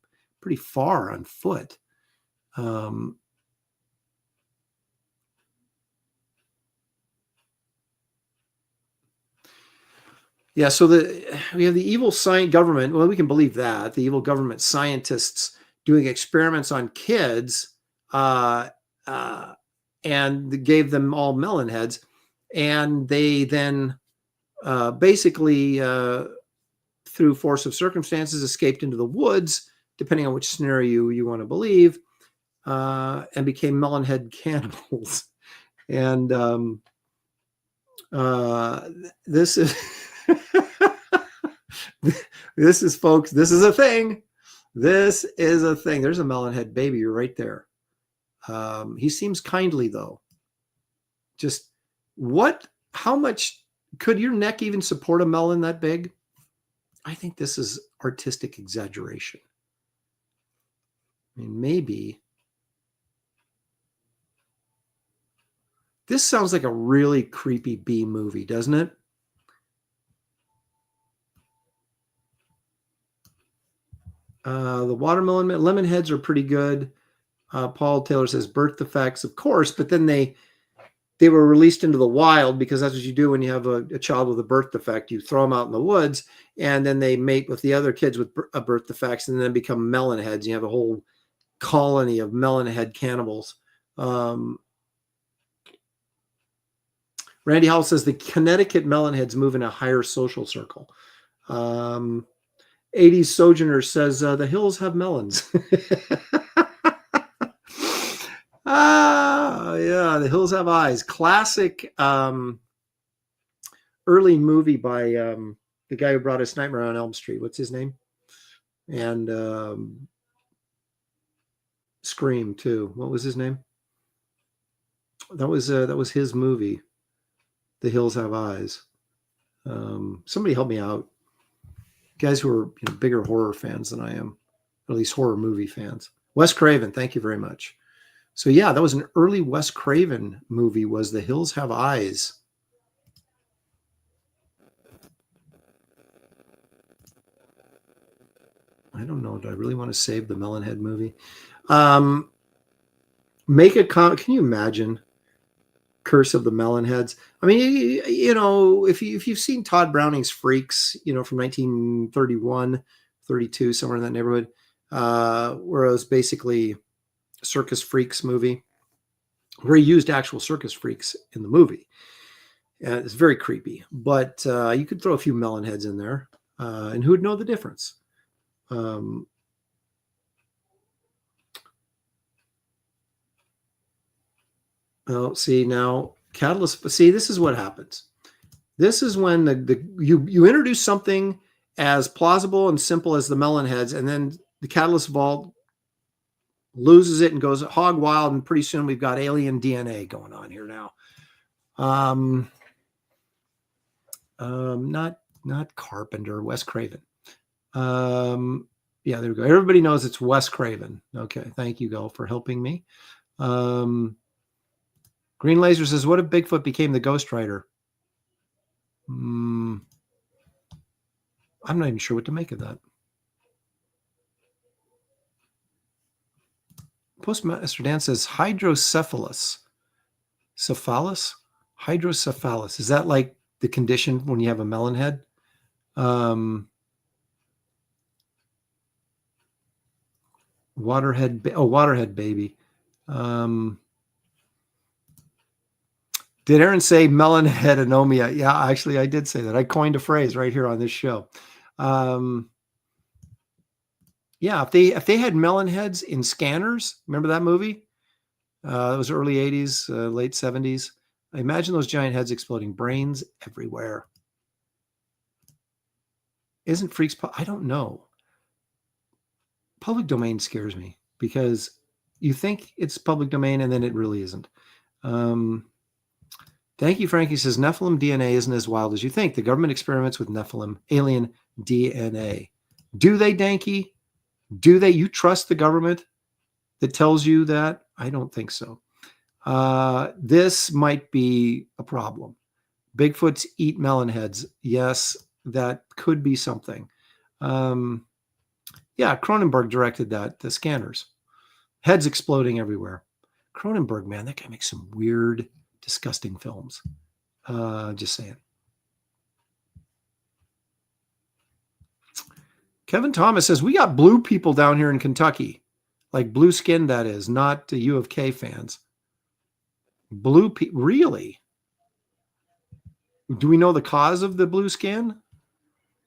far on foot. Yeah, so we have the evil government. Well, we can believe that the evil government scientists doing experiments on kids, and gave them all melon heads, and they then basically, through force of circumstances, escaped into the woods, depending on which scenario you want to believe, and became melon head cannibals. And this is this is, folks, this is a thing. This is a thing. There's a melon head baby right there. He seems kindly, though. Just how much could your neck even support a melon that big? I think this is artistic exaggeration. I mean, maybe. This sounds like a really creepy B movie, doesn't it? The watermelon, lemon heads are pretty good. Paul Taylor says birth defects, of course, but then they were released into the wild, because that's what you do when you have a child with a birth defect. You throw them out in the woods, and then they mate with the other kids with birth defects, and then become melon heads. You have a whole colony of melon head cannibals. Randy Howell says the Connecticut melon heads move in a higher social circle. 80s Sojourner says the hills have melons. Yeah, the hills have eyes. Classic early movie by the guy who brought us Nightmare on Elm Street. What's his name? And Scream too. What was his name? That was his movie. The Hills Have Eyes. Somebody help me out. Guys who are bigger horror fans than I am, or at least horror movie fans. Wes Craven, thank you very much. So yeah, that was an early Wes Craven movie, was The Hills Have Eyes. I don't know. Do I really want to save the Melonhead movie? Make a comment. Can you imagine Curse of the Melonheads? I mean, if you've seen Todd Browning's Freaks, from 1931, 32, somewhere in that neighborhood, where it was basically a circus freaks movie, where he used actual circus freaks in the movie. And it's very creepy, but you could throw a few Melonheads in there, and who would know the difference? Oh, see now, Catalyst. See, this is what happens. This is when you introduce something as plausible and simple as the Melonheads, and then the Catalyst Vault loses it and goes hog wild, and pretty soon we've got alien DNA going on here now. Not Carpenter, Wes Craven. Yeah, there we go. Everybody knows it's Wes Craven. Okay, thank you, Go, for helping me. Green Laser says, what if Bigfoot became the Ghost Rider? I'm not even sure what to make of that. Postmaster Dan says, hydrocephalus. Cephalus? Hydrocephalus. Is that like the condition when you have a melon head? Waterhead baby. Did Aaron say melon head anomia? Yeah, actually, I did say that. I coined a phrase right here on this show. Yeah, if they had melon heads in Scanners, remember that movie? It was early 80s, late 70s. I imagine those giant heads exploding, brains everywhere. Isn't Freaks? I don't know. Public domain scares me because you think it's public domain and then it really isn't. Thank you, Frankie. Says Nephilim DNA isn't as wild as you think. The government experiments with Nephilim alien DNA. Do they, Danky? Do they? You trust the government that tells you that? I don't think so. This might be a problem. Bigfoots eat melon heads. Yes, that could be something. Yeah, Cronenberg directed that, the scanners. Heads exploding everywhere. Cronenberg, man, that guy makes some weird, disgusting films. Just saying. Kevin Thomas says, we got blue people down here in Kentucky. Like blue skin, that is, not U of K fans. Blue people, really? Do we know the cause of the blue skin?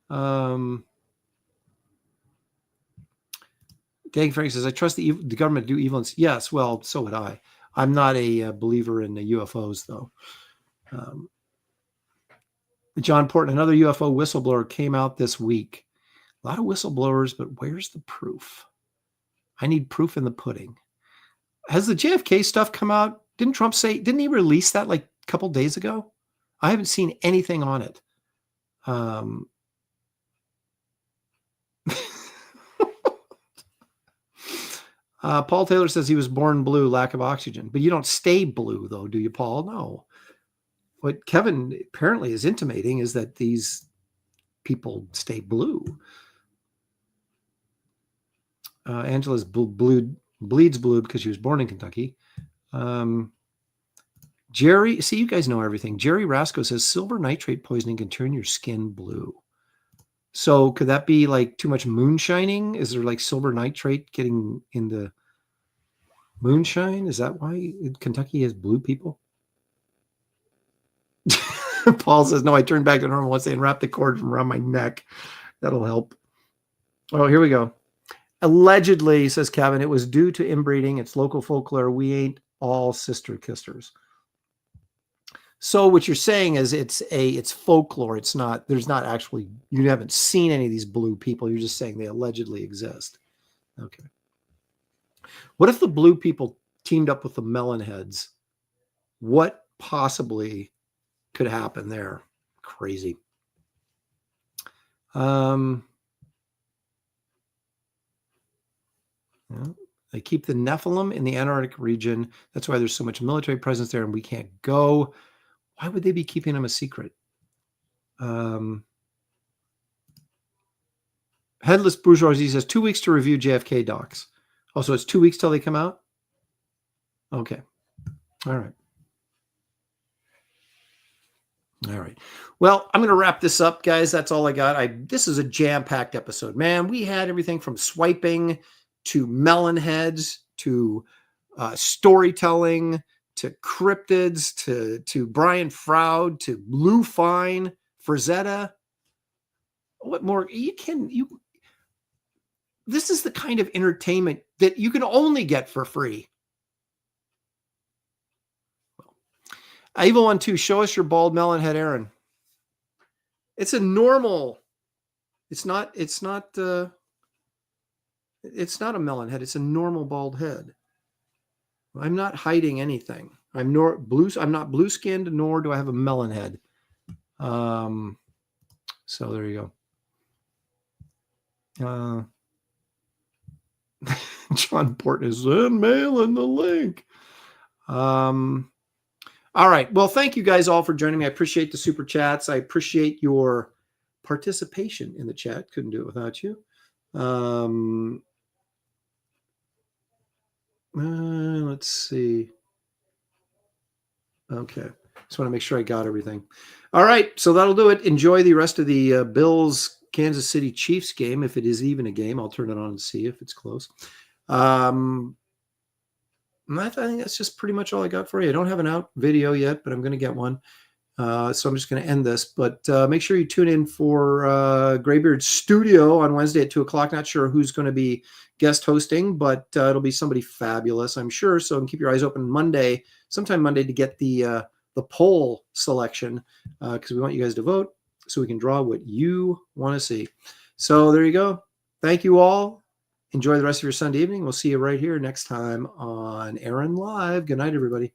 Dang Frank says, I trust the government to do evil. Yes, well, so would I. I'm not a believer in the UFOs, though. John Portman, another UFO whistleblower, came out this week. A lot of whistleblowers, but where's the proof? I need proof in the pudding. Has the JFK stuff come out? Didn't Trump say, didn't he release that like a couple days ago? I haven't seen anything on it. Paul Taylor says he was born blue, lack of oxygen. But you don't stay blue, though, do you, Paul? No. What Kevin apparently is intimating is that these people stay blue. Angela's bleeds blue because she was born in Kentucky. Jerry, see, you guys know everything. Jerry Rasco says silver nitrate poisoning can turn your skin blue. So could that be like too much moonshining? Is there like silver nitrate getting into moonshine? Is that why Kentucky has blue people? Paul says, no, I turned back to normal once they unwrapped the cord from around my neck. That'll help. Oh, here we go. Allegedly, says Kevin, it was due to inbreeding. It's local folklore. We ain't all sister kissers. So what you're saying is it's folklore. It's not, there's not actually, you haven't seen any of these blue people. You're just saying they allegedly exist. Okay. What if the blue people teamed up with the melon heads? What possibly could happen there? Crazy. They keep the Nephilim in the Antarctic region. That's why there's so much military presence there and we can't go. Why would they be keeping them a secret? Headless Bourgeoisie says 2 weeks to review JFK docs. Oh, so it's 2 weeks till they come out? Okay. All right. All right. Well, I'm going to wrap this up, guys. That's all I got. This is a jam-packed episode. Man, we had everything from swiping to melon heads to storytelling to cryptids to Brian Froud to Lou Fine, Frazetta. What more? This is the kind of entertainment that you can only get for free. Evil One 2, show us your bald melon head, Aaron. It's a normal. It's not a melon head. It's a normal bald head. I'm not hiding anything. I'm not blue skinned, nor do I have a melon head. So there you go. John Portman is mailing the link. All right. Well, thank you guys all for joining me. I appreciate the super chats. I appreciate your participation in the chat. Couldn't do it without you. Let's see. Okay. Just want to make sure I got everything. All right. So that'll do it. Enjoy the rest of the Bills Kansas City Chiefs game. If it is even a game, I'll turn it on and see if it's close. I think that's just pretty much all I got for you. I don't have an out video yet, but I'm going to get one. So I'm just going to end this. But make sure you tune in for Graybeard Studio on Wednesday at 2 o'clock. Not sure who's going to be guest hosting, but it'll be somebody fabulous, I'm sure. So keep your eyes open sometime Monday, to get the poll selection, because we want you guys to vote so we can draw what you want to see. So there you go. Thank you all. Enjoy the rest of your Sunday evening. We'll see you right here next time on Aaron Live. Good night, everybody.